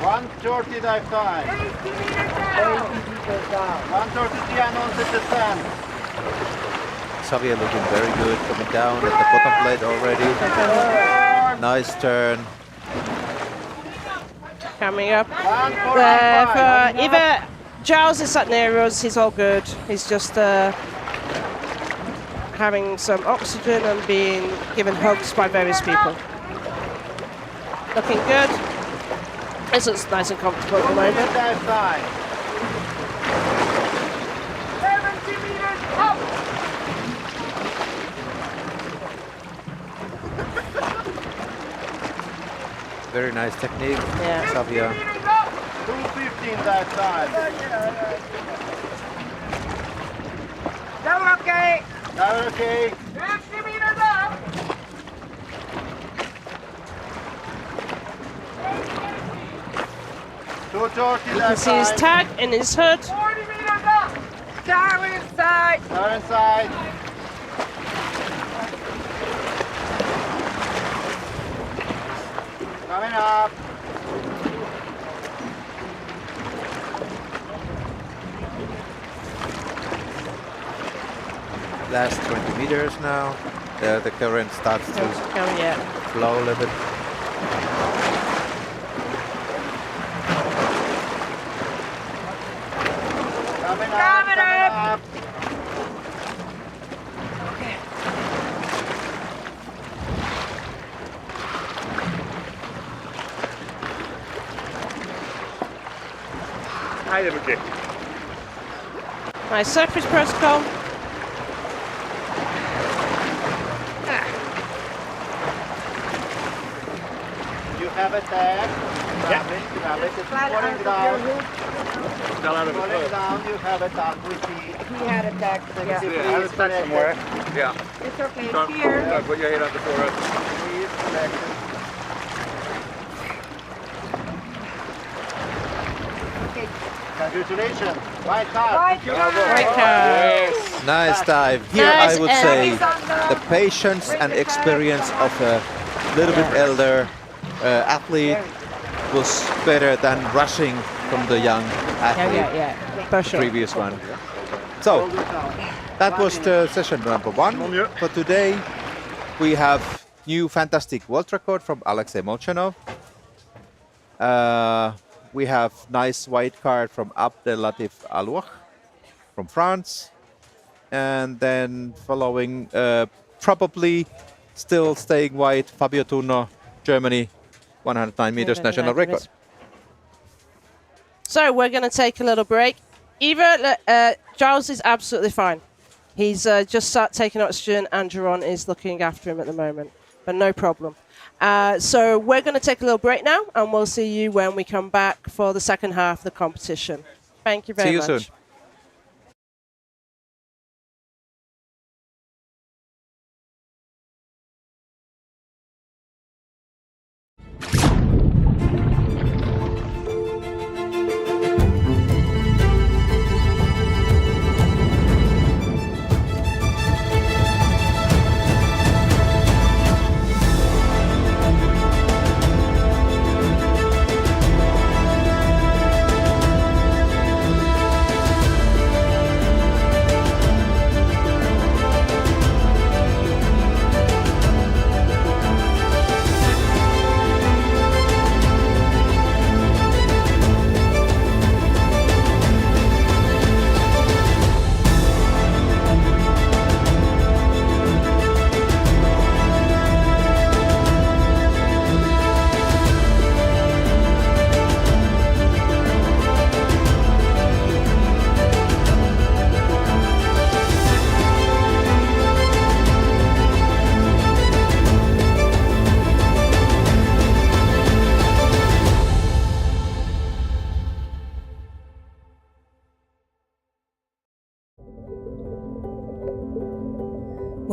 1:30 dive time. 80 meters down. 80 meters down. 1:33 unanswered descent. Xavier looking very good, coming down at the bottom plate already. Nice turn. Coming up. For either Giles is sat near us, he's all good. He's just having some oxygen and being given hugs by various people. Looking good. This looks nice and comfortable at the moment. 70 meters up. Very nice technique, Yeah. Xavier. 2:15 dive time. Double okay. Dive okay. 50 meters up. Two 2:30 You can dive see his time. tag in his hood. 40 meters up. Down inside. Down inside. Coming up. Last 20 meters now. The current starts to flow a little bit. Coming up. AIDA McGee. Nice surface protocol. You have a tag. Grab it. It's falling down. Falling down. You have a tag. Repeat. He had a tag. I had a tag somewhere. Yeah. It's okay. Don't, It's here. don't put your head on the forehead. Please collect it. Okay. Congratulations. White card. White card. Right card. Nice dive. Here Nice I would say the patience and experience of a little bit elder athlete was better than rushing from the young athlete. Yeah. For sure. Previous one. So that was the session number 1 for today. We have new fantastic world record from Alexey Molchanov. We have nice white card from Abdellatif Alak from France. And then following, probably still staying white, Fabio Tuno, Germany, 109 meters national record. So we're going to take a little break. Giles is absolutely fine. He's just started taking oxygen and Jawan is looking after him at the moment, but no problem. So we're going to take a little break now and we'll see you when we come back for the second half of the competition. Thank you very much. See you soon.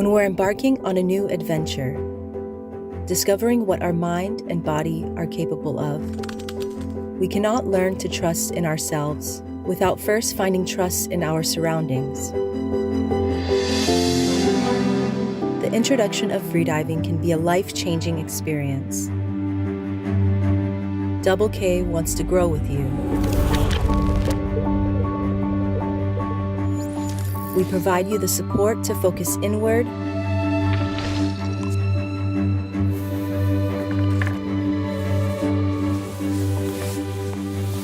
When we're embarking on a new adventure, discovering what our mind and body are capable of, we cannot learn to trust in ourselves without first finding trust in our surroundings. The introduction of freediving can be a life-changing experience. Double K wants to grow with you. We provide you the support to focus inward,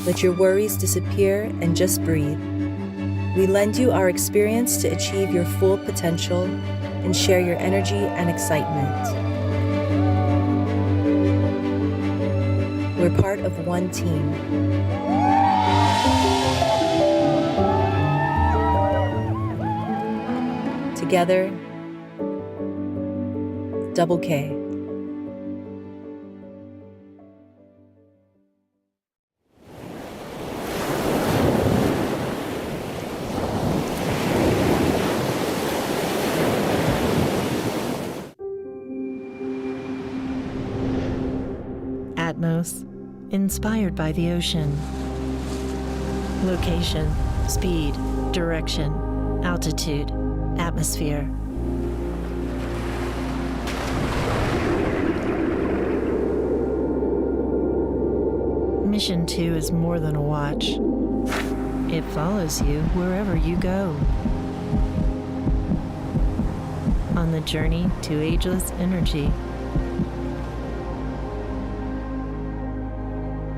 let your worries disappear and just breathe. We lend you our experience to achieve your full potential and share your energy and excitement. We're part of one team. Together, Double K. Atmos, inspired by the ocean. Location, speed, direction, altitude, atmosphere. Mission 2 is more than a watch. It follows you wherever you go. On the journey to ageless energy.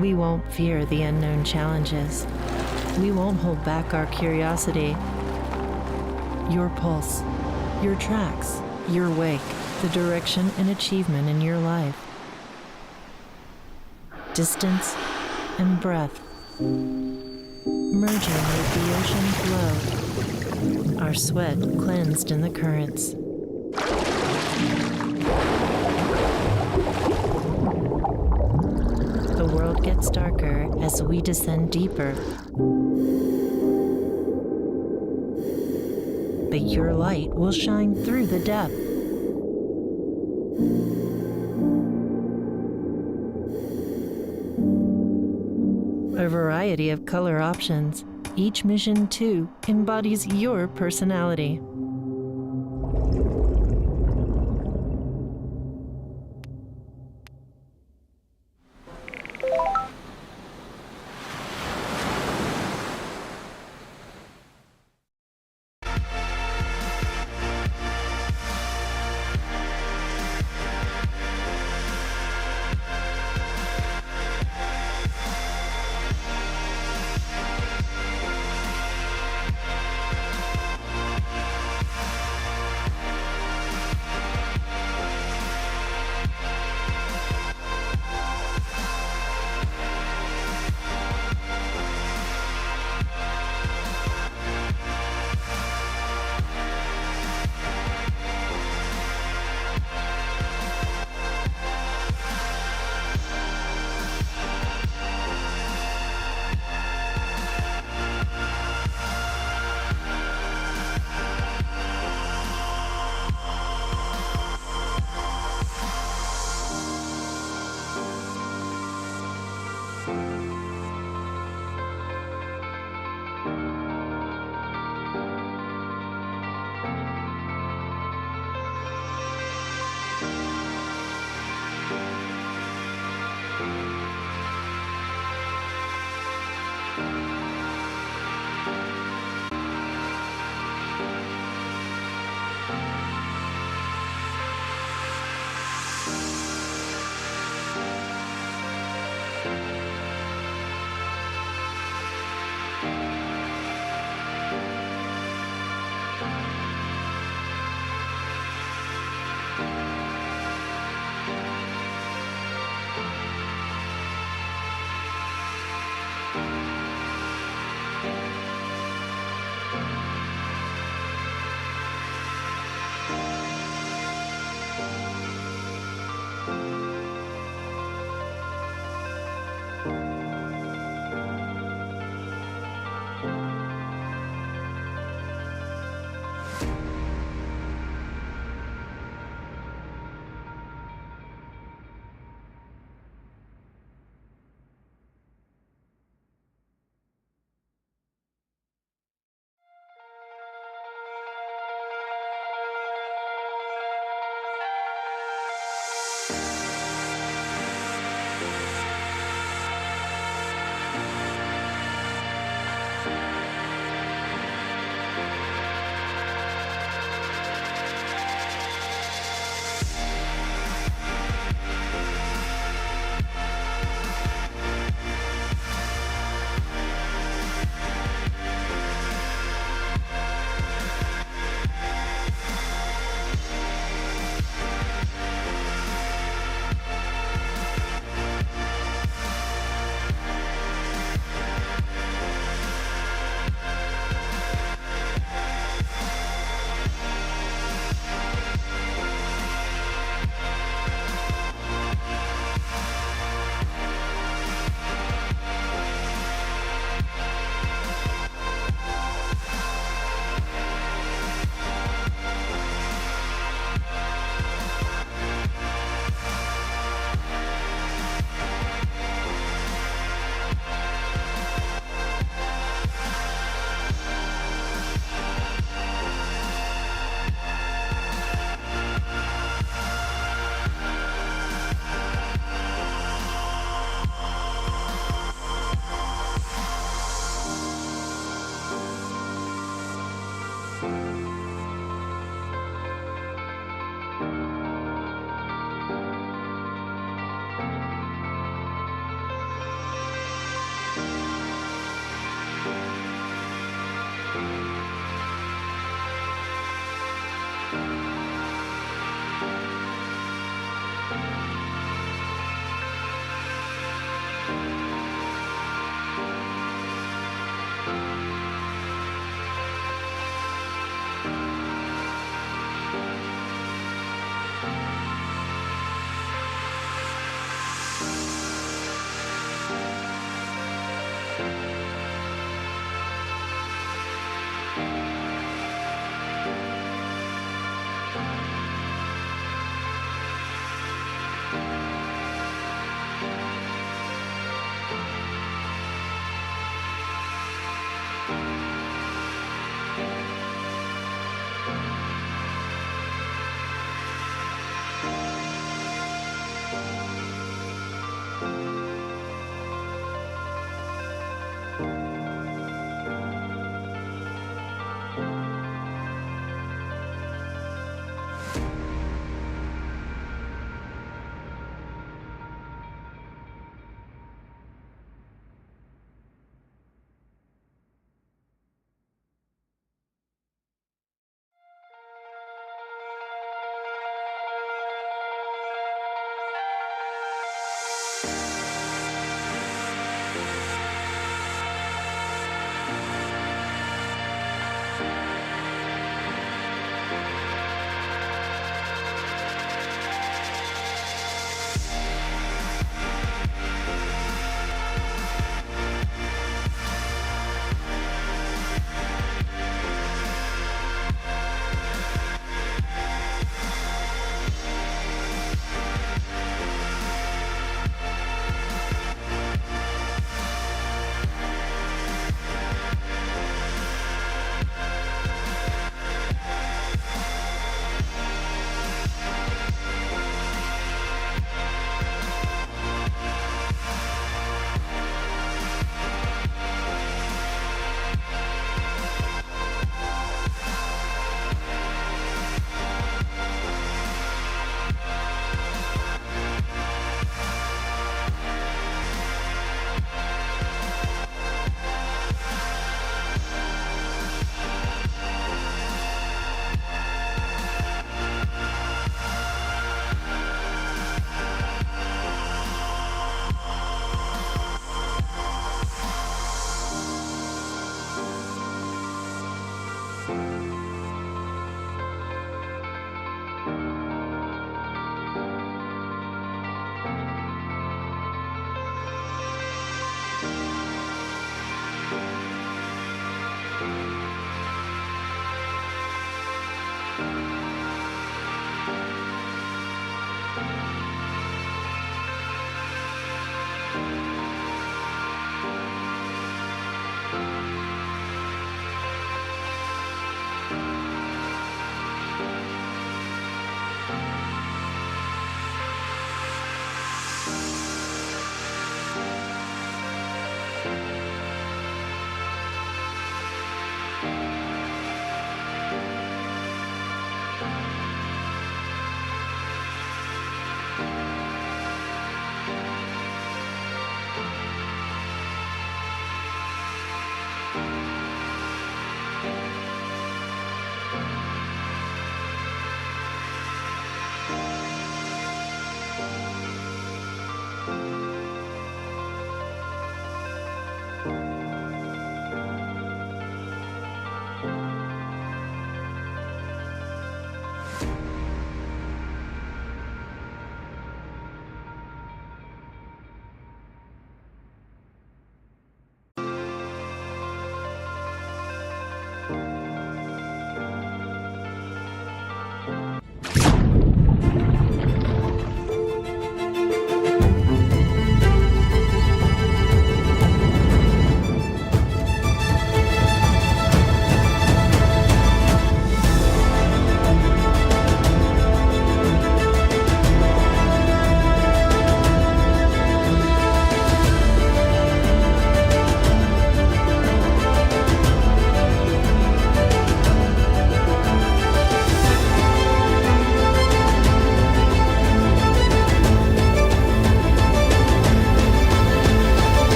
We won't fear the unknown challenges. We won't hold back our curiosity. Your pulse, your tracks, your wake, the direction and achievement in your life. Distance and breath, merging with the ocean flow, our sweat cleansed in the currents. The world gets darker as we descend deeper. But your light will shine through the depth. A variety of color options. Each mission, too, embodies your personality.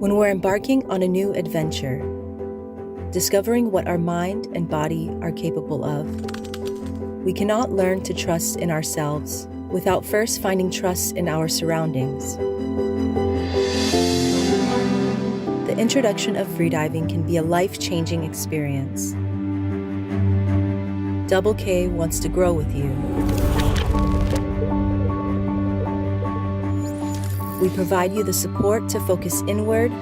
When we're embarking on a new adventure, discovering what our mind and body are capable of, we cannot learn to trust in ourselves without first finding trust in our surroundings. The introduction of freediving can be a life-changing experience. Double K wants to grow with you. We provide you the support to focus inward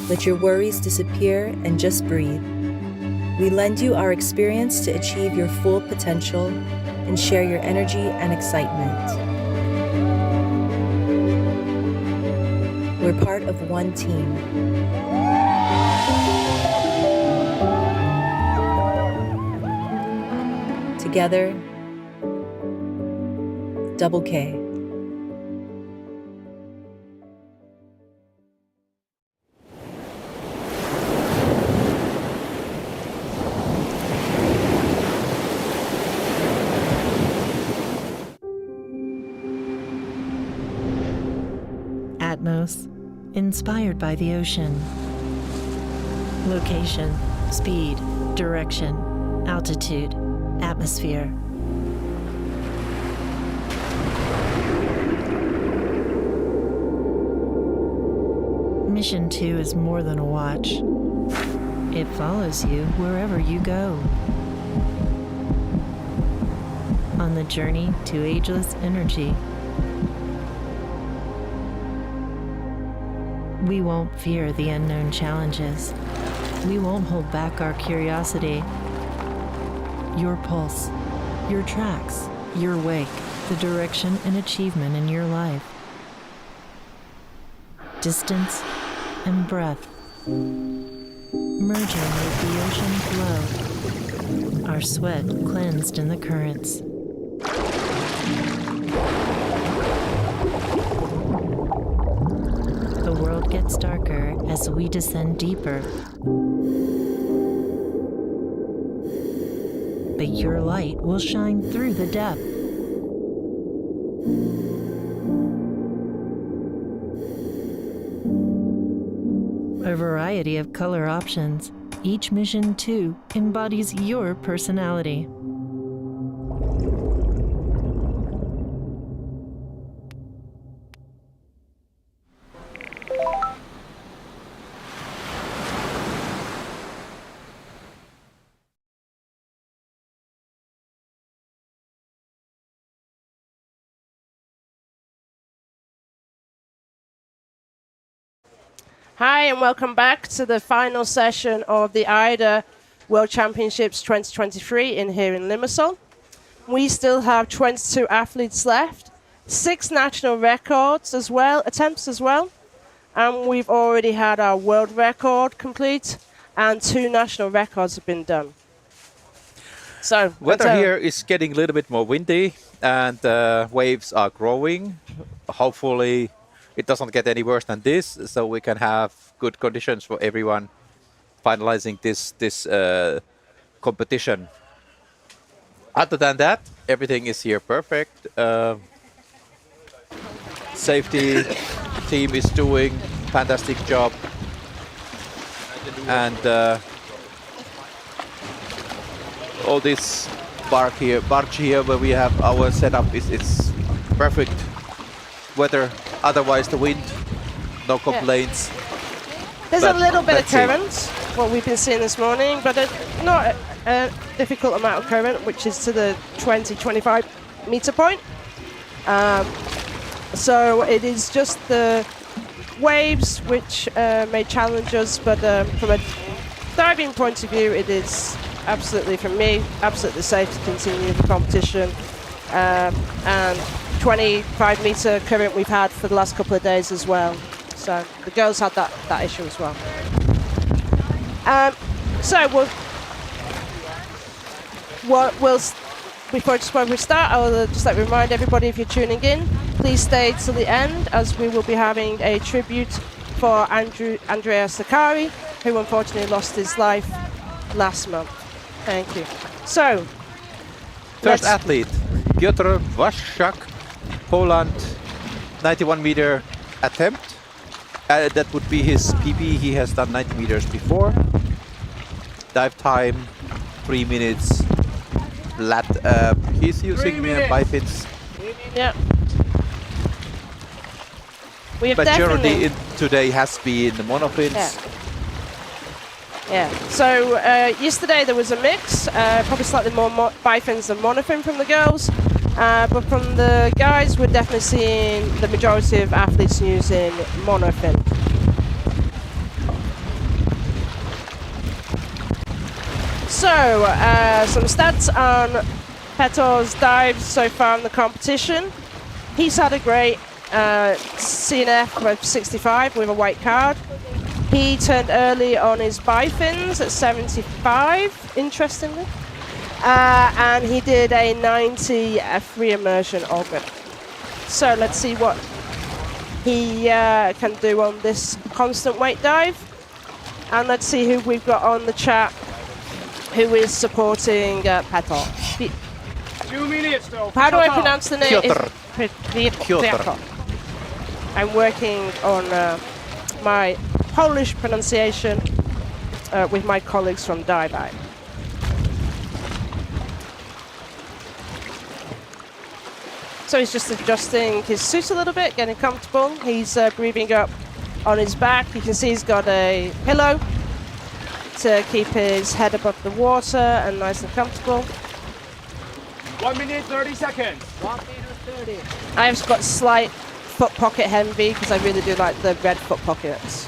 let your worries disappear and just breathe. We lend you our experience to achieve your full potential and share your energy and excitement. We're part of one team. Together, Double K. Atmos, inspired by the ocean. Location, speed, direction, altitude, atmosphere. Mission 2 is more than a watch. It follows you wherever you go. On the journey to ageless energy. We won't fear the unknown challenges. We won't hold back our curiosity. Your pulse, your tracks, your wake, the direction and achievement in your life. Distance and breath, merging with the ocean flow, our sweat cleansed in the currents. The world gets darker as we descend deeper. But your light will shine through the depth. A variety of color options. Each mission, too, embodies your personality. Hi, and welcome back to the final session of the AIDA World Championships 2023 here in Limassol. We still have 22 athletes left, 6 national records as well, attempts as well, and we've already had our world record complete, and 2 national records have been done. So weather here is getting a little bit more windy, and waves are growing. Hopefully it doesn't get any worse than this, so we can have good conditions for everyone finalizing this competition. Other than that, everything is here perfect. Safety team is doing fantastic job, and all this barge here where we have our setup is perfect weather. Otherwise, the wind, no complaints. There's a little bit of current, what we've been seeing this morning, but not a difficult amount of current, which is to the 20-25 meter point. So it is just the waves which may challenge us, but from a diving point of view, it is absolutely, for me, absolutely safe to continue the competition. And 25 meter current we've had for the last couple of days as well. So the girls had that issue as well. So before we start, I'll just like remind everybody, if you're tuning in, please stay till the end, as we will be having a tribute for Andrei Sakari, who unfortunately lost his life last month. Thank you. So, first athlete Piotr Waszczak, Poland, 91-meter attempt. That would be his PB. He has done 90 meters before. Dive time, 3 minutes. He's using bifins. Yeah. We have Majority today has been monofins. Yeah. So yesterday there was a mix, probably slightly more bifins than monofin from the girls, but from the guys we're definitely seeing the majority of athletes using monofin. So some stats on Petor's dives so far in the competition. He's had a great CNF of 65 with a white card. He turned early on his bifins at 75, interestingly. And he did a 90 free immersion auger. So let's see what he can do on this constant weight dive. And let's see who we've got on the chat who is supporting Petor. 2 minutes though. How do I pronounce the name? Piotr. I'm working on my Polish pronunciation with my colleagues from Dive. So he's just adjusting his suit a little bit, getting comfortable. He's breathing up on his back. You can see he's got a pillow to keep his head above the water and nice and comfortable. 1 minute 30 seconds. 1 minute 30. I've got slight foot pocket envy because I really do like the red foot pockets.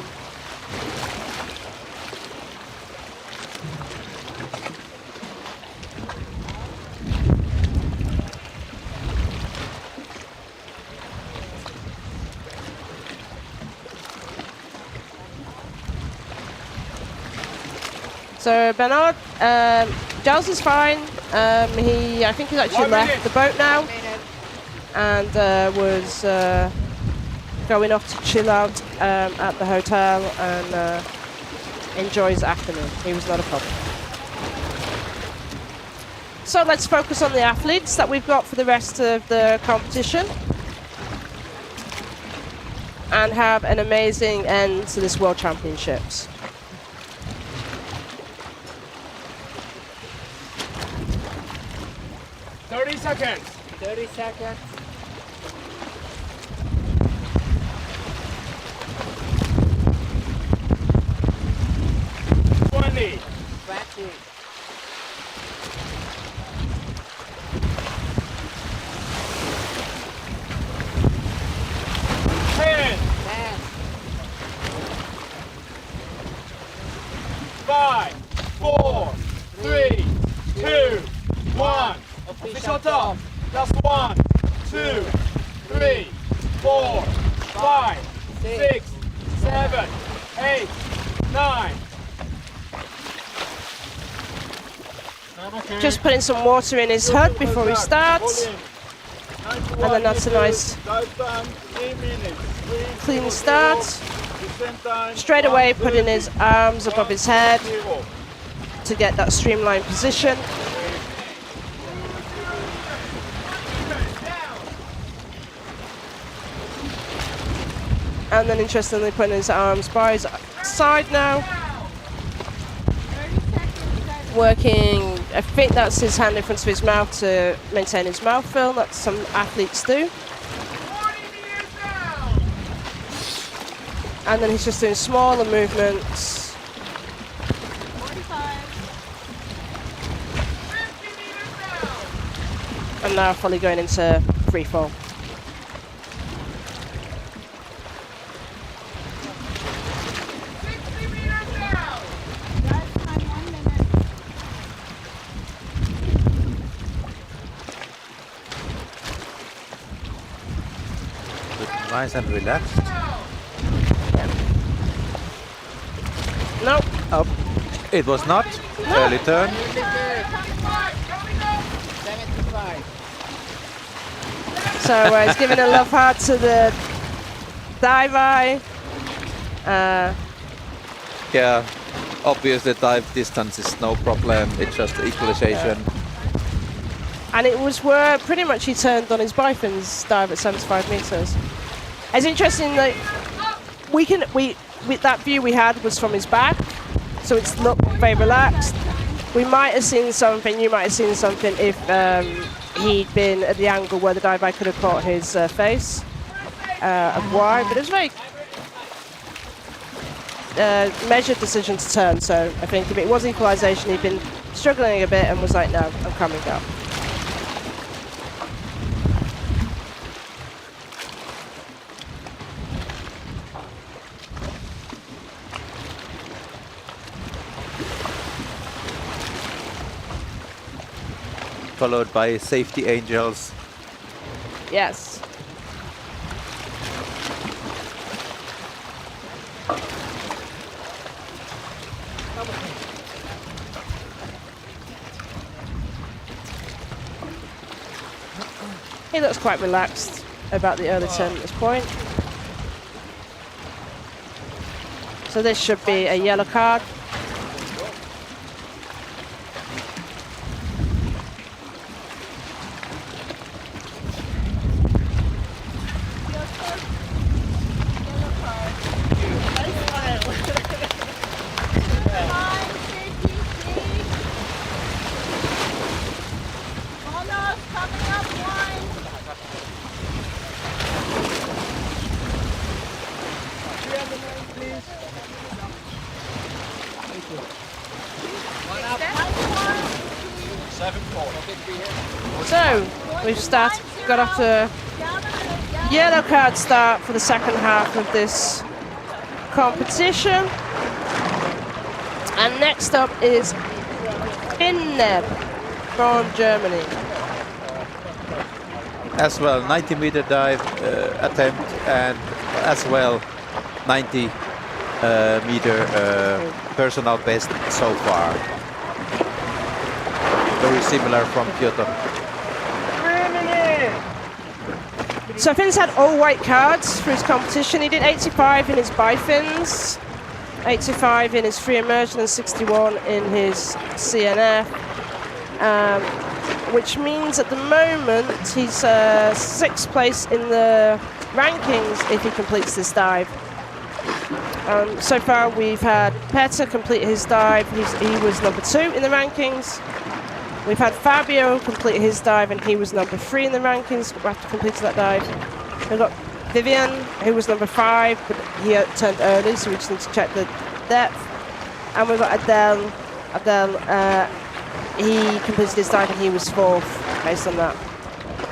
So Bernard, Giles is fine. I think he's actually left the boat now and was going off to chill out at the hotel and enjoy his afternoon. He was not a problem. So let's focus on the athletes that we've got for the rest of the competition and have an amazing end to this World Championships. Seconds. 30 seconds. 20. 20. 10. 5, 4, 3, 2, 1. Official top. Just 1, 2, 3, 4, 5, 6, 7, 8, 9. Just putting some water in his hood before he starts. And then that's a nice clean start. Straight away putting his arms above his head to get that streamlined position. And then interestingly putting his arms by his side now. Working, I think that's his hand in front of his mouth to maintain his mouth fill, that some athletes do. And then he's just doing smaller movements. 45. And now fully going into free fall. Nice and relaxed. Nope. Oh, it was not. No. Early turn. 75. So he's giving a love heart to the dive eye. Yeah, obviously dive distance is no problem. It's just equalization. And it was where pretty much he turned on his bifins dive at 75 meters. It's interesting that that view we had was from his back, so it's looked very relaxed. We might have seen something, you might have seen something if he'd been at the angle where the dive bike could have caught his face of wide, but it was a very measured decision to turn, so I think if it was equalization, he'd been struggling a bit and was like, no, I'm coming up. Followed by safety angels. Yes. He looks quite relaxed about the early turn at this point. So this should be a yellow card. So we've got off to yellow card start for the second half of this competition. And next up is Bner from Germany. As well, 90-meter dive attempt, and as well 90-meter personal best so far. Very similar from Piotr. So Finn's had all white cards for his competition. He did 85 in his bifins, 85 in his free immersion, and 61 in his CNF. Which means at the moment he's 6th place in the rankings if he completes this dive. So far we've had Peta complete his dive, he was number 2 in the rankings. We've had Fabio complete his dive and he was number 3 in the rankings after completing that dive. We've got Vivian, who was number 5, but he turned early, so we just need to check the depth. And we've got Adele, he completed his dive and he was 4th based on that.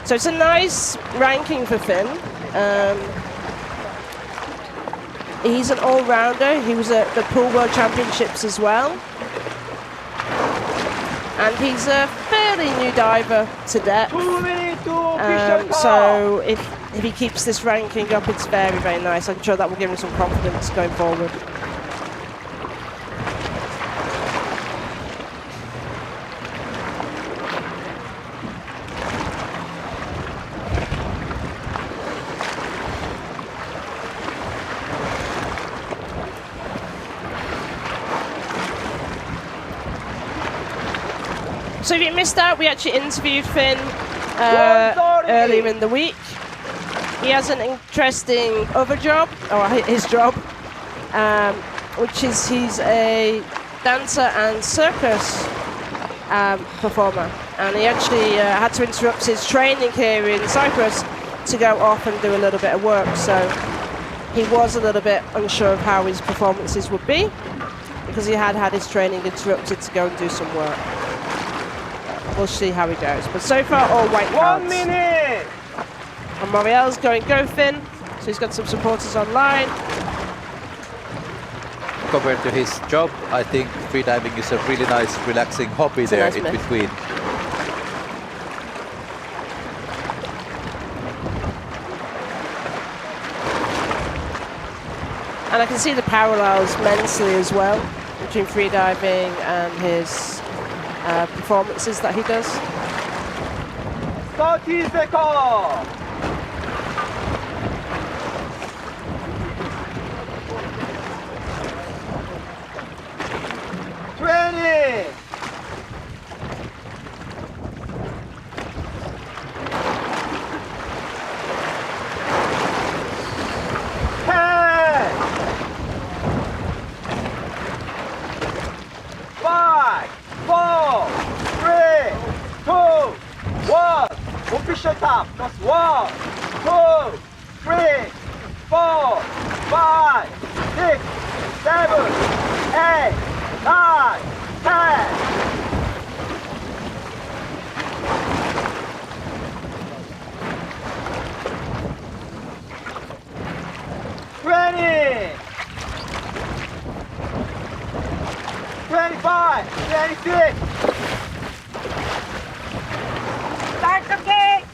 So it's a nice ranking for Finn. He's an all-rounder. He was at the Pool World Championships as well. And he's a fairly new diver to depth. So if he keeps this ranking up, it's very, very nice. I'm sure that will give him some confidence going forward. So if you missed out, we actually interviewed Finn earlier in the week. He has an interesting other job, or his job, which is he's a dancer and circus performer. And he actually had to interrupt his training here in Cyprus to go off and do a little bit of work. So he was a little bit unsure of how his performances would be because he had his training interrupted to go and do some work. We'll see how he goes. But so far, all white cards. 1 minute! And Moriel's going go Finn, so he's got some supporters online. Compared to his job, I think freediving is a really nice, relaxing hobby there in between. And I can see the parallels mentally as well between freediving and his performances that he does. 30 seconds! 5, 4, 3, 2, 1. Official top. Just 1, 2, 3, 4, 5, 6, 7, 8, 9, 10. 20, 25, 26. Start the gate.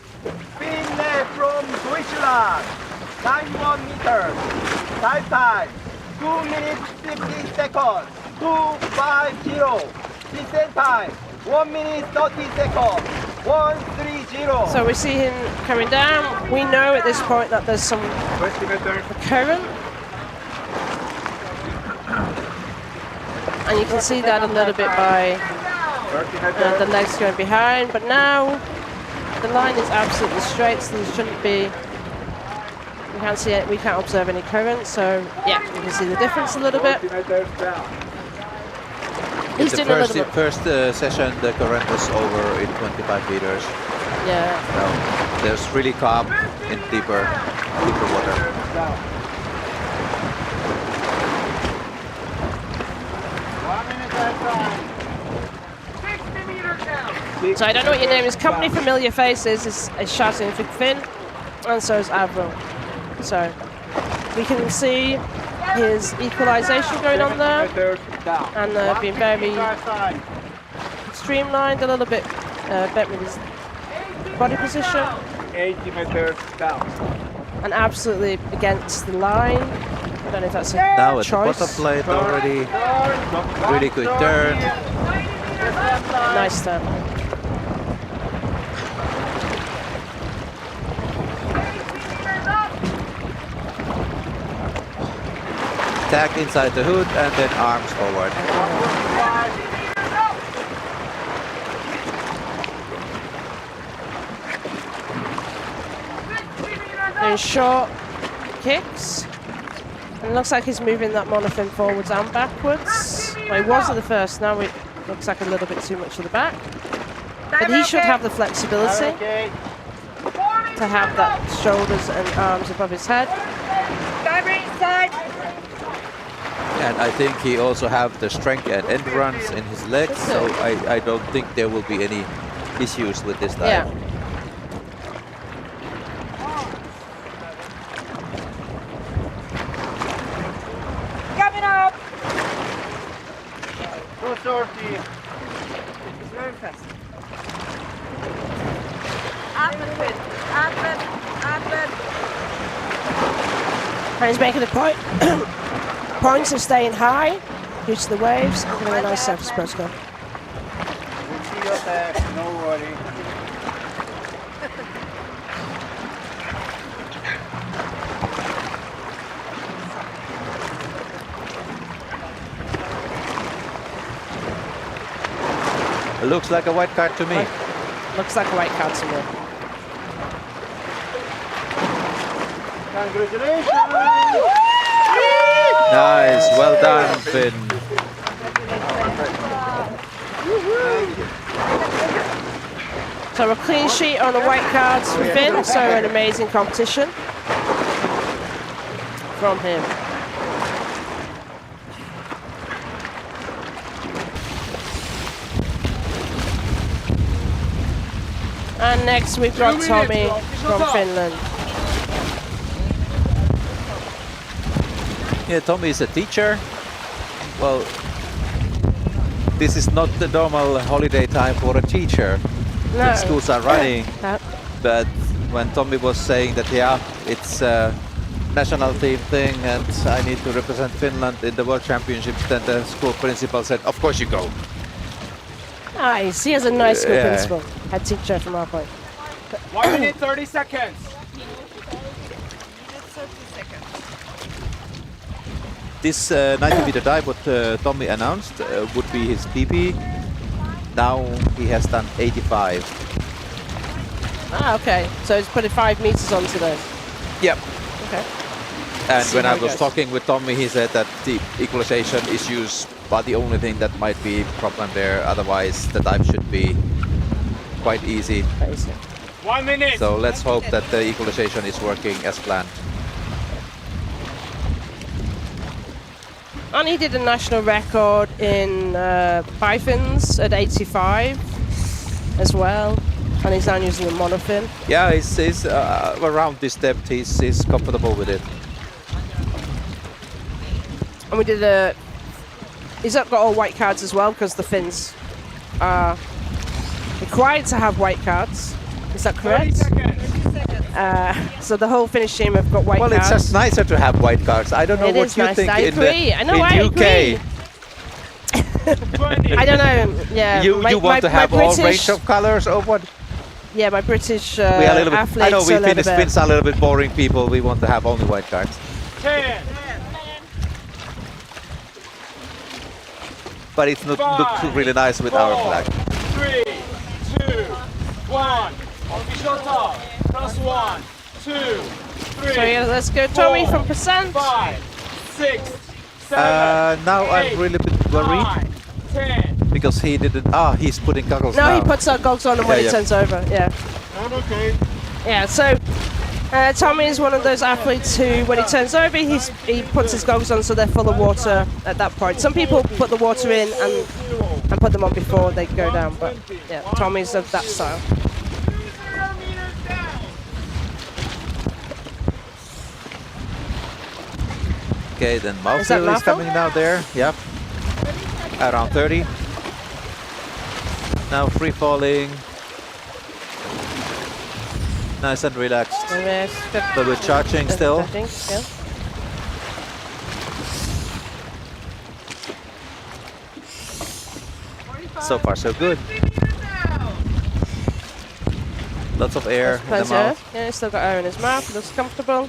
Bner from Switzerland, 91 meters. Time, 2 minutes 50 seconds. 250. Descent time, 1 minute 30 seconds. 130. So we see him coming down. We know at this point that there's some current. And you can see that a little bit by the legs going behind. But now the line is absolutely straight, so there shouldn't be. We can't see it. We can't observe any current. So yeah, you can see the difference a little bit. He's in the first session, the current was over in 25 meters. Yeah. So there's really calm in deeper water. So I don't know what your name is. Company familiar faces is shouting for Finn, and so is Avro. So we can see his equalization going on there, and being very streamlined, a little bit bent with his body position. 80 meters down. And absolutely against the line. I don't know if that's a now at choice. the bottom plate already. Really good turn. Nice turn. Tag inside the hood and then arms forward. Doing short kicks. And it looks like he's moving that monofin forwards and backwards. Well, he was at the first, now it looks like a little bit too much of the back. But he should have the flexibility to have that shoulders and arms above his head. And I think he also have the strength and endurance in his legs, so I don't think there will be any issues with this dive. Yeah. Coming up. 230. It's very fast. Advent. And he's making the point. Points of staying high due to the waves and getting a nice surface protocol. We'll see you there, no worry. It looks like a white card to me. Looks like a white card to me. Congratulations! Nice, well done, Finn. So a clean sheet on the white cards for Finn, so an amazing competition from him. And next we've got Tommy from Finland. Yeah, Tommy is a teacher. Well, this is not the normal holiday time for a teacher. No. The schools are running. No. But when Tommy was saying that, yeah, it's a national team thing and I need to represent Finland in the World Championships, then the school principal said, of course you go. Nice, he has a nice school principal, head teacher from our point. 1 minute 30 seconds. This 90-meter dive, what Tommy announced, would be his PB. Now he has done 85. Ah, okay. So he's putting 5 meters on today. Yep. Okay. And when I was talking with Tommy, he said that the equalization issues But the only thing that might be problem there, otherwise the dive should be quite easy. 1 minute. So let's hope that the equalization is working as planned. And he did a national record in bifins at 85 as well. And he's now using a monofin. Yeah, he's around this depth, he's comfortable with it. And we did a... He's got all white cards as well because the fins are required to have white cards. Is that correct? 30 seconds. So the whole Finnish team have got white cards. Well, it's just nicer to have white cards. I don't know It what is you nice. think I in agree. I know, I UK. agree. I don't know. Yeah. You want to have all British, range of colors or what? Yeah, my British We are a little bit, athletes. I know we are a little Finns are a little bit boring people. We want to have only white cards. 10. But it's not look really nice with our flag. 3, 2, 1. Official top. +1, 2, 3. So yeah, let's go, Tommy, 4, from percent. 5, 6, 7. Now 8, I'm really a bit worried 9, 10. because he didn't. He's putting goggles No, now. he puts our goggles on and when he turns over. Yeah. Okay. Yeah. So Tommy is one of those athletes who, when he turns over, he puts his goggles on so they're full of water at that point. Some people put the water in and put them on before they go down, but yeah, Tommy's of that style. Okay, then mouthfeel is coming now there. Yep. Around 30. Now free falling. Nice and relaxed. But we're charging still. So far so good. Lots of air in the mouth. Yeah, he's still got air in his mouth. He looks comfortable.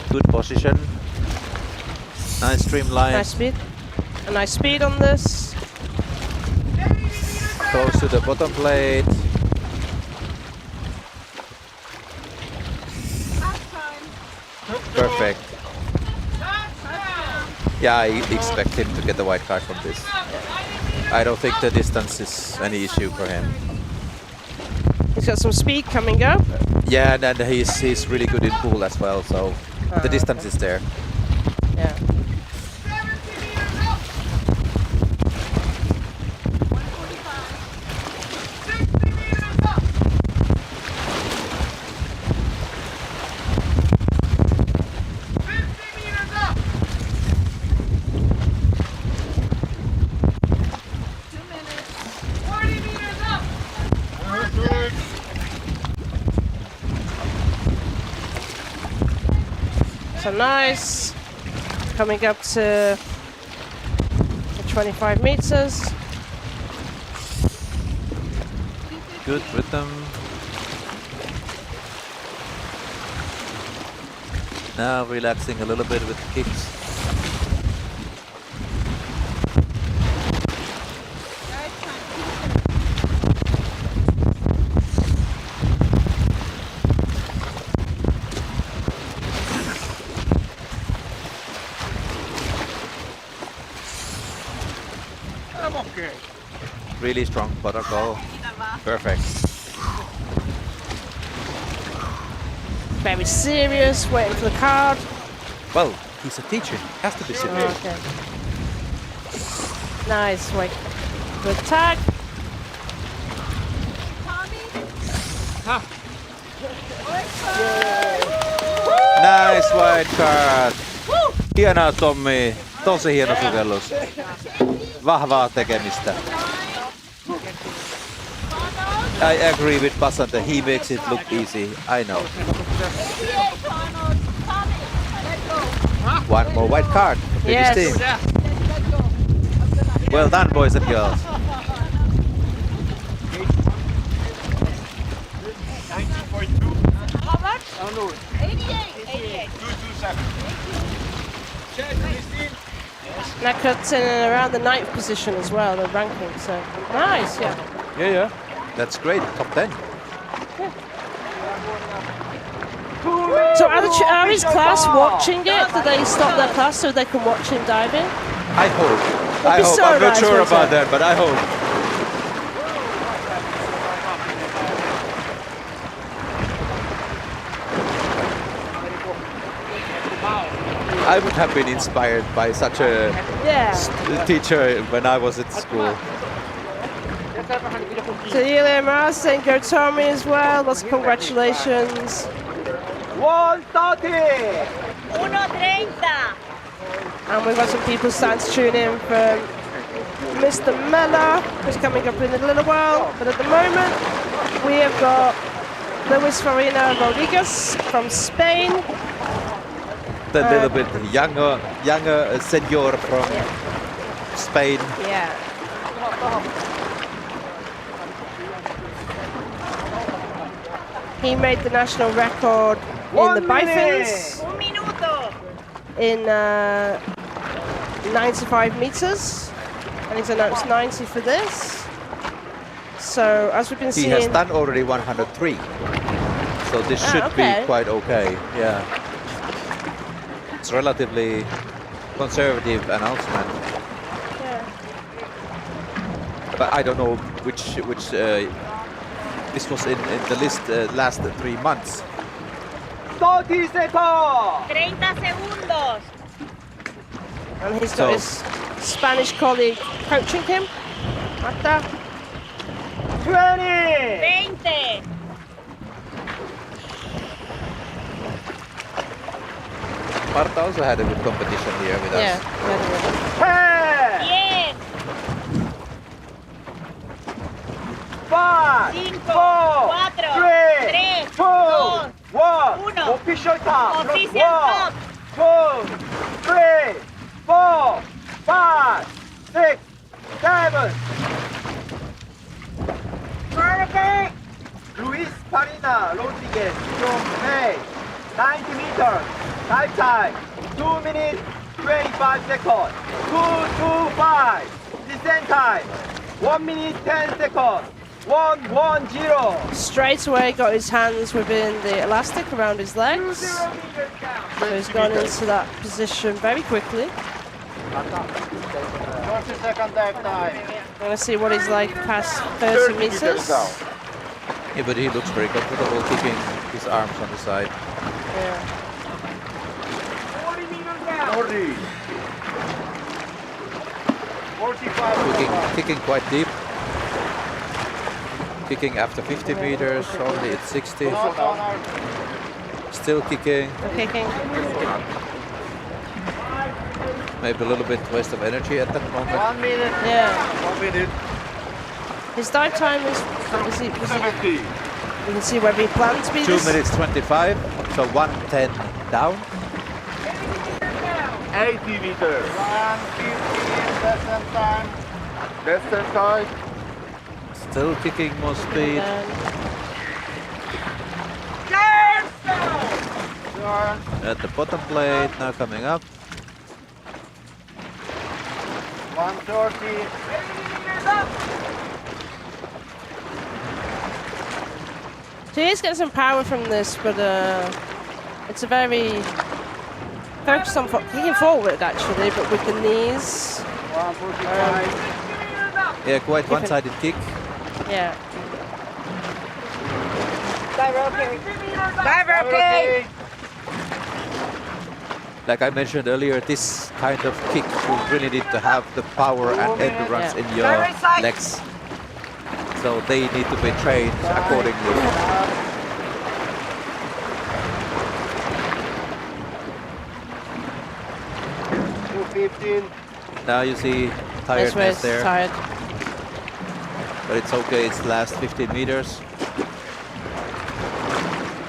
Good position. Nice streamline. Nice speed. A nice speed on this. Close to the bottom plate. Perfect. Yeah, I expect him to get the white card from this. I don't think the distance is any issue for him. He's got some speed coming up. Yeah, and then he's really good in pool as well, so the distance is there. Yeah. So nice. Coming up to 25 meters. Good rhythm. Now relaxing a little bit with kicks. Really strong protocol. Perfect. Very serious, waiting for the card. Well, he's a teacher. Has to be serious. Okay. Nice, wait. Good tag. Nice white card. Hienoa, Tommi. Tosi hieno sukellus. Vahvaa tekemistä. I agree with Basante. He makes it look easy. I know. One more white card for Yes. Finnish team. Well done, boys and girls. 19.2. How much? 88. 227. Check, Christine. Yes. That cuts in around the 9th position as well, the ranking. So nice, yeah. Yeah. That's great. Top 10. So are his class watching it? Do they stop their class so they can watch him diving? I hope. It'd be so I'm not nice, sure wouldn't about it? that, but I hope. I would have been inspired by such a teacher when I was at school. To Limassol, St. Tommy as well. Lots of congratulations. 130! 1:30. And we've got some people starting to tune in from Mr. Mella, who's coming up in a little while. But at the moment, we have got Luis Farina Rodriguez from Spain. The little bit younger senior from Spain. Yeah. He made the national record in the bifins in 95 meters, and he's announced 90 for this. So as we've been seeing, He has done already 103, so this should be quite okay. Yeah, it's relatively conservative announcement. Yeah. But I don't know which this was in the list last 3 months. 30 seconds! 30 segundos. And he's got his Spanish colleague coaching him. Marta. 20! 20. Marta also had a good competition here with us. 10! 10. 5, 5, 4, 4, 3, 3, 2, 1. 1. Official time. Official 1, 2, 3, 4, 5, 6, 7. Perfect. Luis Farina Rodriguez from Spain. 90 meters. Dive time. 2 minutes 25 seconds. 2:25. Descent time. 1 minute 10 seconds. 1:10. Straight away got his hands within the elastic around his legs. So he's gone into that position very quickly. 30-second dive time. I'm going to see what he's like past 30 meters. Yeah, but he looks very comfortable keeping his arms on the side. Yeah. 40 meters down. 40. 45. Kicking quite deep. Kicking after 50 meters, only at 60. Still kicking. Kicking. Maybe a little bit waste of energy at that moment. 1 minute. Yeah. 1 minute. His dive time is he, 70. you can see where he planned to be. 2 minutes 25, so 1:10 down. 80 meters. 1:15 descent time. Descent time. Still kicking more speed. At the bottom plate, now coming up. 1:30. So he's getting some power from this, but it's a very focused on kicking forward actually, but with the knees. Yeah, quite one-sided kick. Yeah. Dive okay. Like I mentioned earlier, this kind of kick you really need to have the power and endurance in your legs. So they need to be trained accordingly. 2:15. Now you see That's where tiredness it's there. tired. But it's okay, it's the last 15 meters.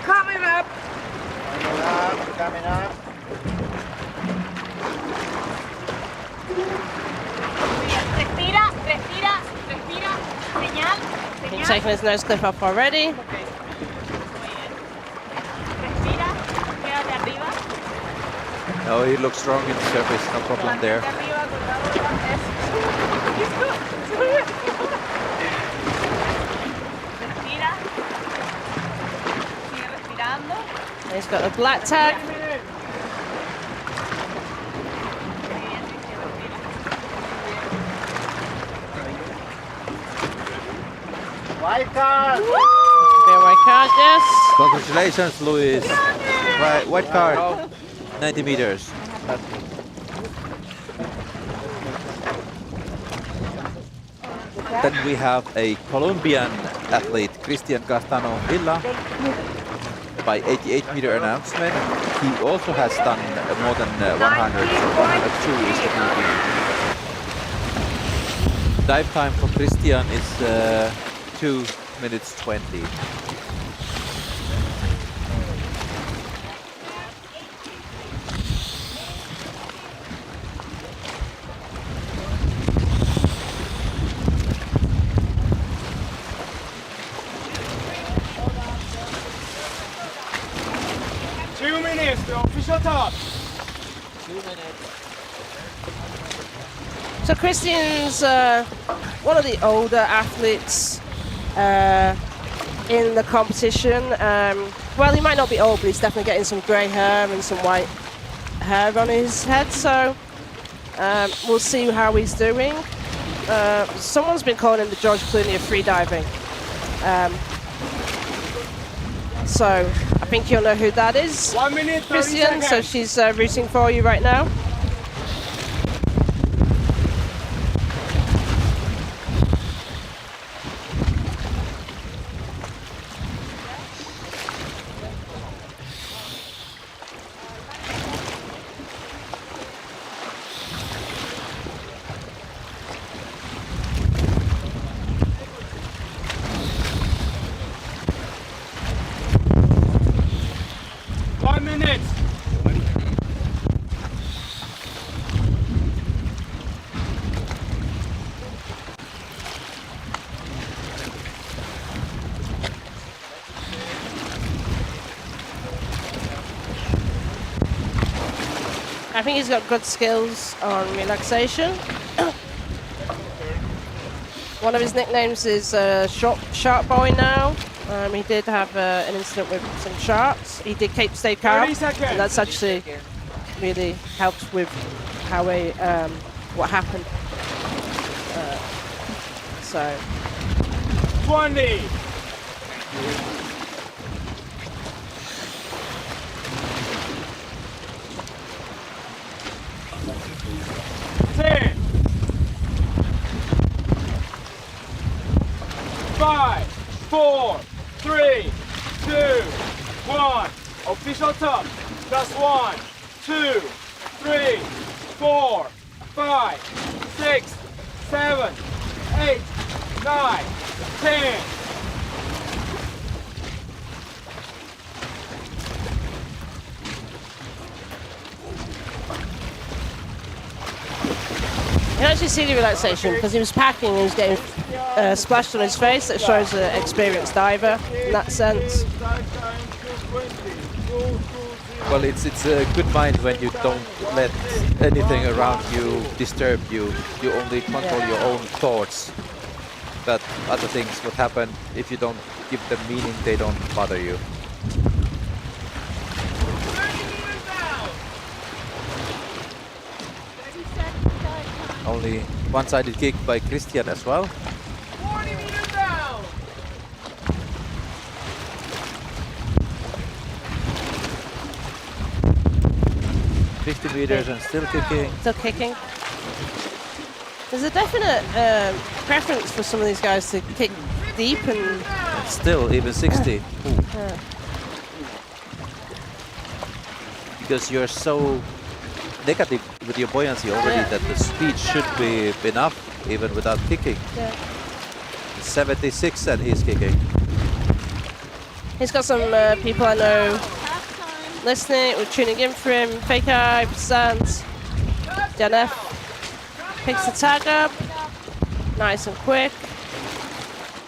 Coming up. Coming up. Respira, respira, respira. Señal, He's señal. taking his nose clip off already. Respira. Quédate arriba. No, he looks strong in the surface, no problem there. Arriba con He's got a black tag. White card! Be a white card, yes. Congratulations, Luis. White card, 90 meters. Then we have a Colombian athlete, Cristian Castano Villa, by 88-meter announcement. He also has done more than 100, so 102 is the PB. Dive time for Cristian is 2 minutes 20. The official top. 2 minutes. So Christian's one of the older athletes in the competition. Well, he might not be old, but he's definitely getting some grey hair and some white hair on his head. So we'll see how he's doing. Someone's been calling him the George Clooney of freediving. So I think you'll know who that is. 1 minute, 30 Christian, seconds. so she's rooting for you right now. I think he's got good skills on relaxation. One of his nicknames is Shark Boy now. He did have an incident with some sharks. He did stay calm, and that's actually really helped with how what happened. So 20. 10. 5, 4, 3, 2, 1. Official top. Plus 1, 2, 3, 4, 5, 6, 7, 8, 9, 10. you can actually see the relaxation because he was packing and he was getting splashed on his face. That shows an experienced diver in that sense. Well, it's a good mind when you don't let anything around you disturb you. You only control your own thoughts. But other things would happen if you don't give them meaning. They don't bother you. Only one-sided kick by Cristian as well. 40 meters down. 50 meters and still kicking. Still kicking. There's a definite preference for some of these guys to kick deep and... Still, even 60. Because you're so negative with your buoyancy already that the speed should be enough even without kicking. 76 and he's kicking. He's got some people I know listening or tuning in for him. Fake Eye, Sands, Janef picks the tag up, nice and quick.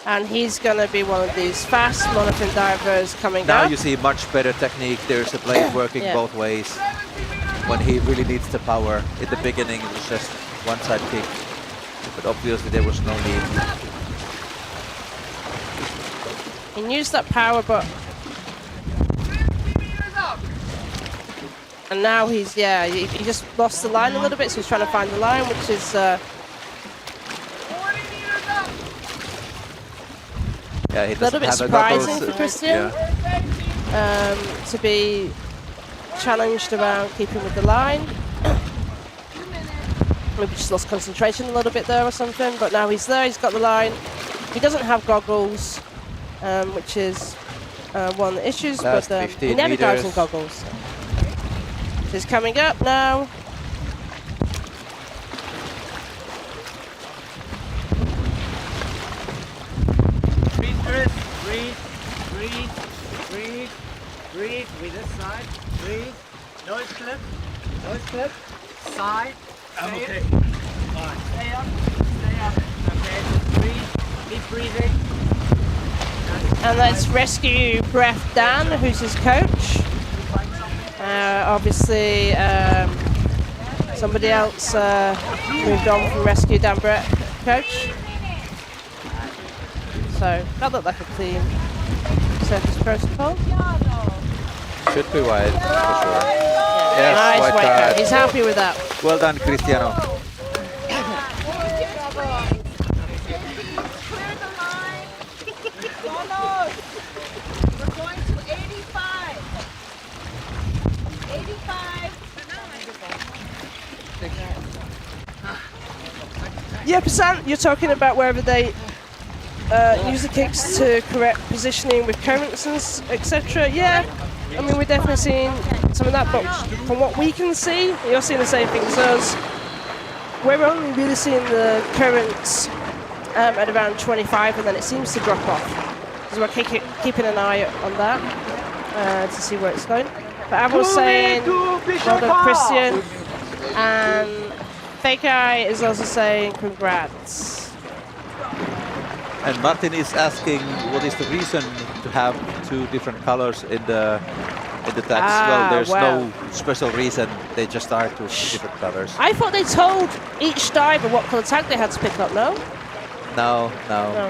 And he's going to be one of these fast monofin divers coming Now up. you see much better technique. There's a blade working both ways. When he really needs the power. In the beginning it was just one side kick. But obviously there was no need. He used that power, but And now he's, yeah, he just lost the line a little bit, so he's trying to find the line, which is Yeah, he a little doesn't bit have the surprising goggles. for Christian to be challenged around keeping with the line. Maybe just lost concentration a little bit there or something, but now he's there, he's got the line. He doesn't have goggles, which is one of the issues, Last but 15 he never dives in meters. goggles. He's coming up now. Breathe, Chris. Breathe, breathe, breathe, breathe. With this side. Breathe. Nose clip. Nose clip. Side. I'm Stay okay. it. Alright. Stay up. Stay up. Okay. Breathe. Keep breathing. And let's rescue Breath Dan, who's his coach. Obviously, somebody else moved on from rescue Dan Brett coach. So that looked like a clean surface protocol. Should be wide, for sure. Yeah. Yes, Nice white white card. card. He's happy with that. Well done, Cristiano. We're going to 85. 85. Yeah, percent. You're talking about whether they use the kicks to correct positioning with currents and etc. Yeah, I mean we're definitely seeing some of that, but from what we can see, you're seeing the same thing as us. We're only really seeing the currents at around 25, and then it seems to drop off. So we're keeping an eye on that to see where it's going. But I was saying, well done, Christian, and Fake Eye is also saying congrats. And Martin is asking what is the reason to have two different colors in the tags. Well, there's no special reason. They just are two different colors. I thought they told each diver what colour tag they had to pick up, no? No,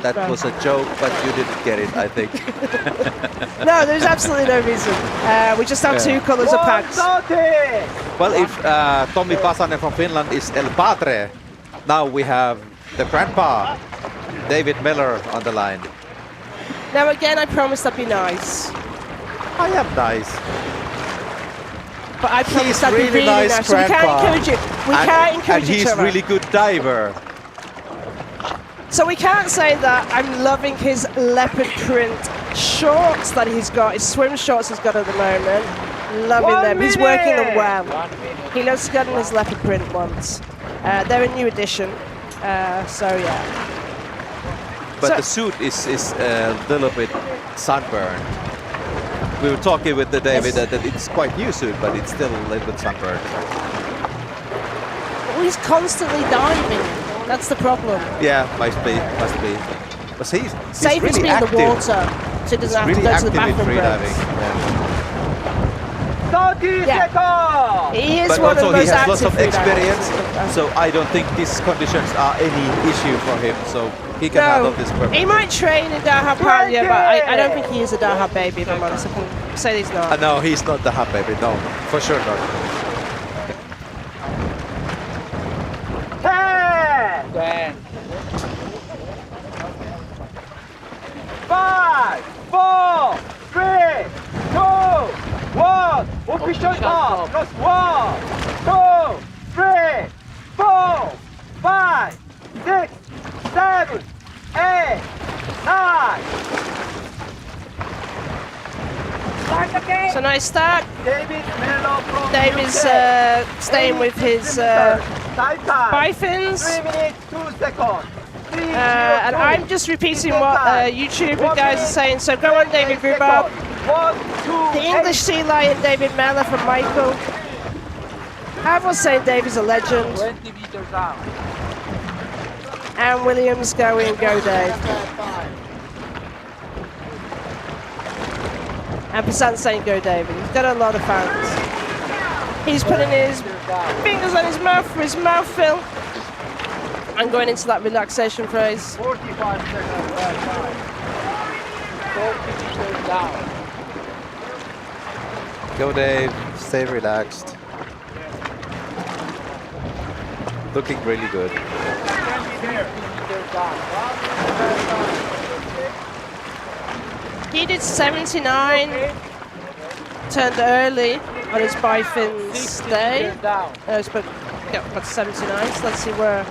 that was a joke, but you didn't get it, I think. No, there's absolutely no reason. We just have two colours of packs. Well, if Tommi Pasanen from Finland is El Padre, now we have the grandpa, David Miller, on the line. Now again, I promised I'd be nice. I am nice. But I promised I'd really be really nice nice. So we can't grandpa. encourage it. We can't encourage and each he's other. really good diver. So we can't say that I'm loving his leopard print shorts that he's got, his swim shorts he's got at the moment. Loving them. He's working them well. He loves getting his leopard print ones. They're a new addition. So yeah. But So- the suit is a little bit sunburned. We were talking with David that it's quite new suit, but it's still a little bit sunburned. Well, he's constantly diving. That's the problem. Yeah, must be. But he's Safe really is being in active. the water, so he doesn't have really to go to the active in bathroom freediving. breaks. Yeah. He is But one of also the he most has active lots of freedivers. experience, so I don't think these conditions are any issue for him. So he can handle this perfectly. He might train in Daha Panya, but I don't think he is a Daha baby, if I'm honest. I can say he's not. No, he's not the hot baby. No, for sure not. 10. 5, 4, 3, 2, 1. Official stop. Plus 1, 2, 3, 4, 5, 6, 7, 8, 9. So nice start. David's staying with his bifins. 3 minutes, 2 seconds. And I'm just repeating what YouTube guys are saying. So go on, David Rhubarb. The English Sea Lion, David Mellor from Michael. Everyone's saying David's a legend. 20 meters out. And Williams going, go Dave. And Passant's saying go David. He's got a lot of fans. He's putting his fingers on his mouth for his mouth fill. And going into that relaxation phase. 45 seconds left time. 40 meters down. Go Dave, stay relaxed. Looking really good. He did 79, turned early on his Biffin's day. Got 79, so let's see where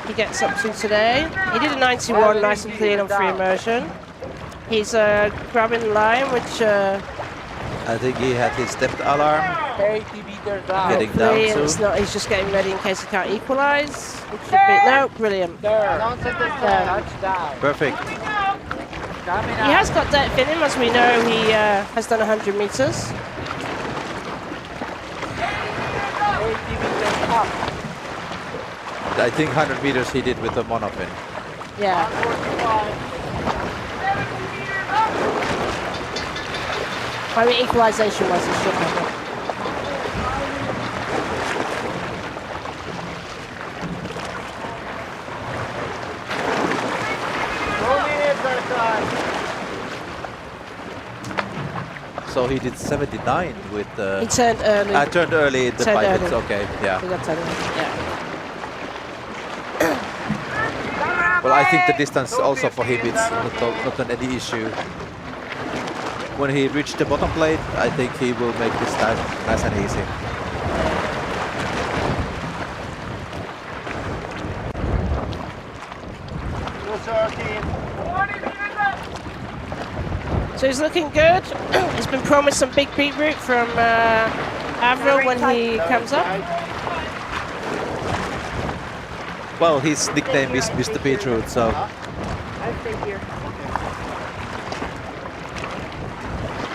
he gets up to today. He did a 91, nice and clean on free immersion. He's grabbing the line, which... I think he had his depth alarm. 80 meters down. Getting down soon. It's not, he's just getting ready in case he can't equalise. No, brilliant. Touchdown. Perfect. He has got depth in him, as we know. He has done 100 metres. I think 100 meters he did with the monofin. Yeah. I mean, equalisation was he should have it. So he did 79 with the... He turned early. I turned early in the pilots, okay, yeah. He got turned early, yeah. Well, I think the distance also for him, it's not any issue. When he reached the bottom plate, I think he will make this time nice and easy. So he's looking good. He's been promised some big beat route from Avril when he comes up. Well, his nickname is Mr. Beetroot, so...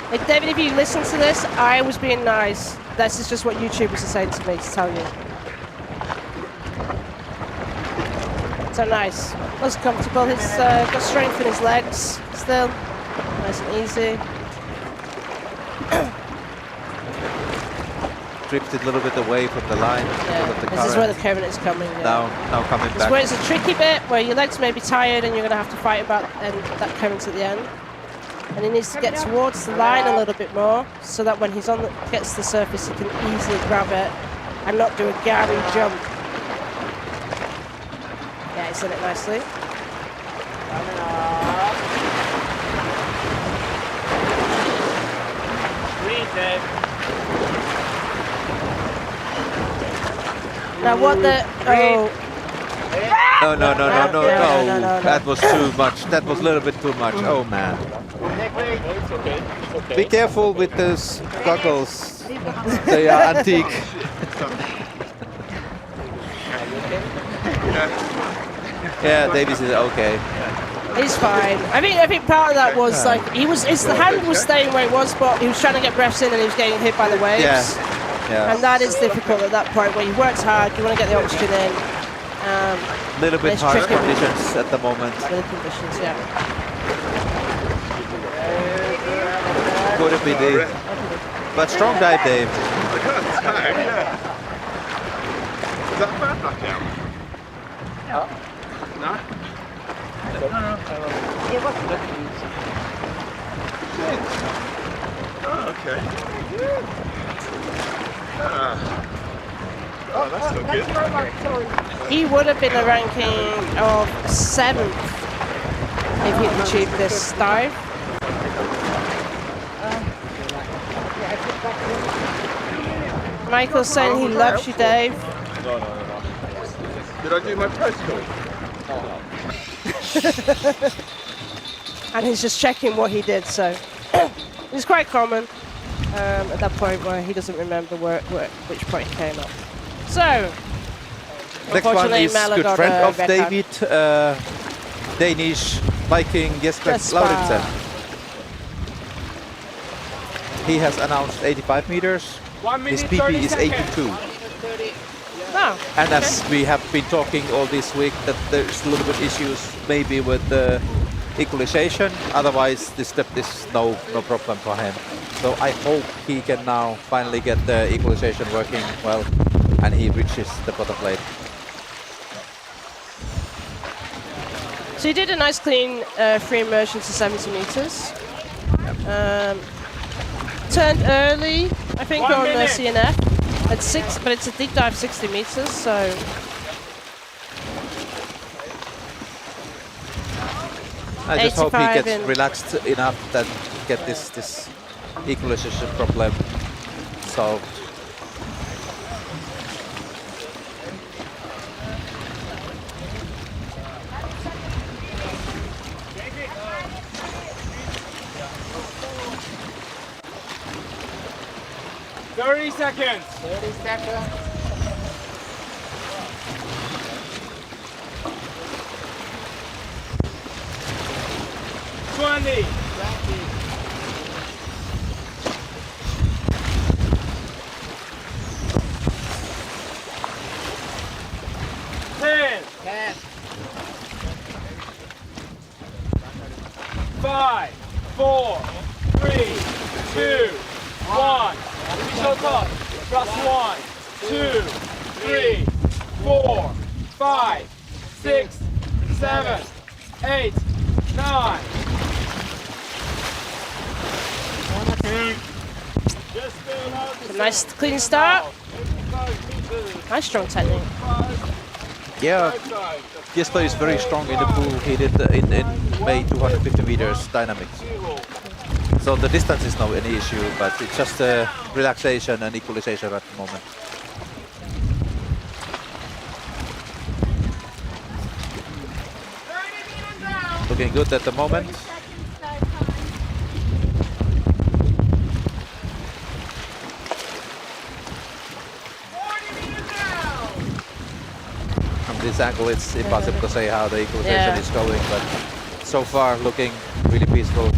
Hey, David, if you listen to this, I was being nice. This is just what YouTubers are saying to me to tell you. So nice. Looks comfortable. He's got strength in his legs still. Nice and easy. Drifted a little bit away from the line. Yeah, this is where the current is coming. Now coming back. This is where it's a tricky bit, where your legs may be tired and you're going to have to fight about that current at the end. And he needs to get towards the line a little bit more, so that when he's gets to the surface, he can easily grab it and not do a Gary jump. Yeah, he's done it nicely. Now what the... Oh. No. That was too much. That was a little bit too much. Oh, man. Be careful with those goggles. They are antique. Yeah, Davies is okay. He's fine. I think part of that was like the hand was staying where it was, but he was trying to get breaths in and he was getting hit by the waves. Yeah. And that is difficult at that point where you worked hard, you want to get the oxygen in. Little bit harsh conditions at the moment. Little conditions, yeah. Could be Dave. But strong dive, Dave. Is that a bad knockout? No? Oh, okay. Oh, that's not good. He would have been a ranking of 7th if he'd achieved this dive. Michael's saying he loves you, Dave. No. Did I do my protocol? And he's just checking what he did, so it's quite common at that point where he doesn't remember which point he came up. So, next one is good friend of David, Danish Viking Jesper Lauritsen. He has announced 85 meters. His PP is 82. Oh, and as we have been talking all this week, that there's a little bit issues maybe with the equalization. Otherwise, this step is no problem for him. So I hope he can now finally get the equalization working well, and he reaches the bottom plate. So he did a nice clean free immersion to 70 meters. Turned early. I think, on the CNF. It's 6, but it's a deep dive 60 meters, so. I just hope he gets relaxed enough that get this equalization problem solved. Thirty seconds. 30 seconds. 20. 10. 10. 5, 4, 3, 2, 1. Official top. Plus 1, 2, 3, 4, 5, 6, 7, 8, 9. Nice clean start. Nice strong technique. Yeah, Jesper is very strong in the pool. He did in May 250 meters dynamics. So the distance is not any issue, but it's just relaxation and equalization at the moment. Looking good at the moment. From this angle, it's impossible to say how the equalization is going, but so far looking really peaceful.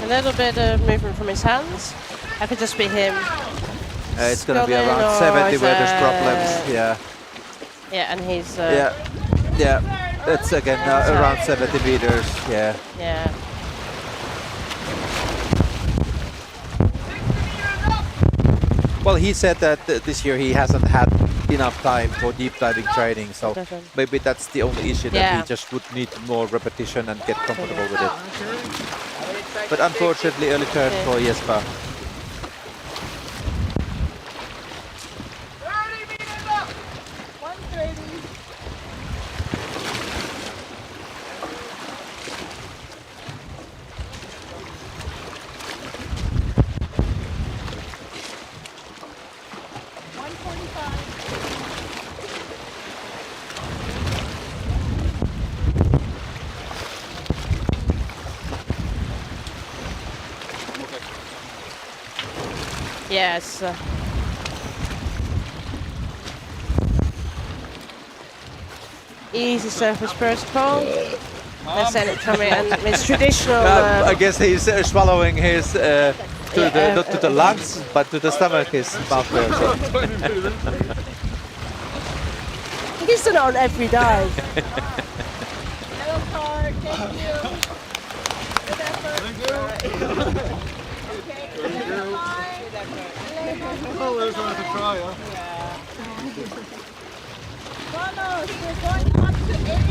A little bit of movement from his hands. That could just be him. It's going to be around 70 where there's problems. Yeah. Yeah, and he's. Yeah. That's again around 70 meters. Yeah. Yeah. Well, he said that this year he hasn't had enough time for deep diving training, so maybe that's the only issue, that he just would need more repetition and get comfortable with it. But unfortunately, early turn for Jesper. Yes. Easy surface protocol. Let's send it coming, and it's traditional. I guess he's swallowing his not to the lungs, but to the stomach, his mouth there. So. He's done it on every dive. Hello, card. Thank you. Good effort. Oh, there's one to try, huh? Vamos, we're going up to 80.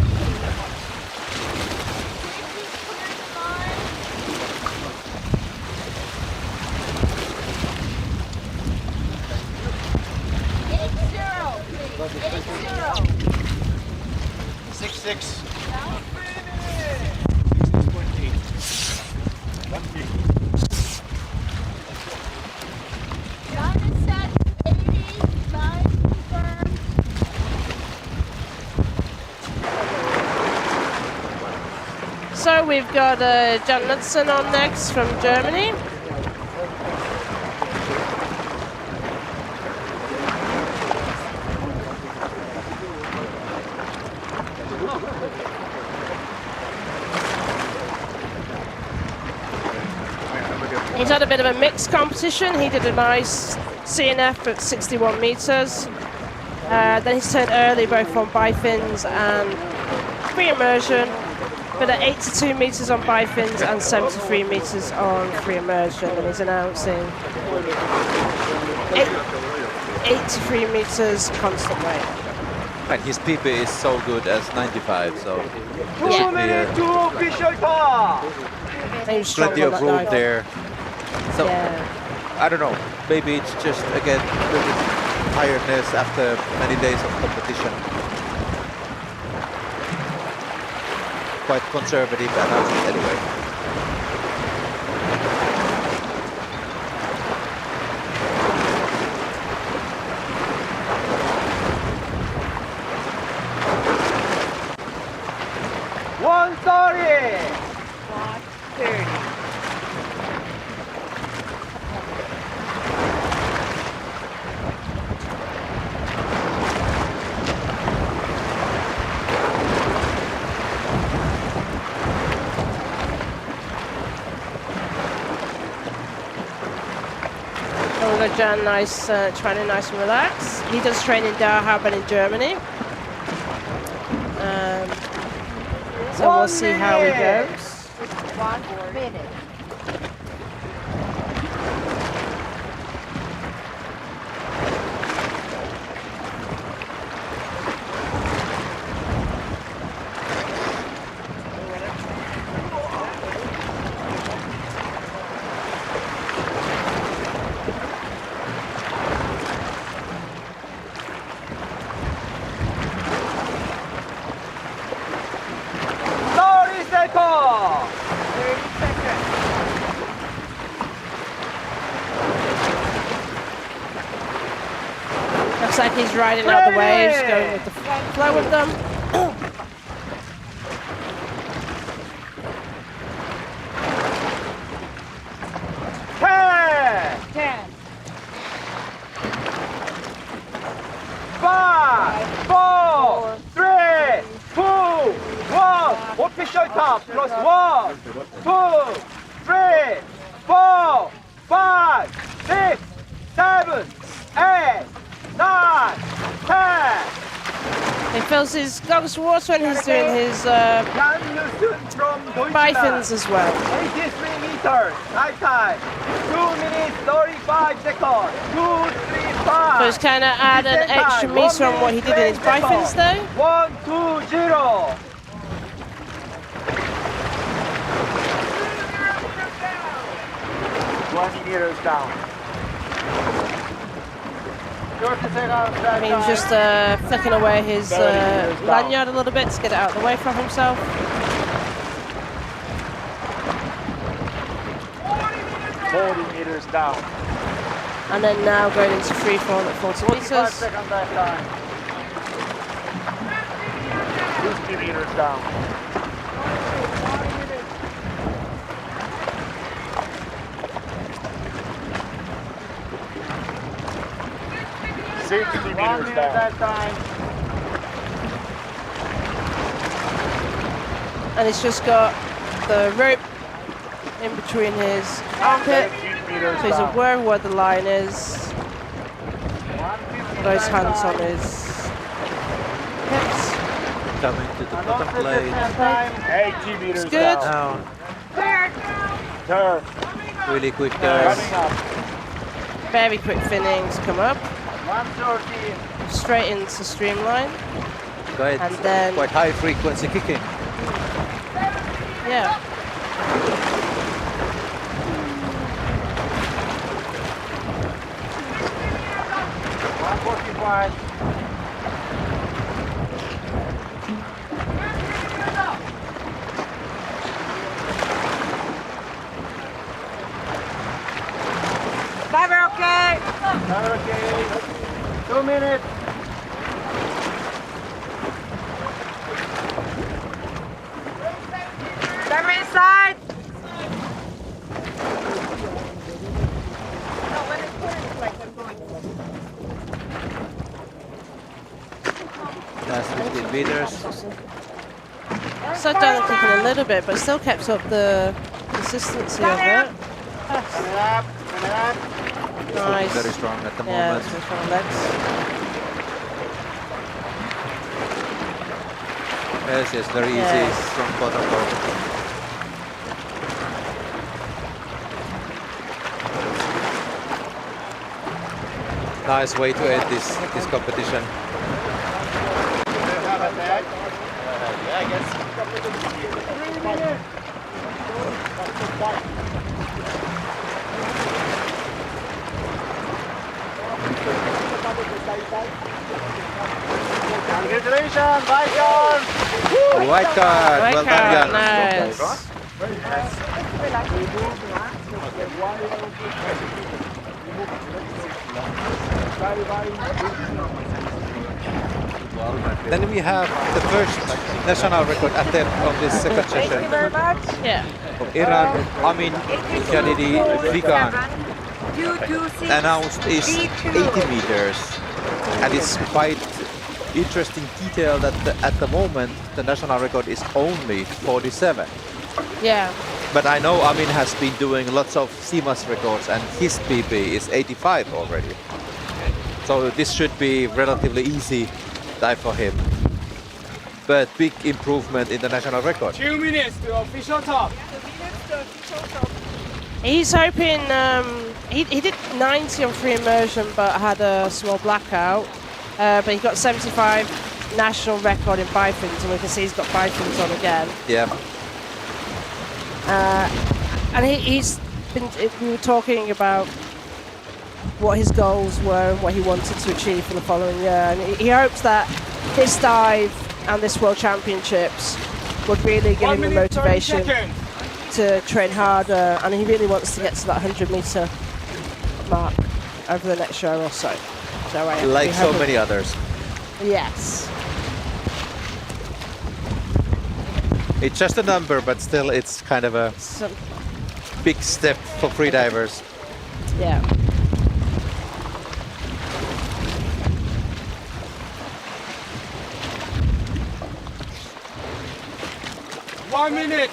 So we've got Nson on next from Germany. He's had a bit of a mixed competition. He did a nice CNF at 61 meters. Then he's turned early both on bifins and free immersion. But at 82 meters on bifins and 73 meters on free immersion, and he's announcing 83 meters constant weight. And his PP is so good as 95, so there Yeah. should be plenty of room there. So I don't know, maybe it's just again a little bit tiredness after many days of competition. Quite conservative announcement anyway. Jan, nice, training nice and relaxed. He does train in Dauhaben in Germany. So we'll see how he goes. 1 minute. Looks like he's riding out the waves, going with the flow of them. Ten. 5, 4, 3, 2, 1. Official top. Plus 1, 2, 3, 4, 5, 6, 7, 8, 9, 10. He fills his goggles with water and he's doing his bifins as well. 83 meters. Night time. 2 minutes 35 seconds. 2, 3, 5. So he's kind of add an extra meter on what he did in his bifins though. 1, 2, 0. Meters down. I mean, he's just flicking away his lanyard a little bit to get it out of the way from himself. 40 meters down. And then now going into freefall at 40 meters. 50 meters down. 60 meters down. That time. And he's just got the rope in between his armpit, so he's aware of where the line is. Those hands on his hips. Coming to the bottom plate. 80 meters it's good. Down. Turn. Really quick turns. Very quick finnings come up. 130. Straight into streamline. Quite, and then quite high frequency kicking. Yeah. Driver, okay? Okay. 2 minutes. Driver inside. Last 15 meters. Slowed down the kicking a little bit, but still kept up the consistency of it. Nice. Very strong at the Yeah, moment. very strong legs. Yes, very easy. Strong bottom rope. Nice way to end this competition. attack. Yeah, I guess. Congratulations, white card! White card, well done, Jan. Nice. Then we have the first national record attempt of this second session. Thank you very much. Yeah. Of Iran, Amin Janidi Vigan. Announced is 80 meters. And it's quite interesting detail that at the moment the national record is only 47. Yeah. But I know Amin has been doing lots of CMAS records and his PB is 85 already. So this should be relatively easy dive for him. But big improvement in the national record. 2 minutes to official top. He's hoping, he did 90 on free immersion but had a small blackout. But he got 75 national record in bifins, and we can see he's got bifins on again. Yeah. And he's been, we were talking about what his goals were and what he wanted to achieve for the following year. And he hopes that this dive and this World Championships would really give him the motivation to train harder, and he really wants to get to that 100-meter mark over the next year or so. So like so many others. Yes. It's just a number, but still it's kind of a big step for freedivers. Yeah. One minute.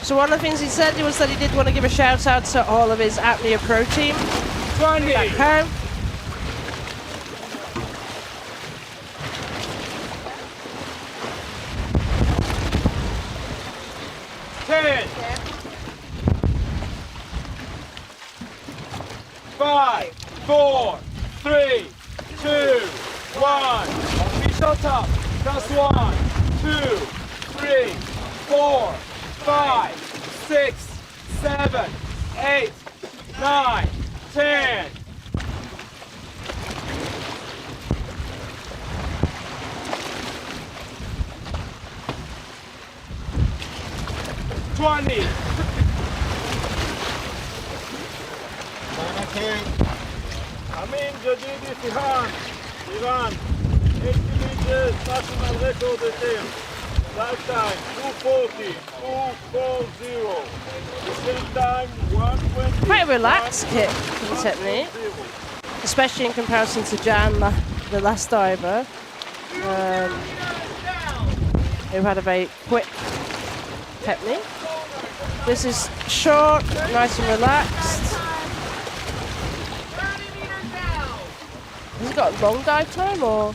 So one of the things he said was that he did want to give a shout out to all of his apnea pro team. 20. Back home. Five, four, three, two, one. Official top. Plus 1, 2, 3, 4, 5, 6, 7, 8, 9, 10. $20. Amin Jadidi Sihan, Iran, 80 meters, national record attempt. Lifetime 240, 240. The same time 120. Quite a relaxed kick for the technique, especially in comparison to Jan, the last diver, who had a very quick technique. This is short, nice and relaxed. Has he got a long dive time or?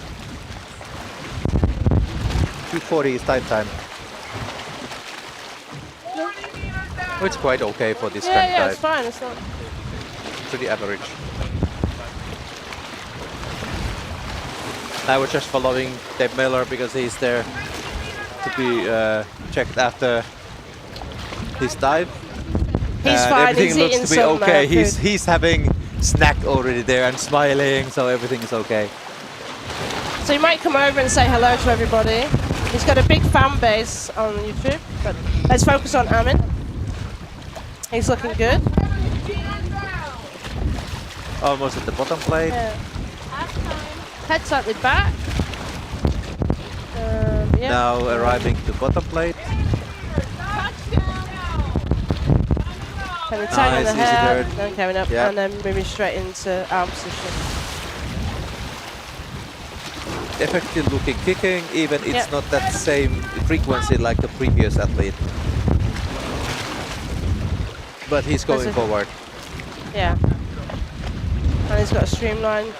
240 is dive time. It's quite okay for this kind of dive. Yeah, it's fine. It's not pretty average. I was just following Dave Miller because he's there to be checked after his dive. He's fine. Everything He's looks to be okay. He's having snack already there and smiling, so everything is okay. So you might come over and say hello to everybody. He's got a big fan base on YouTube, but let's focus on Ammon. He's looking good. Almost at the bottom plate. Yeah. Head slightly back. Yeah. Now arriving to bottom plate. Kind of tight on the easy head, turn. then coming up, Yeah. and then moving straight into arm position. effective looking kicking, even it's not that same frequency like the previous athlete. But he's going forward. Yeah. And he's got a streamline.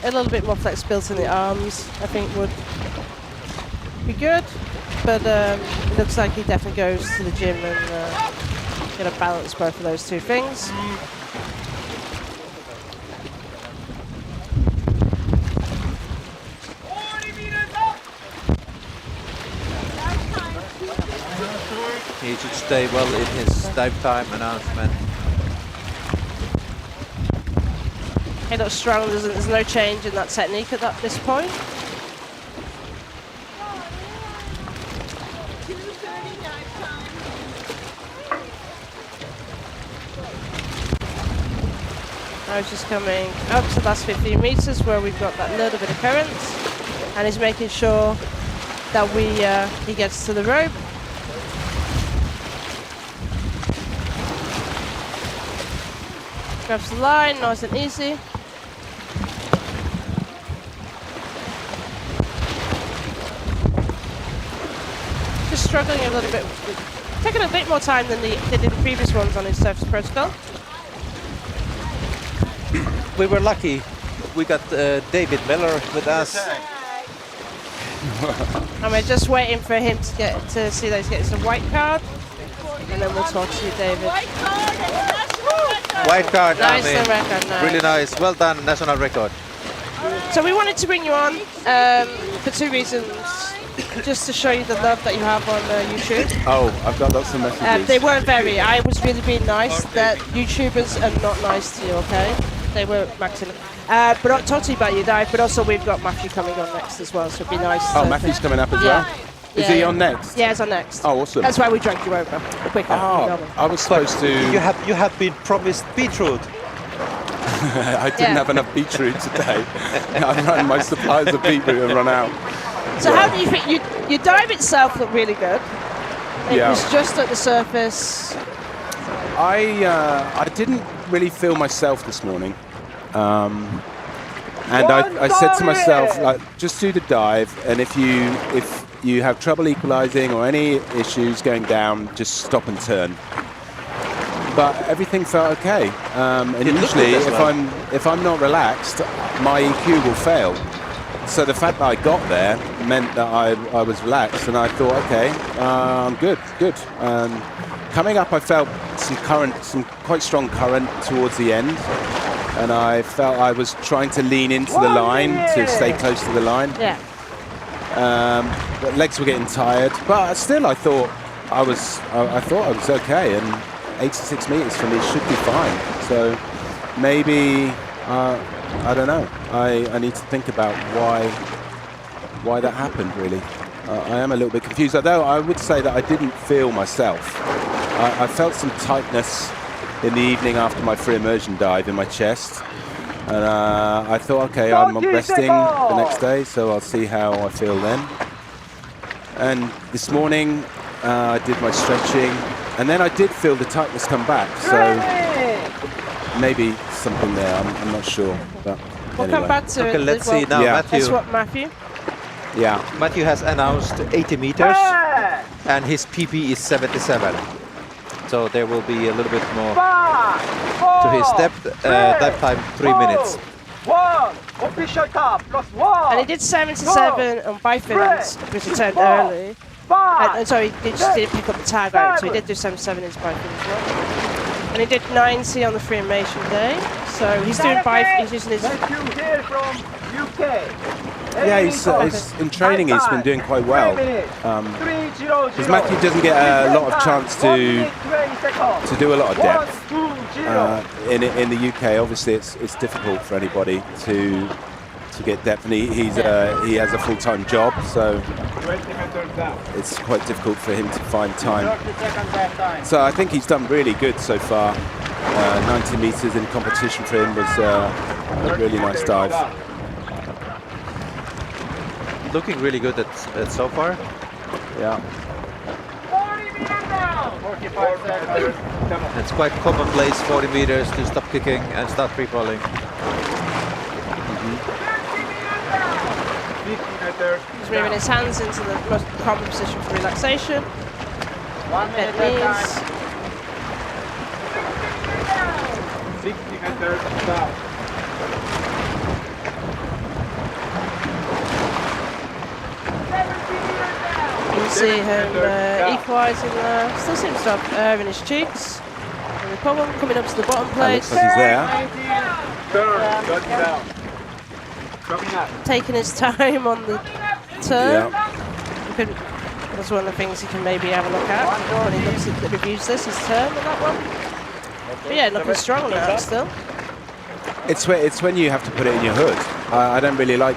A little bit more flexibility in the arms, I think would be good. But it looks like he definitely goes to the gym and going to balance both of those two things. He should stay well in his dive time announcement. He looks strong. There's no change in that technique at this point. Now he's just coming up to the last 15 meters where we've got that little bit of current, and he's making sure that he gets to the rope. Grabs the line, nice and easy. Just struggling a little bit, taking a bit more time than they did in the previous ones on his surface protocol. We were lucky. We got David Miller with us. And we're just waiting for him to see that he's getting some white card. And then we'll talk to you, David. White card, nice Ammon. record, nice. Really nice. Well done, national record. So we wanted to bring you on for two reasons. Just to show you the love that you have on YouTube. Oh, I've got lots of messages. They weren't very. I was really being nice. That YouTubers are not nice to you, okay? They were maxing it. But I'll talk to you about your dive, but also we've got Matthew coming on next as well, so it'd be nice. Oh, Matthew's coming up as well? Is he on next? Yeah, he's on next. Oh, awesome. That's why we drank you over. Quicker. Oh, I was supposed to... You have been promised beetroot. I didn't have enough beetroot today. I ran my supplies of beetroot and run out. So how do you think your dive itself looked really good? It was just at the surface. I didn't really feel myself this morning, and I said to myself, like, just do the dive, and if you have trouble equalizing or any issues going down, just stop and turn. But everything felt okay, and usually if I'm not relaxed, my EQ will fail. So the fact that I got there meant that I was relaxed, and I thought, okay, I'm good. Coming up, I felt some quite strong current towards the end, and I felt I was trying to lean into the line to stay close to the line. Yeah. But legs were getting tired, but still, I thought I was okay, and 86 meters for me should be fine. So maybe. I don't know. I need to think about why that happened, really. I am a little bit confused, although I would say that I didn't feel myself. I felt some tightness in the evening after my free immersion dive in my chest. And I thought, okay, I'm resting the next day, so I'll see how I feel then. And this morning, I did my stretching, and then I did feel the tightness come back. So maybe something there, I'm not sure. But we'll come back to it. Let's see now, Matthew. That's what Matthew. Yeah. Matthew has announced 80 meters, and his PP is 77. So there will be a little bit more to his depth. Dive time 3 minutes. 1 official top +1. And he did 77 on bifidence, which he turned early. And so he just didn't pick up the tag out, so he did do 77 in his bifidence as well. And he did 9C on the free animation day, so he's doing he's using his... here from UK. Yeah, he's in training he's been doing quite well. Because Matthew doesn't get a lot of chance to do a lot of depth. In the UK, obviously it's difficult for anybody to get depth, and he has a full-time job, so it's quite difficult for him to find time. So I think he's done really good so far. 90 meters in competition for him was a really nice dive. Looking really good at so far. Yeah. 40 meters now. 45 seconds. It's quite commonplace, 40 meters to stop kicking and start free falling. He's moving his hands into the most common position for relaxation. 1 minute knees. 60 meters down. You can see him equalising there. Still seems to have air in his cheeks. No problem. Coming up to the bottom plate. Looks like he's there. Turn, got down. Coming up. Taking his time on the turn. Yeah. That's one of the things he can maybe have a look at when he looks at reviews this, his turn on that one. But yeah, looking strong on that still. It's when you have to put it in your hood. I don't really like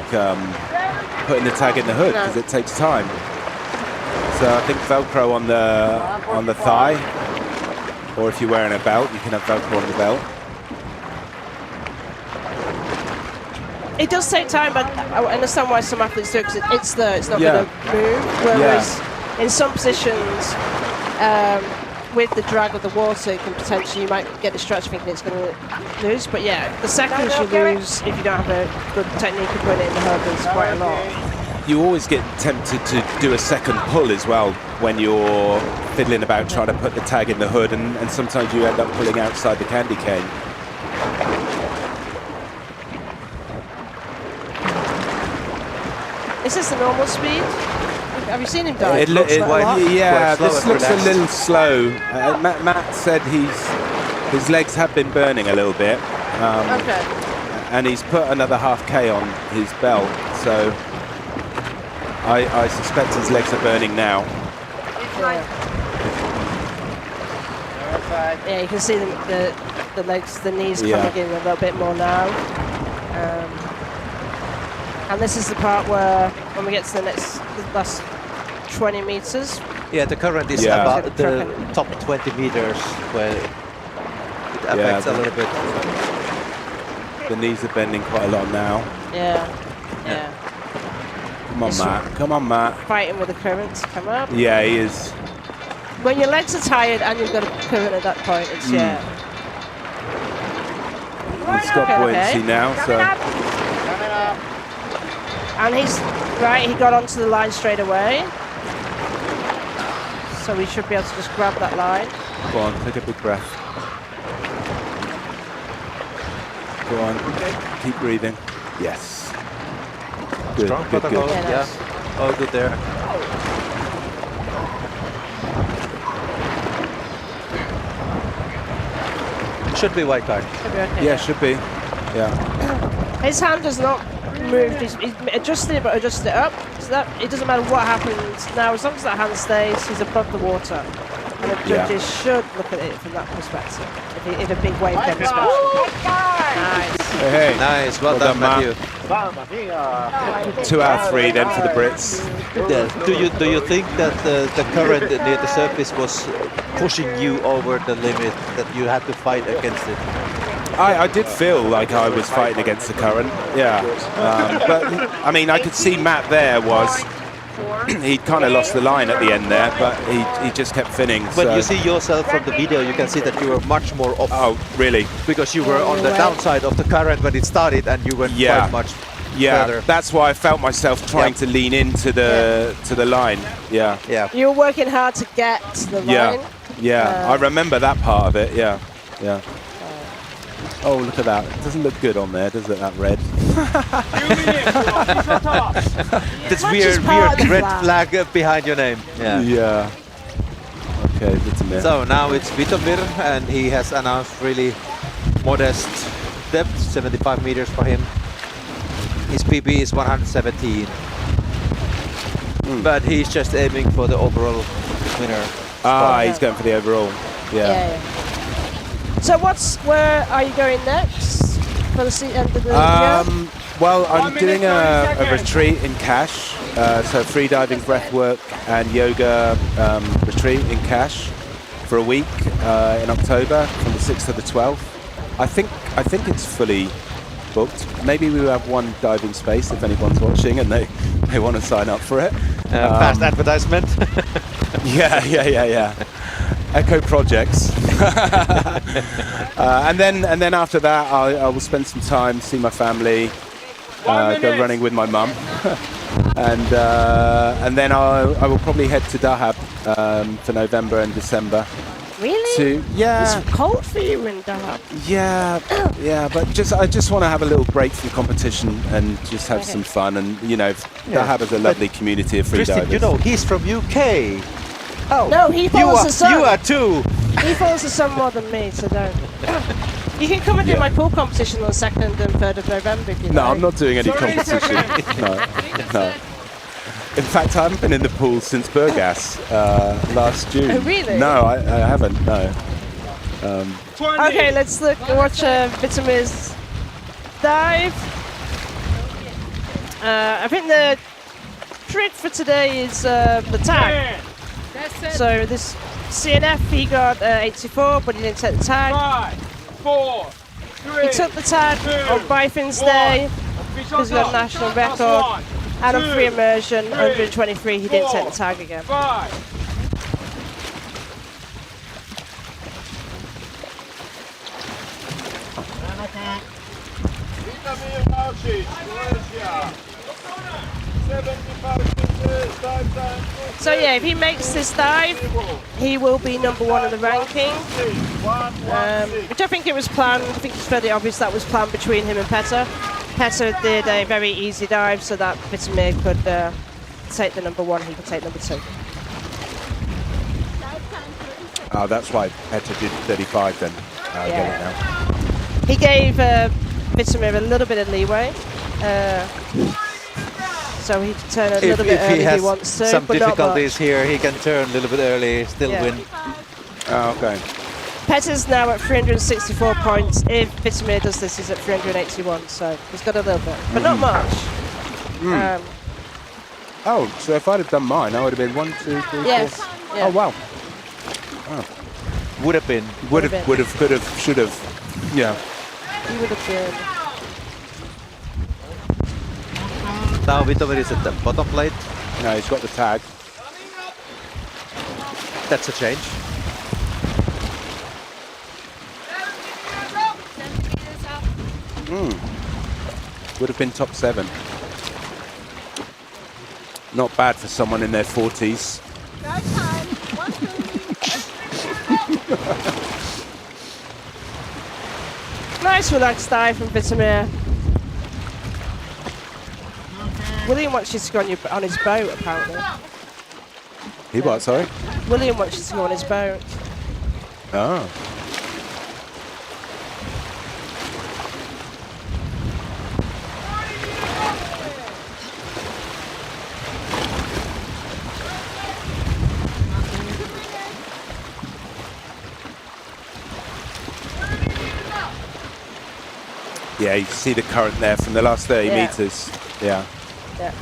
putting the tag in the hood because it takes time. So I think Velcro on the thigh, or if you're wearing a belt, you can have Velcro on the belt. It does take time, but I understand why some athletes do it, because it's there, it's not going to move. Whereas in some positions, with the drag of the water, it can potentially, you might get distracted thinking it's going to lose. But yeah, the seconds you lose if you don't have a good technique of putting it in the hood is quite a lot. You always get tempted to do a second pull as well when you're fiddling about trying to put the tag in the hood, and sometimes you end up pulling outside the candy cane. Is this the normal speed? Have you seen him dive? This looks a little slow. Matt said his legs have been burning a little bit. And he's put another half K on his belt, so I suspect his legs are burning now. Yeah, you can see the legs, the knees coming in a little bit more now. And this is the part where, when we get to the last 20 meters. Yeah, the current is about the top 20 meters where it affects a little bit. The knees are bending quite a lot now. Yeah. Come on, Matt. Come on, Matt. Fighting with the currents. Come up. Yeah, he is. When your legs are tired and you've got a current at that point, it's He's got buoyancy now, so. And he got onto the line straight away. So we should be able to just grab that line. Go on, take a big breath. Go on, keep breathing. Yes. Good, Strong good. Yeah, nice. Oh, good there. Should be white card. Should be okay, yeah, should be. Yeah. His hand has not moved. He's adjusted it, but adjusted it up. So that it doesn't matter what happens now. As long as that hand stays, he's above the water. And the judges should look at it from that perspective. If a big wave comes, especially. Nice. Hey. Nice. Well done, Matthew. 2 out of 3 then for the Brits. Yeah. Do you think that the current near the surface was pushing you over the limit, that you had to fight against it? I did feel like I was fighting against the current, yeah. But, I mean, I could see Matt there was... He'd kind of lost the line at the end there, but he just kept finning. When you see yourself from the video, you can see that you were much more up. Oh, really? Because you were on the downside of the current when it started, and you went quite much further. That's why I felt myself trying to lean into the line. Yeah. You were working hard to get to the line. Yeah. I remember that part of it. Yeah. Oh, look at that. It doesn't look good on there, does it, that red? This weird red flag behind your name. Yeah. Okay, good to know. So now it's Vamir, and he has announced really modest depth, 75 meters for him. His PB is 117. But he's just aiming for the overall winner. He's going for the overall. Yeah. So where are you going next for the end of the video? Well, I'm doing a retreat in Kash, so freediving, breathwork, and yoga retreat in Kash for a week in October from the 6th to the 12th. I think it's fully booked. Maybe we will have one diving space if anyone's watching and they want to sign up for it. Fast advertisement. Yeah. Echo projects. And then after that, I will spend some time, see my family, go running with my mum. And then I will probably head to Dahab for November and December. Really? Yeah. It's cold for you in Dahab. Yeah, but I just want to have a little break from competition and just have some fun. And Dahab is a lovely community of freedivers. Kristin, he's from UK. Oh, no, he follows the sun. You are too. He follows the sun more than me, so don't. You can come and do my pool competition on 2nd and 3rd of November if you like. No, I'm not doing any competition. No. In fact, I haven't been in the pool since Burgas last June. Oh, really? No, I haven't, no. Okay, let's watch Vitamir's dive. I think the trick for today is the tag. So this CNF, he got 84, but he didn't take the tag. 5, 4, 3, he took the tag on Bifin's day, because he got a national record. And on free immersion, 123, he didn't take the tag again. 5. So yeah, if he makes this dive, he will be #1 in the ranking, which I think it was planned. I think it's fairly obvious that was planned between him and Peta. Peta did a very easy dive so that Vitamir could take the #1, he could take #2. Oh, that's why Peta did 35 then. I get it now. He gave Vitamir a little bit of leeway. So he can turn a little bit early if he wants to. Some but difficulties here, he can turn a little bit early, still win. Oh, okay. Peta's now at 364 points. If Vitamir does this, he's at 381, so he's got a little bit, but not much. Oh, so if I'd have done mine, I would have been 1, 2, 3, yes. 4. Yeah. Oh, wow. Oh. Would have been. Would have, could have, should have. Yeah. He would have been. Now Vitamir is at the bottom plate. No, he's got the tag. That's a change. Would have been top 7. Not bad for someone in their 40s. Nice relaxed dive from Vitamir. William wants you to go on his boat, apparently. He what, sorry? William wants you to go on his boat. Oh. Yeah, you can see the current there from the last 30 meters. Yeah. Yeah.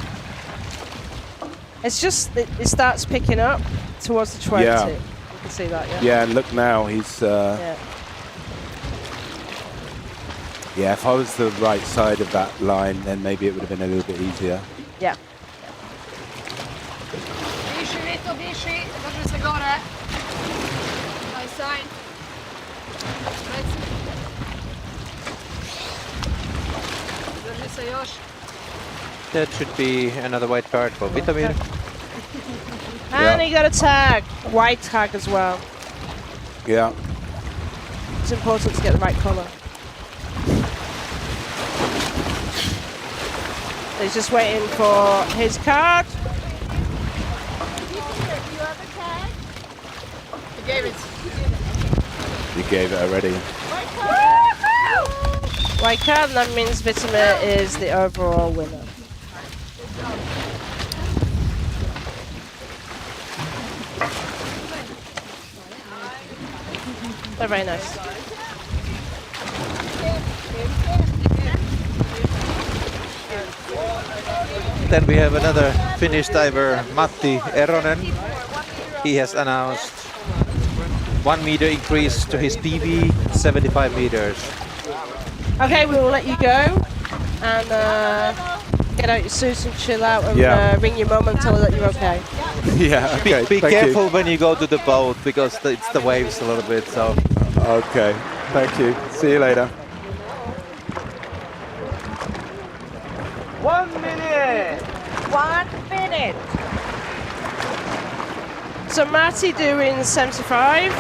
It's just, it starts picking up towards the 20. Yeah. You can see that, yeah? Yeah, and look now, he's... Yeah, if I was the right side of that line, then maybe it would have been a little bit easier. Yeah. Diši, Vito, diši, drži se gore. Daj sign. Drži se još. That should be another white card for Vitamir. And he got a tag, white tag as well. Yeah. It's important to get the right colour. He's just waiting for his card. He gave it. You gave it already. White card, and that means Vitamir is the overall winner. They're very nice. Then we have another Finnish diver, Matti Eronen. He has announced 1 meter increase to his PB, 75 meters. Okay, we will let you go and get out your suits and chill out and ring your mum and tell her that you're okay. Yeah, okay. Be careful when you go to the boat because it's the waves a little bit. So. Okay, thank you. See you later. 1 minute. 1 minute. So Marty doing 75.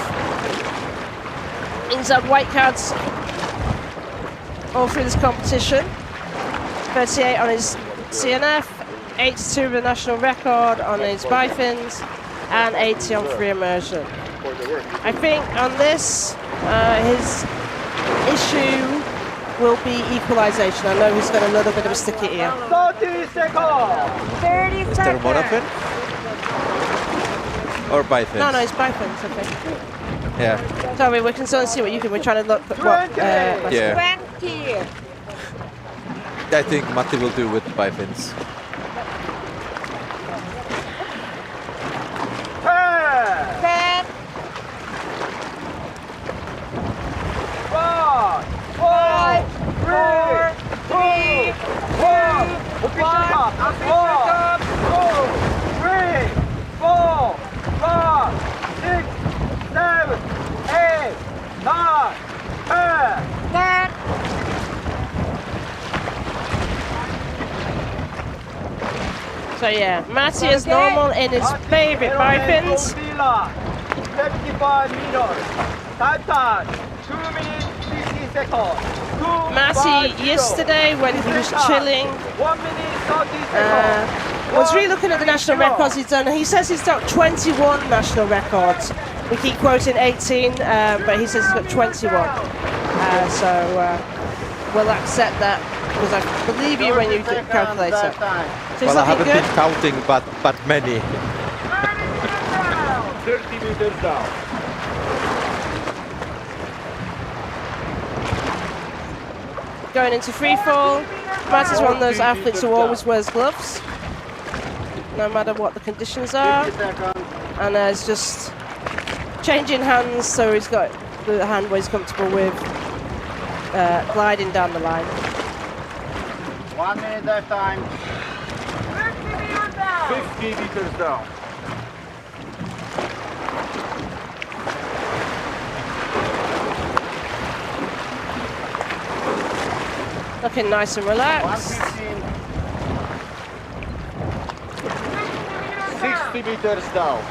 He's had white cards all through this competition. 38 on his CNF, 82 with the national record on his bifins, and 80 on free immersion. I think on this, his issue will be equalisation. I know he's got a little bit of a sticky ear. 30 seconds. 30 Is there monofin? Or bifins? No, it's bifins, I think. Yeah. Sorry, we can sort of see what you can. We're trying to look at what. Yeah. 20. I think Matti will do with bifins. 10. 5, 4, 3, 2, 1. Official top. 1, 2, 3, 4, 5, 6, 7, 8, 9, 10. 10. So yeah, Matty is normal in his favourite bifins. 75 meters. Time. 2 minutes 50 seconds. Matty yesterday when he was chilling 1 minute 30 seconds. was really looking at the national records he's done. He says he's got 21 national records. We keep quoting 18, but he says he's got 21. So we'll accept that because I believe you when you calculate it. So well, I haven't been counting, but many. 30 meters down. Going into free fall, Matt is one of those athletes who always wears gloves, no matter what the conditions are. And it's just changing hands, so he's got the hand where he's comfortable with gliding down the line. 1 minute left time. 50 meters down. Looking nice and relaxed. 60 meters down.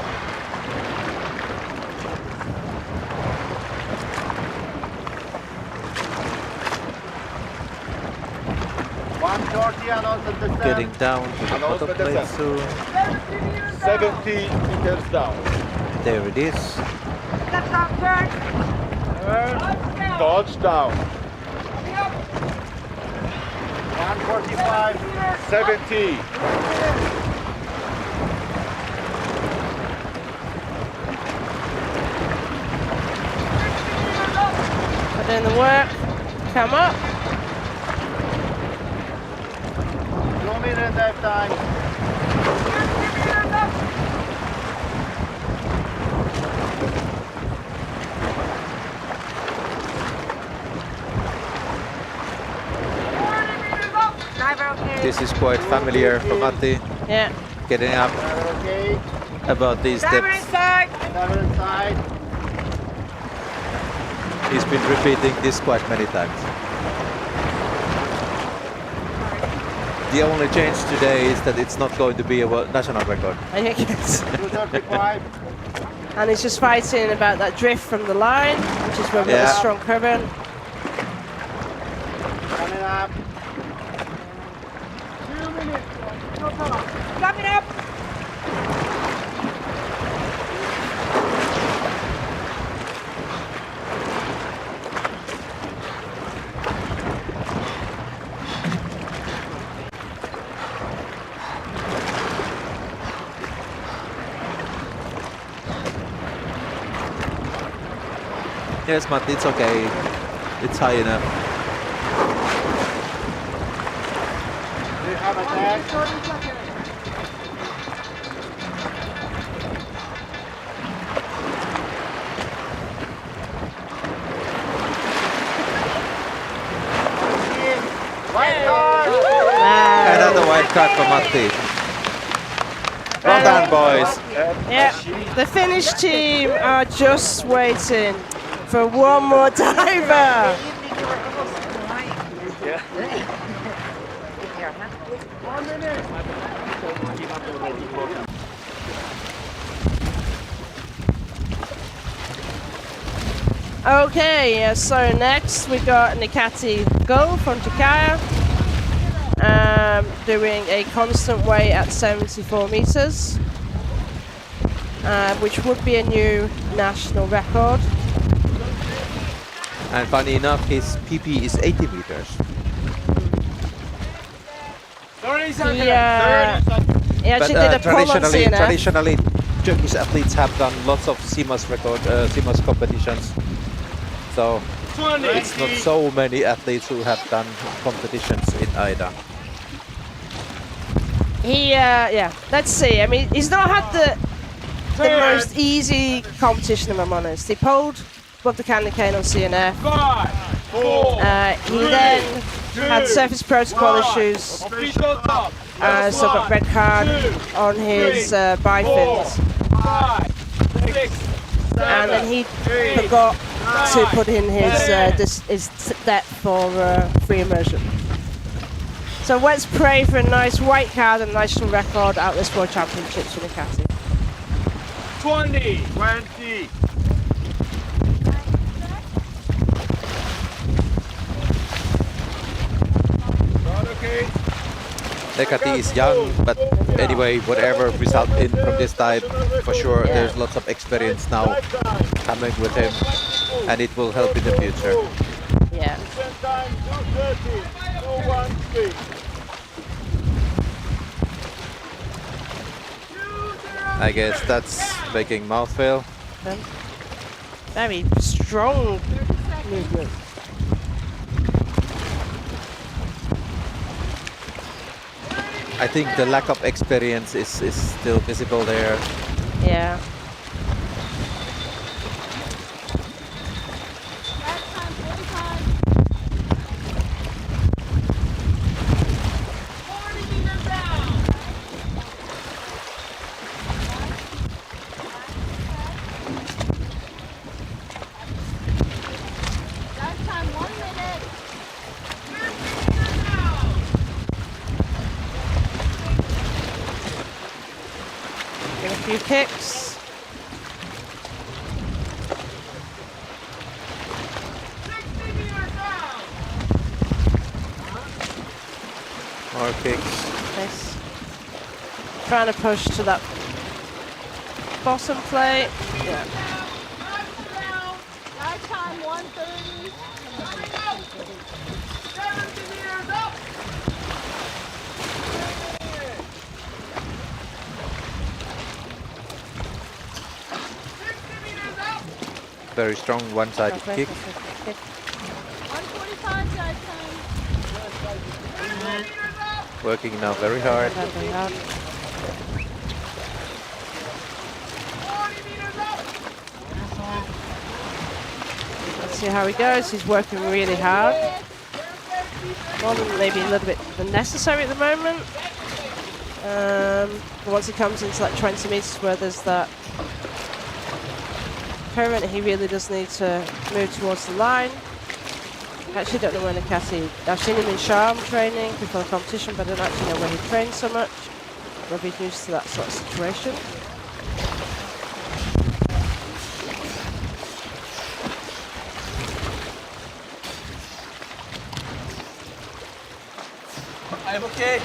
140 and also the Getting down to the bottom plate soon. 70 meters down. There it is. Touchdown. 145, 70. Put in the work, come up. 2 minutes left time. This is quite familiar for Matti. Yeah. Getting up about these steps. He's been repeating this quite many times. The only change today is that it's not going to be a national record. I think it's and he's just fighting about that drift from the line, which is where we've got a strong current. Coming up. 2 minutes. Coming up. Yes, Matt, it's okay. It's high enough. Do you have a tag? White card! Another white card for Matti. Well done, boys. Yeah, the Finnish team are just waiting for one more diver. Okay, so next we got Niati G from Turkey, doing a constant weight at 74 meters, which would be a new national record. And funny enough, his PP is 80 meters. He actually did a pull on CNF. Traditionally, Turkish athletes have done lots of CMOS record, CMOS competitions. So it's not so many athletes who have done competitions in AIDA. Yeah, let's see. I mean, he's not had the most easy competition, if I'm honest. He pulled above the candy cane on CNF. He then had surface protocol issues, so got red card on his bind fins. And then he forgot to put in his depth for free immersion. So let's pray for a nice white card and national record at this World Championships for Niati. 20. Niati is young, but anyway, whatever result in from this time, for sure, there's lots of experience now coming with him, and it will help in the future. Yeah. I guess that's making mouthfeel. Very strong movement. I think the lack of experience is still visible there. Yeah. Few kicks. More kicks. Nice. Trying to push to that bottom plate. Yeah. Last time 130. Very strong one-sided kick. 145 side time. Working now very hard. Let's see how he goes. He's working really hard. More than maybe a little bit than necessary at the moment. Once he comes into like 20 meters where there's that current, he really does need to move towards the line. I actually don't know where Niati. I've seen him in Sharm training before the competition, but I don't actually know where he trains so much. Maybe he's used to that sort of situation. I'm okay.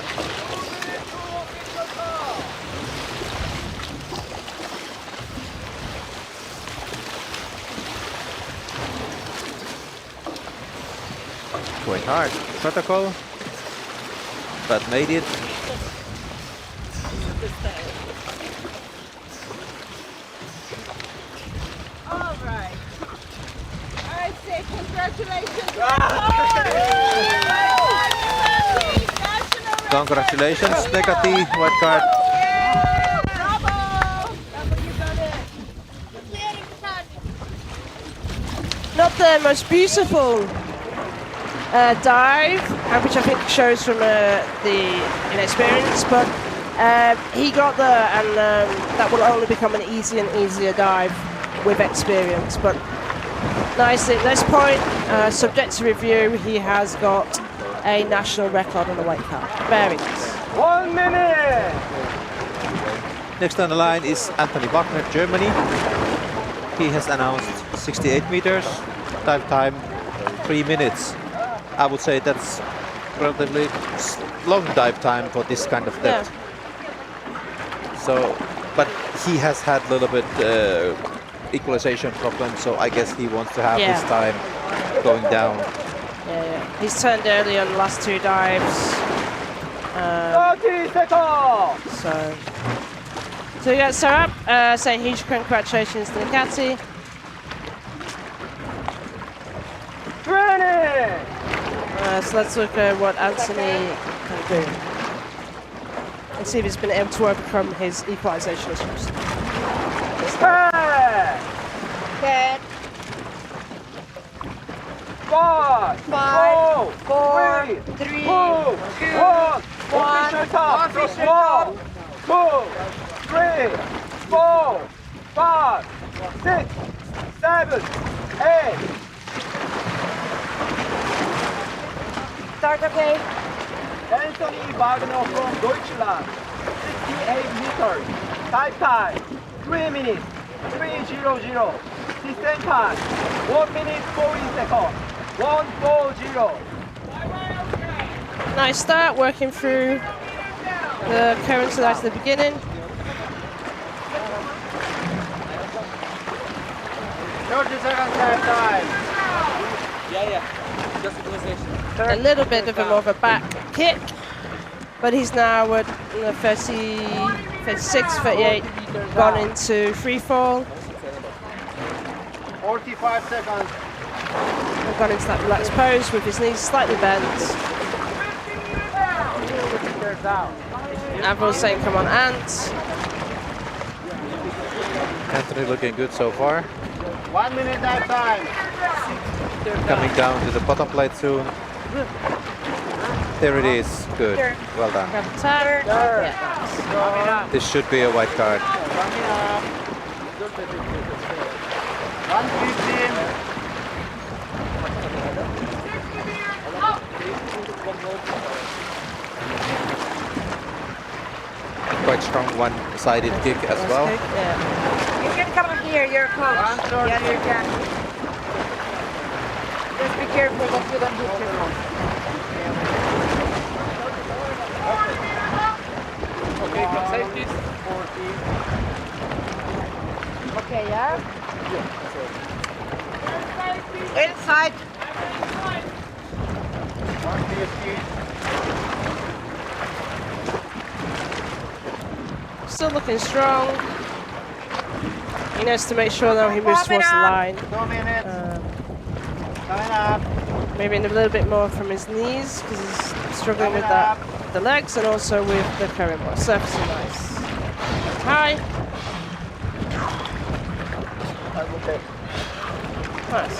Quite hard protocol, but made it. All right. All right, say congratulations. Congratulations, Niati, white card. Bravo. You got it. Not the most beautiful dive, which I think shows from the inexperience, but he got there, and that will only become an easier and easier dive with experience. But nicely, at this point, subject to review, he has got a national record on the weight card. Very nice. 1 minute! Next on the line is Anthony Wagner, Germany. He has announced 68 meters. dive time 3 minutes. I would say that's relatively long dive time for this kind of depth. So, but he has had a little bit equalization problem, so I guess he wants to have his time going down. He's turned early on the last 2 dives. 30 seconds! So we got Sarab saying huge congratulations to Niati. So let's look at what Anthony can do. And see if he's been able to overcome his equalization issues. 10, 5, 4, 3, 2, 1. Official top. 1, 2, 3, 4, 5, 6, 7, 8. Start okay. Anthony Wagner from Deutschland. 68 meters. Dive time 3 minutes. 3:00. System time 1 minute 40 seconds. 1:40. Nice start, working through the currents right at the beginning. 30 seconds dive time. Yeah. Just equalization. A little bit of a more of a back kick, but he's now at 30, 36, 38, gone into free fall. 45 seconds. And gone into that relaxed pose with his knees slightly bent. Avril's saying, come on, Ant. Anthony looking good so far. 1 minute dive time. Coming down to the bottom plate soon. There it is. Good. Well done. This should be a white card. 1:15. Quite strong one-sided kick as well. You can come here, you're a coach. Yes, you can. Just be careful that you don't hit yourself. Okay, from safety. 40. Okay, yeah? Inside. 150. Still looking strong. He knows to make sure though he moves towards the line. 2 minutes. Coming up. Maybe a little bit more from his knees because he's struggling with that, the legs, and also with the current more. Surface is nice. High. Nice.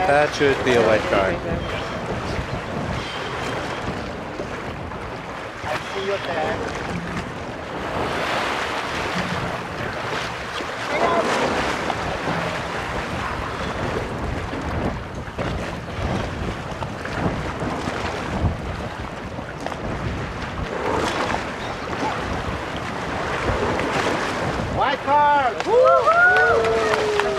That should be a white card. I see you there. White card!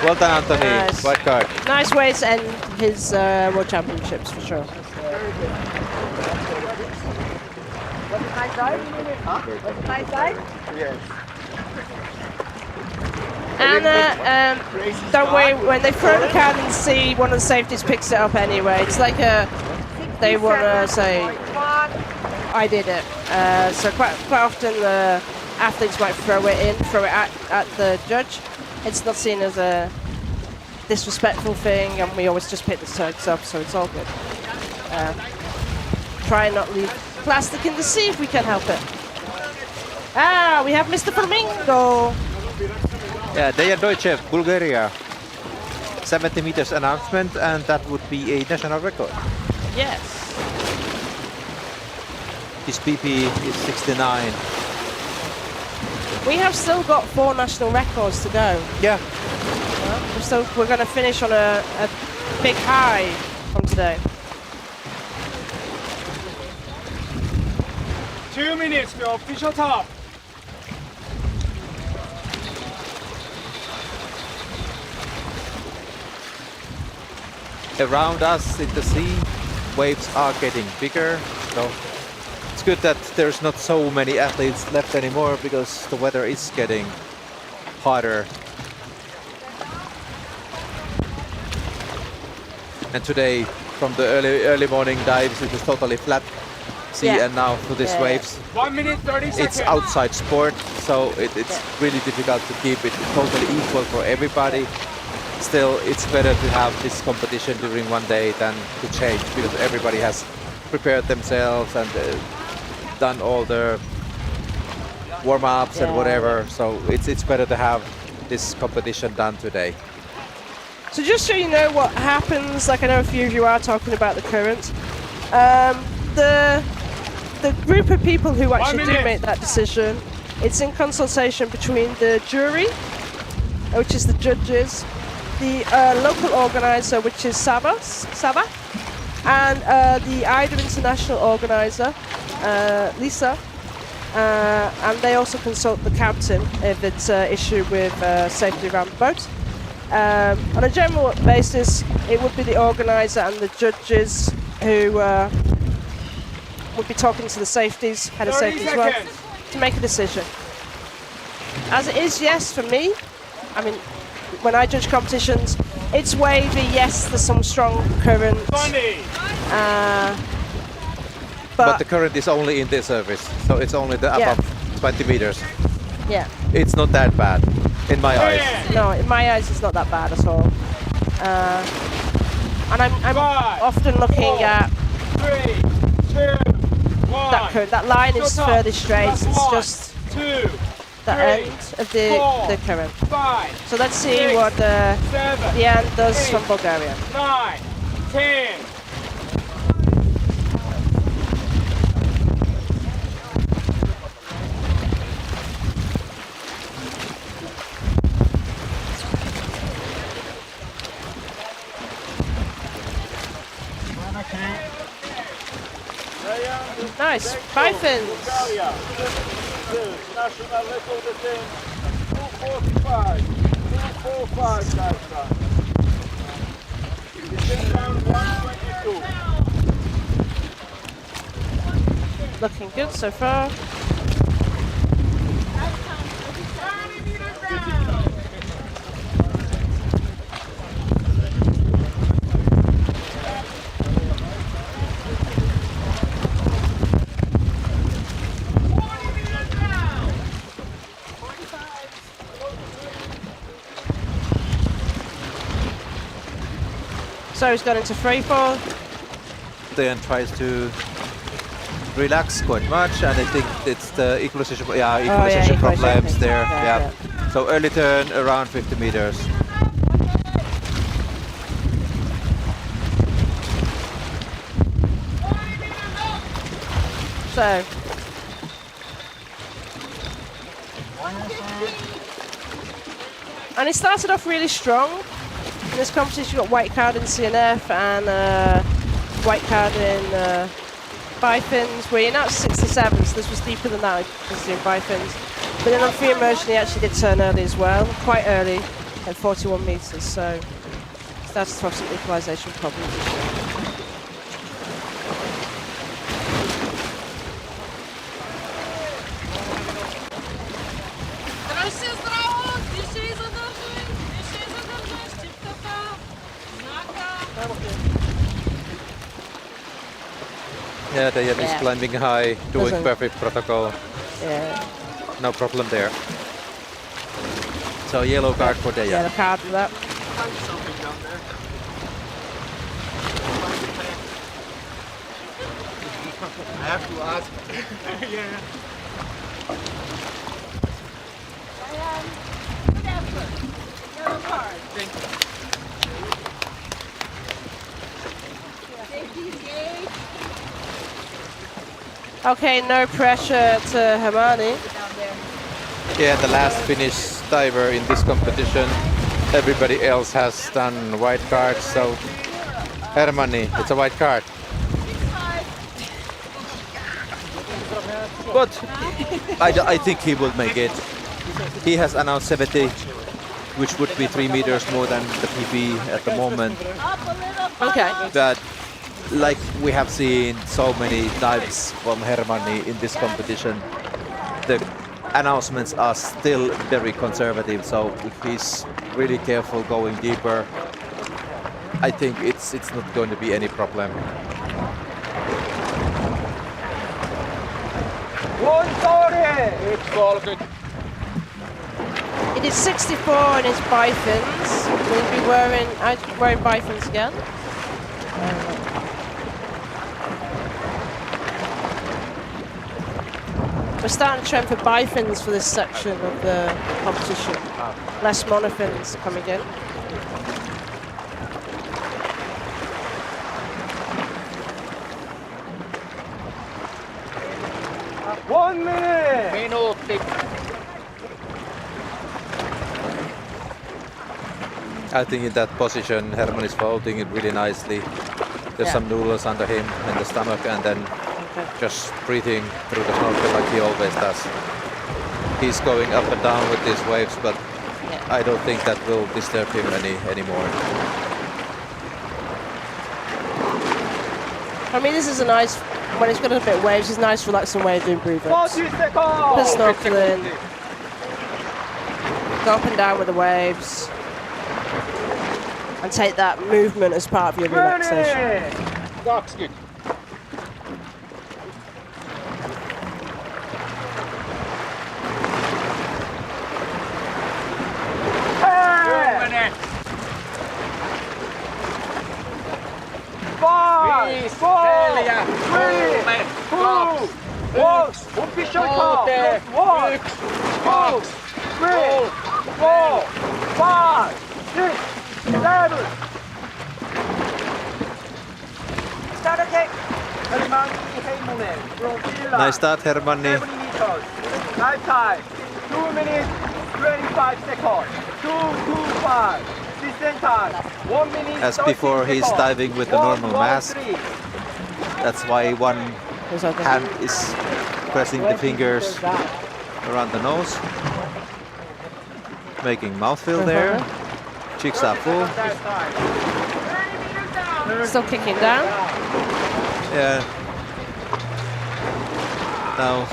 Well done, Anthony. Nice. White card. Nice way to end his World Championships for sure. Was it nice dive? Huh? Was it nice dive? Yes. And don't worry, when they throw the card in the sea, one of the safeties picks it up anyway. It's like they want to say, I did it. So quite often the athletes might throw it at the judge. It's not seen as a disrespectful thing, and we always just pick the turks up, so it's all good. Try and not leave plastic in the sea if we can help it. Ah, we have Mr. Flamingo. Yeah, Dejan Dojcev, Bulgaria. 70 meters announcement, and that would be a national record. Yes. His PP is 69. We have still got 4 national records to go. Yeah. We're going to finish on a big high from today. 2 minutes to official top. around us in the sea, waves are getting bigger. So it's good that there's not so many athletes left anymore because the weather is getting hotter. And today, from the early morning dives, it was totally flat sea, and now for these waves, 1 minute 30 seconds. it's outside sport, so it's really difficult to keep it totally equal for everybody. Still, it's better to have this competition during one day than to change, because everybody has prepared themselves and done all the warm-ups and whatever. So it's better to have this competition done today. So just so you know what happens, like I know a few of you are talking about the current, the group of people who actually do make that decision, it's in consultation between the jury, which is the judges, the local organizer, which is Sava, and the AIDA international organizer, Lisa, and they also consult the captain if it's an issue with safety around the boat. On a general basis, it would be the organizer and the judges who would be talking to the safeties, head of safety as well, to make a decision. As it is, yes, for me, I mean, when I judge competitions, it's wavy, yes, there's some strong current. But the current is only in this surface, so it's only the above 20 meters. Yeah. It's not that bad, in my eyes. No, in my eyes, it's not that bad at all. And I'm often looking at that current. That line is further straight. It's just the end of the current. So let's see what the end does from Bulgaria. 9, 10. Nice, Pythons. National record attempt 245. 245 dive time. Descent round 122. Looking good so far. So he's gone into free fall. Then tries to relax quite much, and I think it's the equalization, equalization problems there. Yeah. So early turn around 50 meters. So. And he started off really strong. In this competition, you got white card in CNF and white card in Bifins. We're now at 67, so this was deeper than that. This is in Bifins. But then on free immersion, he actually did turn early as well, quite early at 41 meters. So started to have some equalization problems this year. Yeah, Diane is climbing high, doing perfect protocol. Yeah. No problem there. So yellow card for Diane. Yellow card for that. I have to ask. Yeah. Good effort. Yellow card. Thank you. Safety engaged. Okay, no pressure to Hermione. Yeah, the last Finnish diver in this competition. Everybody else has done white cards, so Hermione, it's a white card. But I think he will make it. He has announced 70 which would be 3 meters more than the PB at the moment. Okay. But like we have seen so many dives from Hermanni in this competition, the announcements are still very conservative. So if he's really careful going deeper, I think it's not going to be any problem. 130. It's all good. It is 64 in his bifins. Will he be wearing bifins again? We're starting to trend for bifins for this section of the competition. Less monofins coming in. One minute. Minuutti. I think in that position, Herman is holding it really nicely. There's some noodles under him in the stomach, and then just breathing through the snorkel like he always does. He's going up and down with these waves, but I don't think that will disturb him anymore. I mean, this is a nice, when it's got a bit of waves, it's a nice relaxing way of doing breathing. 40 seconds. Just snorkeling. Go up and down with the waves. And take that movement as part of your relaxation. 20. Five, four, three, two, one. Official count. 1, 2, 3, 4, 5, 6, 7. Start again. Nice start, Hermanni. 70 meters. Nice time. 2 minutes, 25 seconds. 2:25. Descent time. 1 minute. As before, he's diving with the normal mask. That's why one hand is pressing the fingers around the nose, making mouthfeel there. Cheeks are full. Still kicking down. Yeah. Now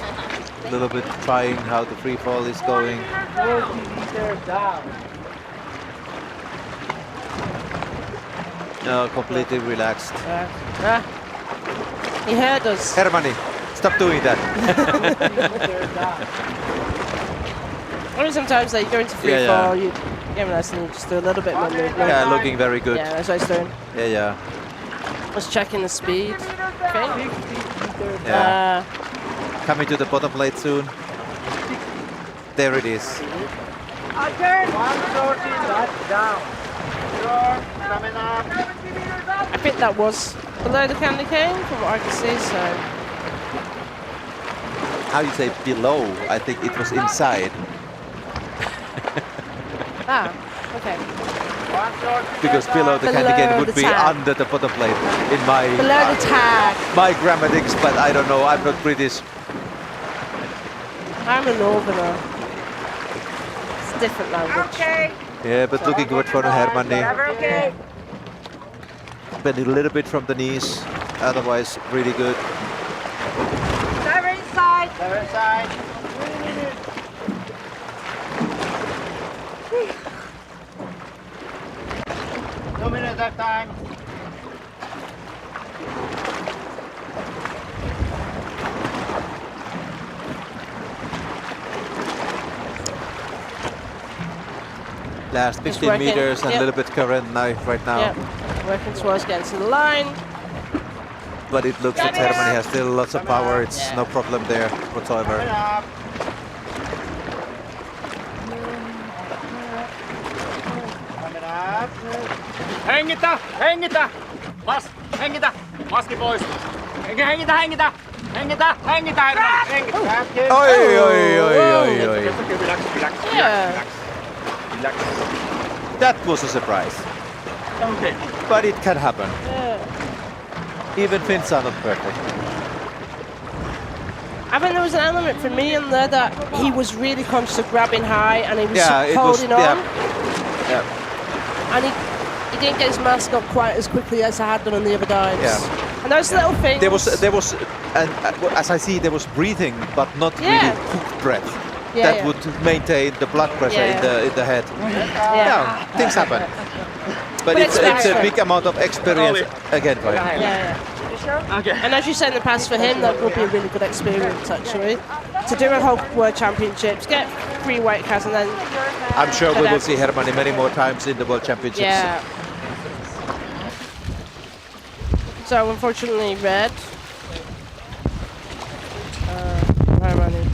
a little bit trying how the free fall is going. 40 meters down. No, completely relaxed. He heard us. Hermanni, stop doing that. Only sometimes like, you go into free fall, you nice and you just do a little bit more movement. Yeah, looking very good. Yeah, that's what he's doing. Yeah. Just checking the speed. Okay. Yeah. Coming to the bottom plate soon. There it is. Again. 130, that's down. Coming up. I think that was below the candy cane from what I can see, so. How you say below? I think it was inside. Okay. Because below the candy cane would be under the bottom plate in my below the tag. My grammatics, but I don't know. I'm not British. I'm a northerner. It's a different language. Okay. Yeah, but looking good for Hermanni. Okay. Bending a little bit from the knees. Otherwise, really good. Diver inside. Diver inside. 3 minutes. Two minutes that time. Last 15 meters and a little bit current right now. Yeah, working towards getting to the line. But it looks like Hermanni has still lots of power. It's no problem there whatsoever. Hengitä! Hengitä! Hengitä! Maski pois! Hengitä! Hengitä! Hengitä! Hengitä! Hengitä! Oi, oi, oi, oi, oi. Relax, relax, Yeah. relax. That was a surprise. Okay. But it can happen. Yeah. Even Finns are not perfect. I think there was an element for me in there that he was really conscious of grabbing high and he was Yeah, it was, holding on. yeah. Yeah. And he didn't get his mask off quite as quickly as I had done on the other dives. Yeah. And those little things. There was, and as I see, there was breathing, but not really cooked breath. That would maintain the blood pressure in the head. Yeah, things happen. But it's a big amount of experience again for him. Okay. And as you said in the past, for him, that would be a really good experience, actually. To do a whole World Championships, get 3 weight class, and then... I'm sure we will see Hermanni many more times in the World Championships. Yeah. So, unfortunately, red. Hermanni.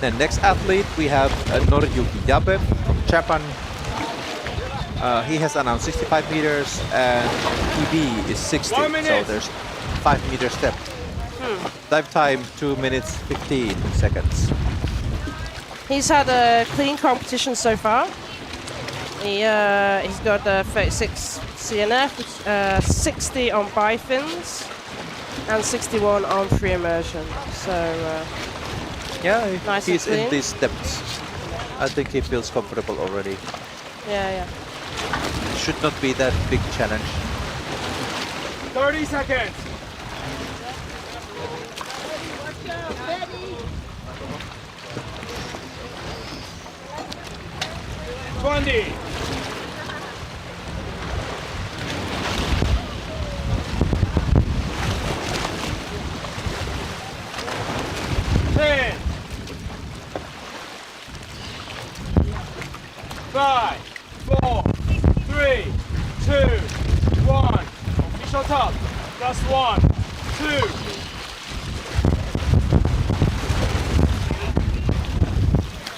The next athlete, we have Noriyuki Yabe from Japan. He has announced 65 meters and PB is 60, so there's 5 meter step. Dive time 2 minutes 15 seconds. He's had a clean competition so far. He's got 36 CNF, 60 on bifins, and 61 on free immersion. So yeah, nice he's and in clean. these steps. I think he feels comfortable already. Yeah. Should not be that big challenge. 30 seconds. Twenty. 10. 5, 4, 3, 2, 1. Official top. Plus 1, 2.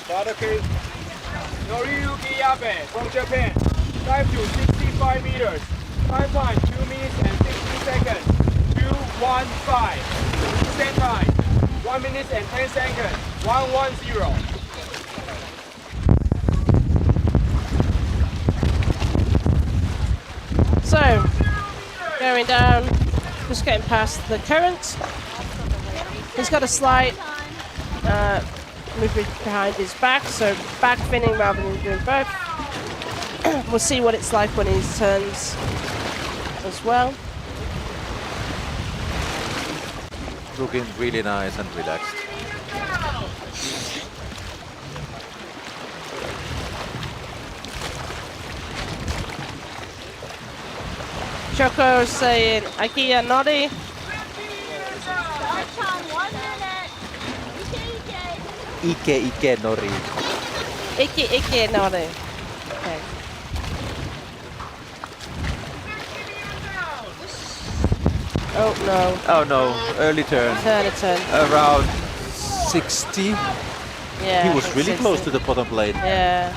Tadaku Noriyuki Yabe from Japan. Dive to 65 meters. Time 2 minutes and 60 seconds. 2:15. Descent time 1 minute and 10 seconds. 1:10. So, going down, just getting past the current. He's got a slight movement behind his back, so back finning rather than doing both. We'll see what it's like when he turns as well. Looking really nice and relaxed. Choco saying, Akia Nori. Ike Nori. Ike Nori. Okay. Oh no. Oh no, early turn. Turn. Around 60. Yeah. He was really 60. close to the bottom plane. Yeah.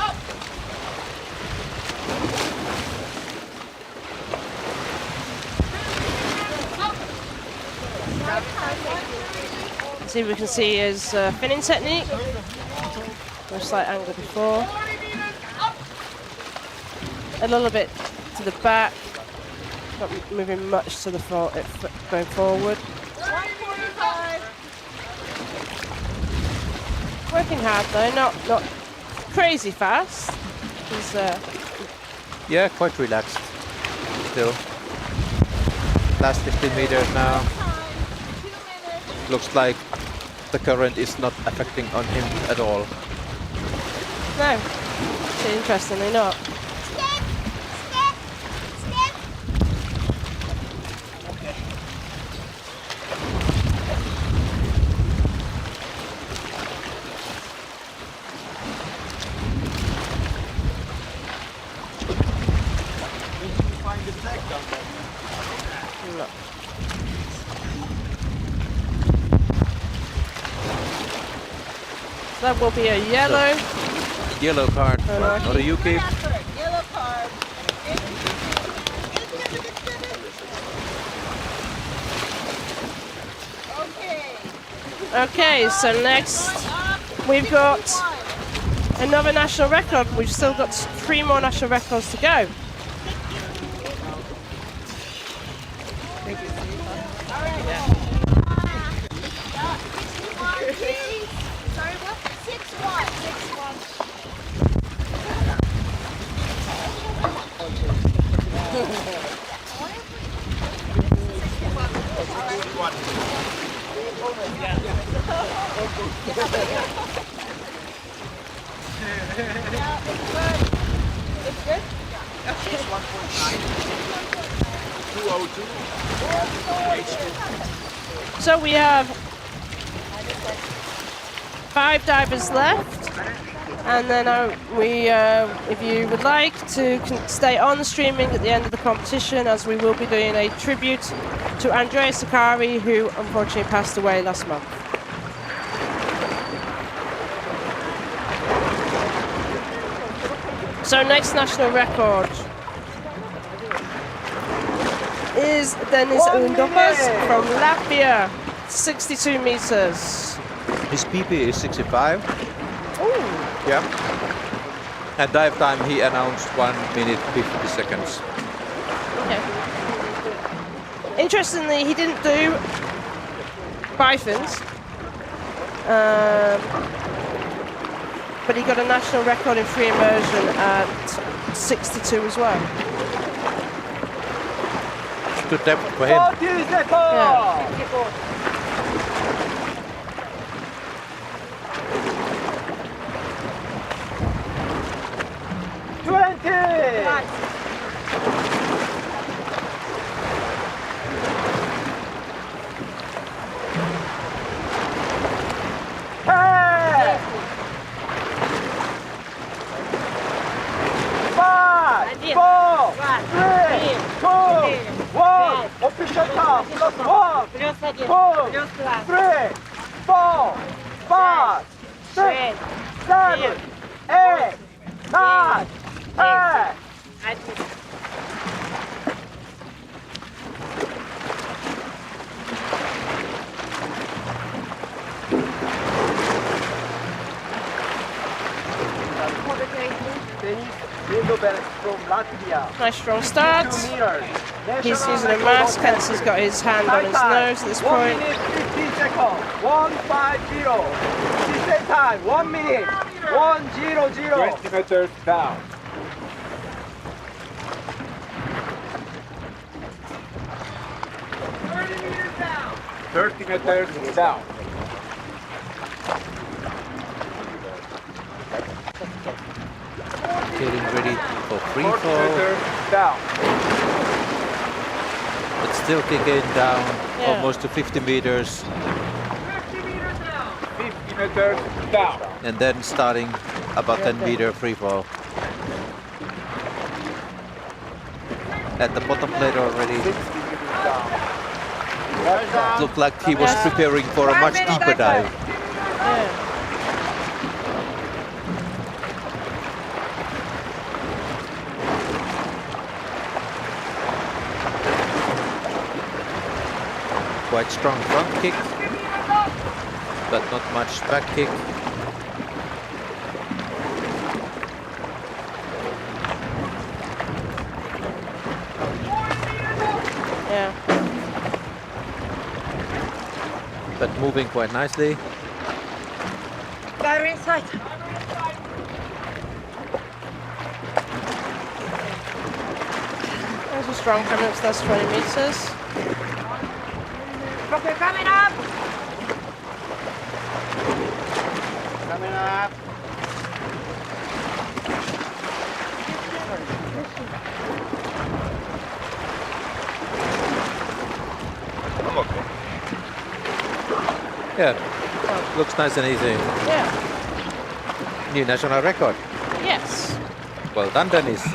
See if we can see his finning technique. A slight angle before. A little bit to the back. Not moving much to the front, going forward. Working hard though, not crazy fast. He's Yeah, quite relaxed still. Last 15 meters now. Looks like the current is not affecting on him at all. no. Interestingly not. No. That will be a yellow. Yellow card for Noriyuki. Yellow card. Okay, so next we've got another national record. We've still got 3 more national records to go. Sorry, what? 6-1. 202. So we have 5 divers left, and then if you would like to stay on streaming at the end of the competition, as we will be doing a tribute to Andrei Sakari, who unfortunately passed away last month. So next national record is Denis Undopas from Latvia, 62 meters. His PP is 65. Ooh. Yeah. At dive time, he announced 1 minute 50 seconds. Okay. Interestingly, he didn't do Bifins, but he got a national record in free immersion at 62 as well. Good depth for him. Yeah. 1. Official time. +1. +2. 3. 4. 5. 6. 7. 8. 9. 10. From Latvia. Nice strong start. He's using a mask, hence he's got his hand on his nose at this point. 1 minute 15 seconds. 150. Descent time. 1 minute. 100. 20 meters down. 30 meters down. Getting ready for free 40 fall. meters down. But still kicking down Yeah. almost to 50 meters. 50 meters down. And then starting about 10 meter free fall. At the bottom plate already. Looked like he was preparing for a much deeper dive. Quite strong front kick, but not much back kick. Yeah. But moving quite nicely. Diver inside. There's a strong clearance, that's 20 meters. Okay, coming up. Coming up. I'm okay. Yeah, looks nice and easy. Yeah. New national record. Yes. Well done, Dennis.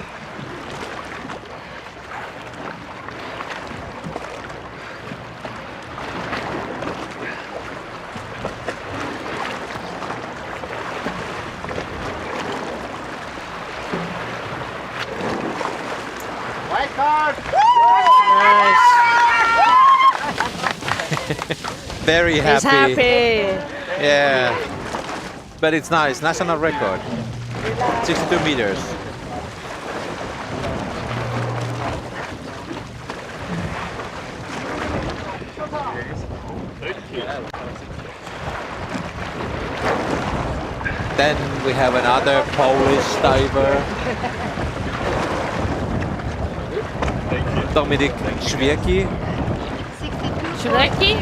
White card. Very happy. He's happy. Yeah. But it's nice. National record. 62 meters. Then we have another Polish diver. Dominik Świeki. Świeki?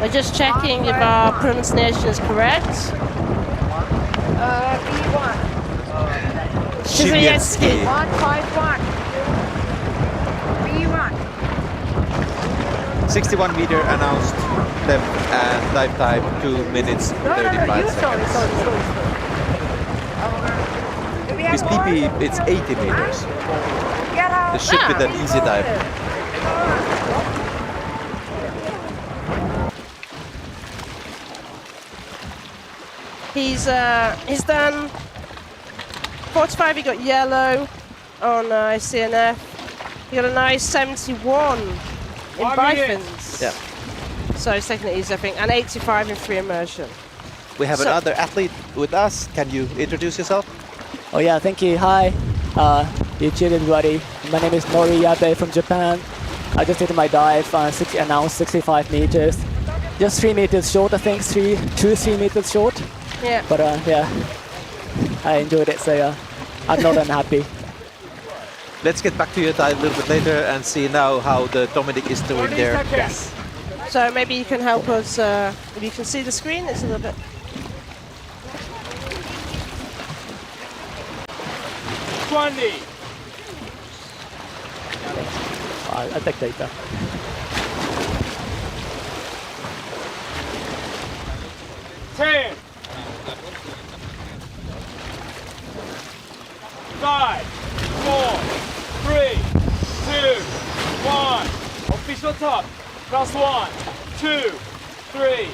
We're just checking if our pronunciation is correct. B1. Świecki. 151. B1. 61 meter announced depth and dive time 2 minutes 35 seconds. With PP it's 80 meters. This should be an easy dive. He's done 45. He got yellow on CNF. He got a nice 71 in bifins. Yeah. So he's taking it easy, I think, and 85 in free immersion. We have another athlete with us. Can you introduce yourself? Oh yeah, thank you. Hi, YouTube everybody. My name is Mori Yabe from Japan. I just did my dive, announced 65 meters. Just 3 meters short, I think, 3 meters short. Yeah. But yeah, I enjoyed it, so I'm not unhappy. Let's get back to your dive a little bit later and see now how the Dominik is doing there. Yes. So maybe you can help us, if you can see the screen, it's a little bit. I take data. Ten. 5, 4, 3, 2, 1. Official top. Plus 1, 2, 3,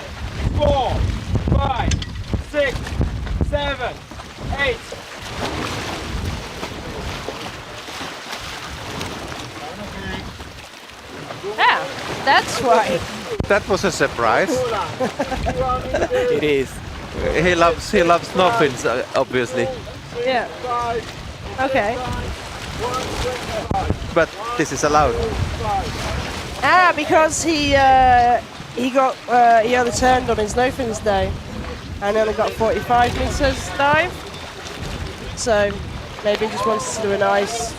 4, 5, 6, 7, 8. Yeah, that's why. That was a surprise. It is. He loves nothings, obviously. Yeah. Okay. But this is allowed. Because he only turned on his no-fins day and only got 45 meters dive. So maybe he just wants to do a nice.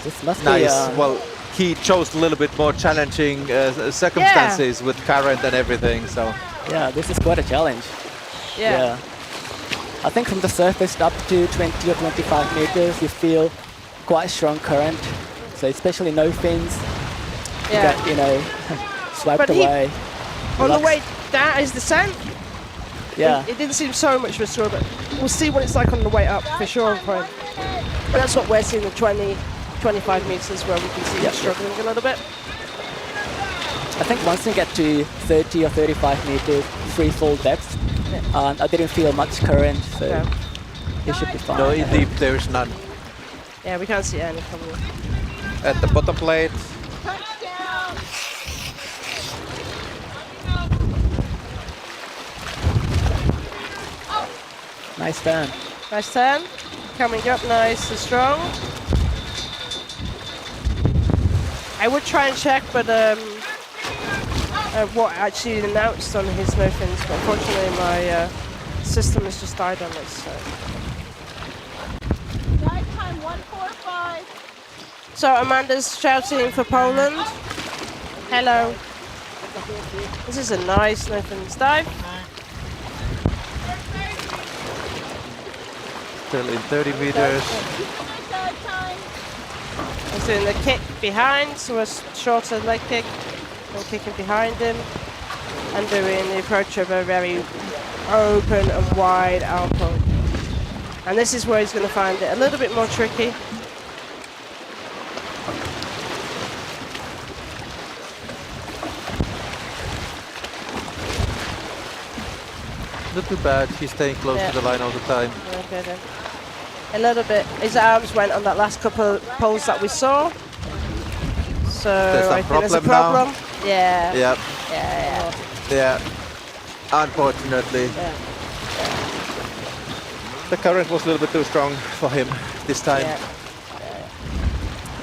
This must Nice. be. Well, he chose a little bit more challenging circumstances with current and everything. So. Yeah, this is quite a challenge. Yeah. I think from the surface up to 20 or 25 meters, you feel quite strong current. So especially no fins. Yeah. You get, swiped But away. On the way down is descent. Yeah. It didn't seem so much of a struggle, but we'll see what it's like on the way up for sure. But that's what we're seeing, the 20, 25 meters where we can see him struggling a little bit. I think once you get to 30 or 35 meters free fall depth, I didn't feel much current, so it should be fine. No, in deep there is none. Yeah, we can't see any from here. At the bottom plate. Nice turn. Nice turn. Coming up nice and strong. I would try and check, but what actually announced on his no fins, but unfortunately my system has just died on this. So. Dive time 145. So Amanda's shouting for Poland. Hello. This is a nice no fins dive. Still in 30 meters. He's doing the kick behind, so a shorter leg kick, and kicking behind him, and doing the approach of a very open and wide arm pull. And this is where he's going to find it a little bit more tricky. Not too bad, he's staying close to the line all the time. Okay then. A little bit, his arms went on that last couple of pulls that we saw. So I think there's a problem. Now. Yeah. Yep. Yeah. Yeah. Unfortunately. Yeah. The current was a little bit too strong for him this time. Yeah.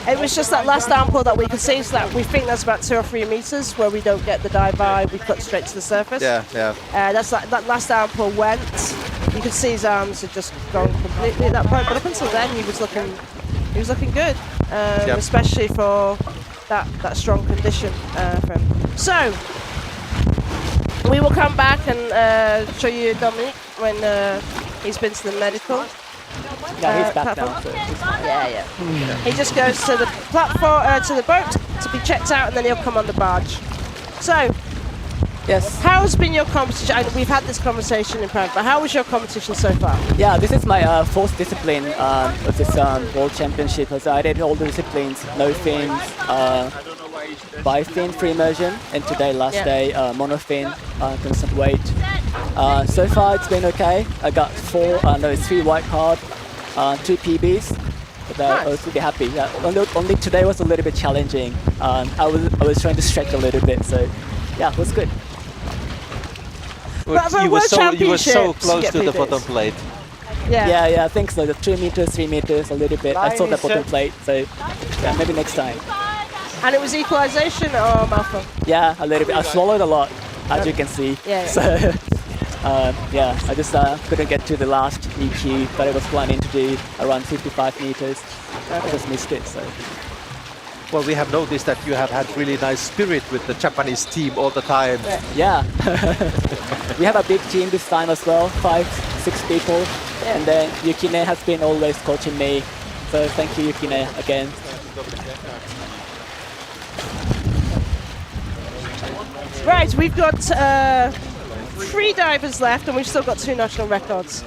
It was just that last arm pull that we could see, so that we think that's about 2 or 3 meters where we don't get the dive by, we cut straight to the surface. Yeah, yeah. That's that last arm pull went, You could see his arms had just gone completely at that point, but up until then he was looking good, especially for that strong condition for him. So we will come back and show you Dominic when he's been to the medical. Yeah, he's back now. So yeah. He just goes to the platform, to the boat to be checked out, and then he'll come on the barge. So, yes. How's been your competition? We've had this conversation in Prague, but how was your competition so far? Yeah, this is my fourth discipline of this World Championship. So I did all the disciplines: no fins, bifin, free immersion, and today, last day, monofin, constant weight. So far it's been okay. I got 3 white card, 2 PBs. But I was really happy. Yeah, only today was a little bit challenging. I was trying to stretch a little bit, so yeah, it was good. You were so close to the bottom plate. Yeah, I think so. The 2 meters, 3 meters, a little bit. I saw the bottom plate, so yeah, maybe next time. And it was equalization or mouthful? Yeah, a little bit. I swallowed a lot, as you can see. Yeah. So yeah, I just couldn't get to the last EQ, but I was planning to do around 55 meters. I just missed it. So. Well, we have noticed that you have had really nice spirit with the Japanese team all the time. Yeah. We have a big team this time as well, 5-6 people. And then Yukine has been always coaching me. So thank you, Yukine, again. Right, we've got 3 divers left, and we've still got 2 national records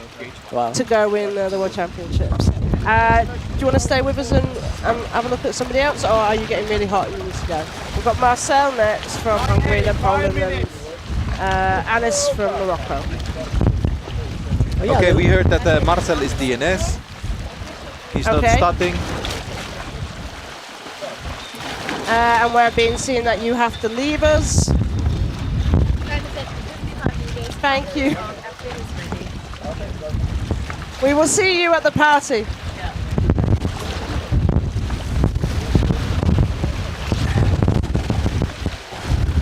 to go in the World Championships. Do you want to stay with us and have a look at somebody else, or are you getting really hot and you need to go? We've got Marcel next from Hungary, then Poland, and Anis from Morocco. Okay, we heard that Marcel is DNS. He's not starting. And we're being seen that you have to leave us. Thank you. We will see you at the party.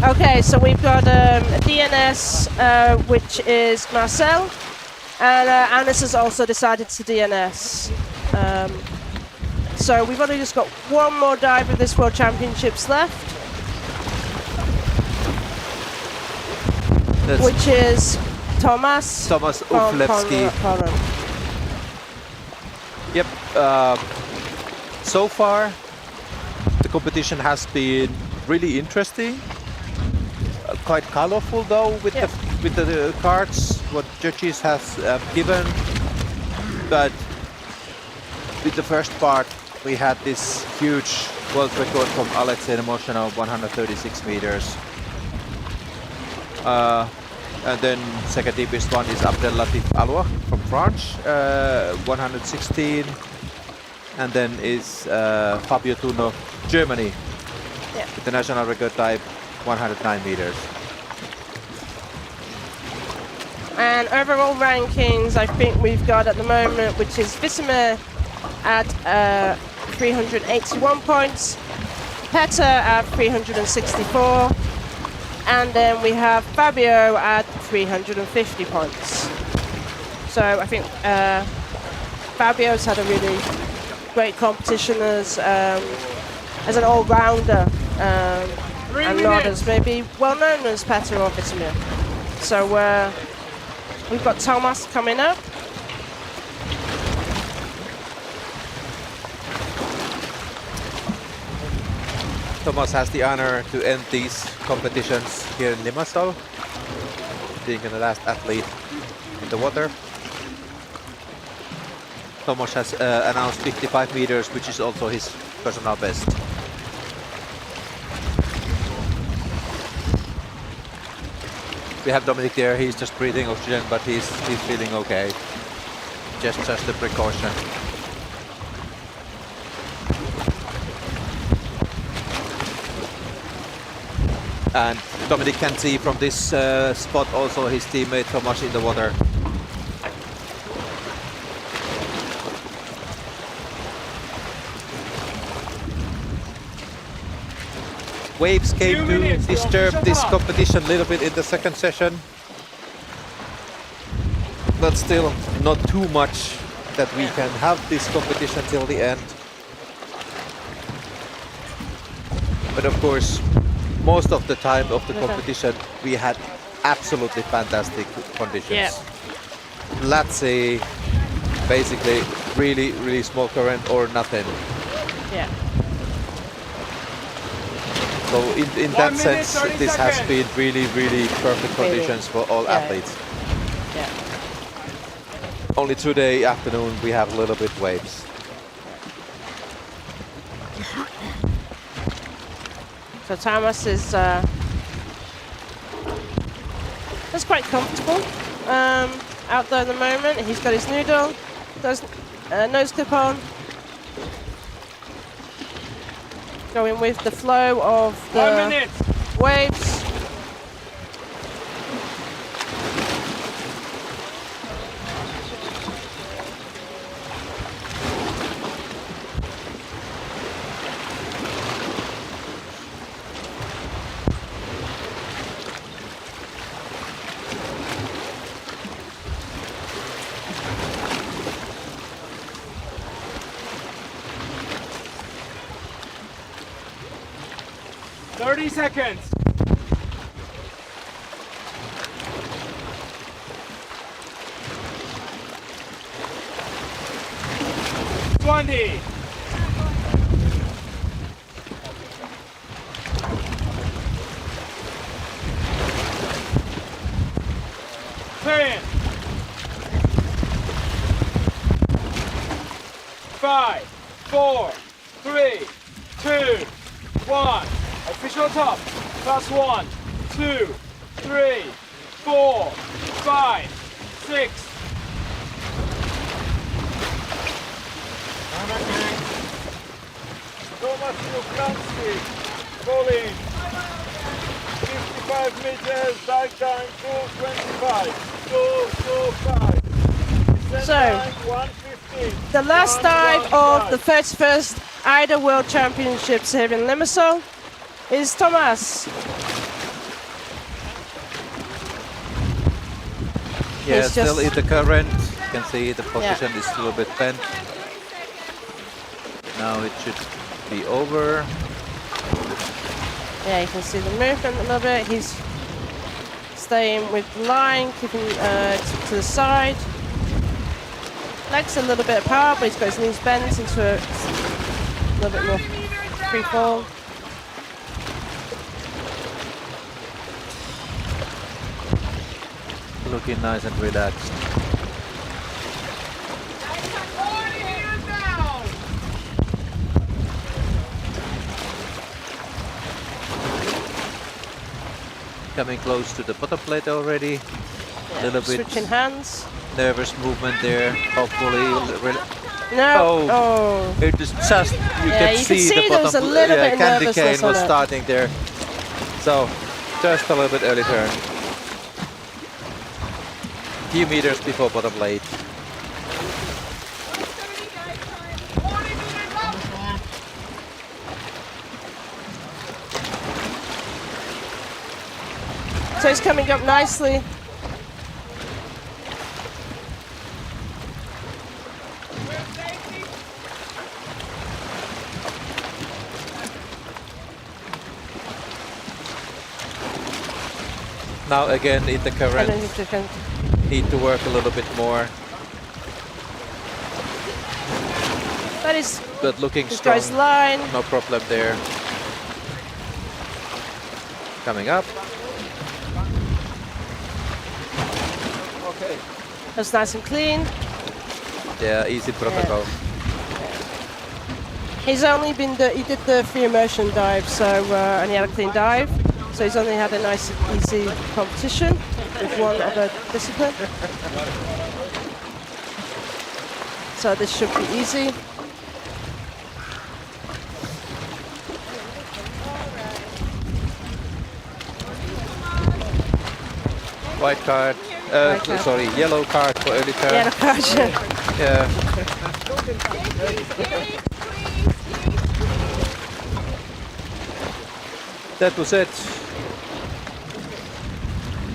Okay, so we've got a DNS, which is Marcel, and Anis has also decided to DNS. So we've only just got 1 more dive of this World Championships left, which is Tomas Uflewski. Yep. So far, the competition has been really interesting. Quite colorful though with the cards what judges has given, but with the first part we had this huge world record from Alexey Molchanov, 136 meters. And then second deepest one is Abdellatif Alak from France, 116. And then is Fabio Tuno, Germany, with the national record type, 109 meters. And overall rankings, I think we've got at the moment, which is Vamir at 381 points, Peta at 364, and then we have Fabio at 350 points. So I think Fabio's had a really great competition as an all-rounder, and not as maybe well known as Peta or Vamir. So we've got Tomas coming up. Tomas has the honor to end these competitions here in Limassol, being the last athlete in the water. Tomas has announced 55 meters, which is also his personal best. We have Dominic there, he's just breathing oxygen, but he's feeling okay. Just a precaution. And Dominic can see from this spot also his teammate Tomas in the water. Waves came to disturb this competition a little bit in the second session. but still not too much that we can have this competition till the end. But of course, most of the time of the competition, we had absolutely fantastic conditions. Yeah. Let's say, basically, really small current or nothing. Yeah. So in that sense, this has been really perfect conditions for all athletes. Yeah. Only today afternoon we have a little bit waves. So Thomas is that's quite comfortable out there at the moment. He's got his noodle, does nose clip on, going with the flow of the waves. Seconds. 20. 10. 5, 4, 3, 2, 1. Official top. +1, 2, 3, 4, 5, 6. Thomas Ukrainsky, bowling. 55 meters, dive time 2:25. 2:25. So, the last dive of the 31st AIDA World Championships here in Limassol is Thomas. Yeah, still in the current. You can see the position is a little bit bent. Now it should be over. Yeah, you can see the movement a little bit. He's staying with the line, keeping to the side. Legs a little bit apart, but he's got his knees bent into a little bit more free fall. Looking nice and relaxed. Coming close to the bottom plate already. A little bit switching hands. Nervous movement there. Hopefully, no. Oh, it is just you can see the there bottom. was a little bit Candy nervousness cane was on it. starting there, so just a little bit early turn. Few meters before bottom plate. So he's coming up nicely. Now again in the current, need to work a little bit more. That is but looking this strong. guy's line. No problem there. Coming up. Okay. That's nice and clean. Yeah, easy protocol. Yeah. He's only been he did the free immersion dive, so and he had a clean dive. So he's only had a nice, easy competition with one other discipline. So this should be easy. White card. Sorry, yellow card for early turn. Yellow card. Yeah. That was it.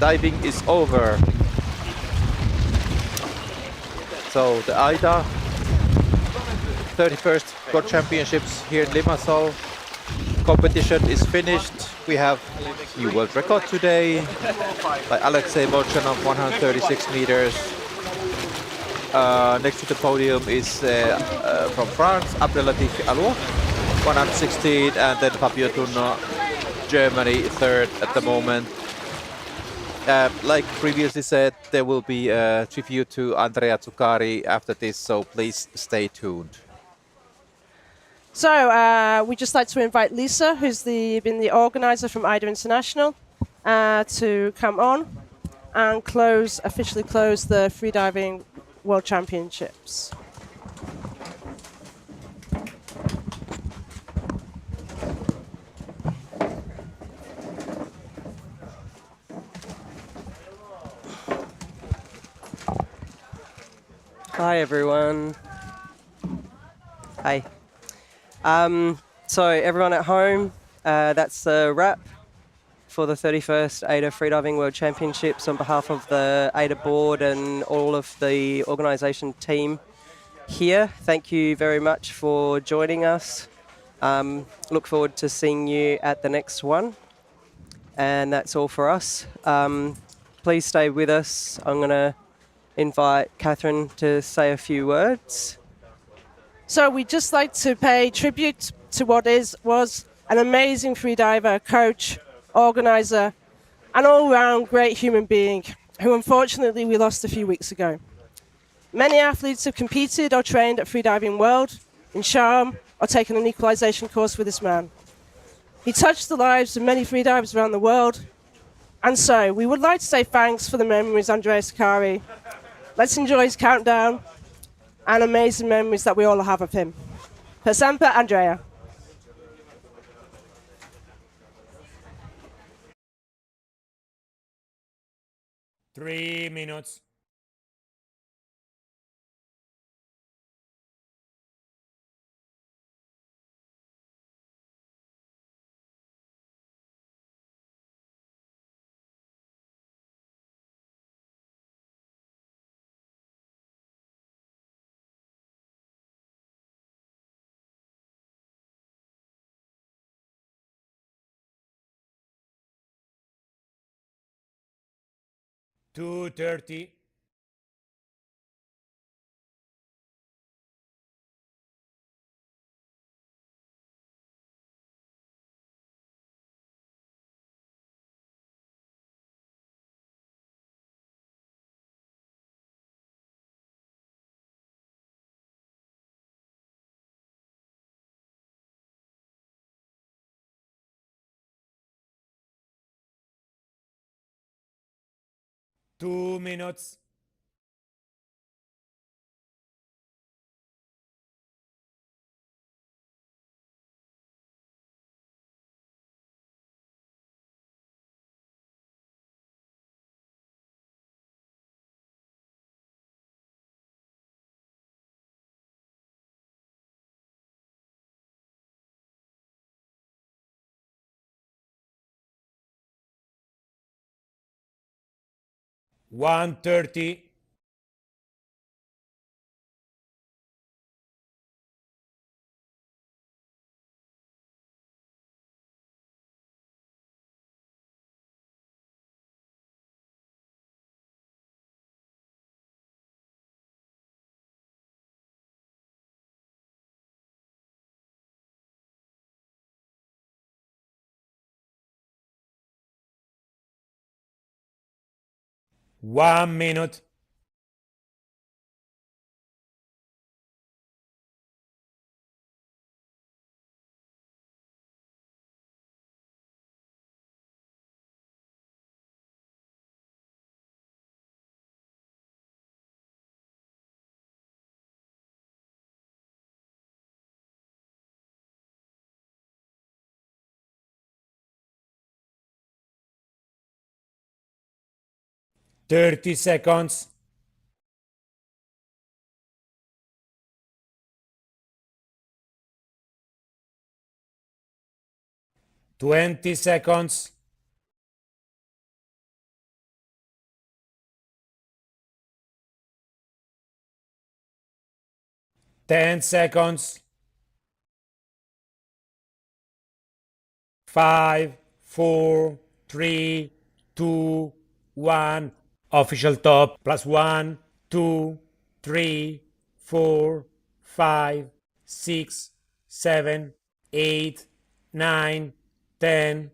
Diving is over. So the AIDA 31st World Championships here in Limassol. Competition is finished. We have new world record today by Alexey Molchanov, 136 meters. Next to the podium is from France, Abdellatif Alak, 116, and then Fabio Tuno, Germany, third at the moment. Like previously said, there will be a tribute to Andrea Zuccari after this, so please stay tuned. So we'd just like to invite Lisa, who's been the organizer from AIDA International, to come on and officially close the Freediving World Championships. Hi everyone. Hi. So everyone at home, that's the wrap for the 31st AIDA Freediving World Championships on behalf of the AIDA board and all of the organisation team here. Thank you very much for joining us. Look forward to seeing you at the next one. And that's all for us. Please stay with us. I'm going to invite Catherine to say a few words. So we'd just like to pay tribute to what was an amazing freediver, coach, organizer, and all-round great human being who unfortunately we lost a few weeks ago. Many athletes have competed or trained at Freediving World, in Sharm, or taken an equalization course with this man. He touched the lives of many freedivers around the world, and so we would like to say thanks for the memories, Andrei Zuccari. Let's enjoy his countdown and amazing memories that we all have of him. Per sempre, Andrea. Three minutes. $2:30. Two minutes. $1:30. One minute. Thirty seconds. $20 seconds. 10 seconds. 5, 4, 3, 2, 1. Official top. +1, 2, 3, 4, 5, 6, 7, 8, 9, 10,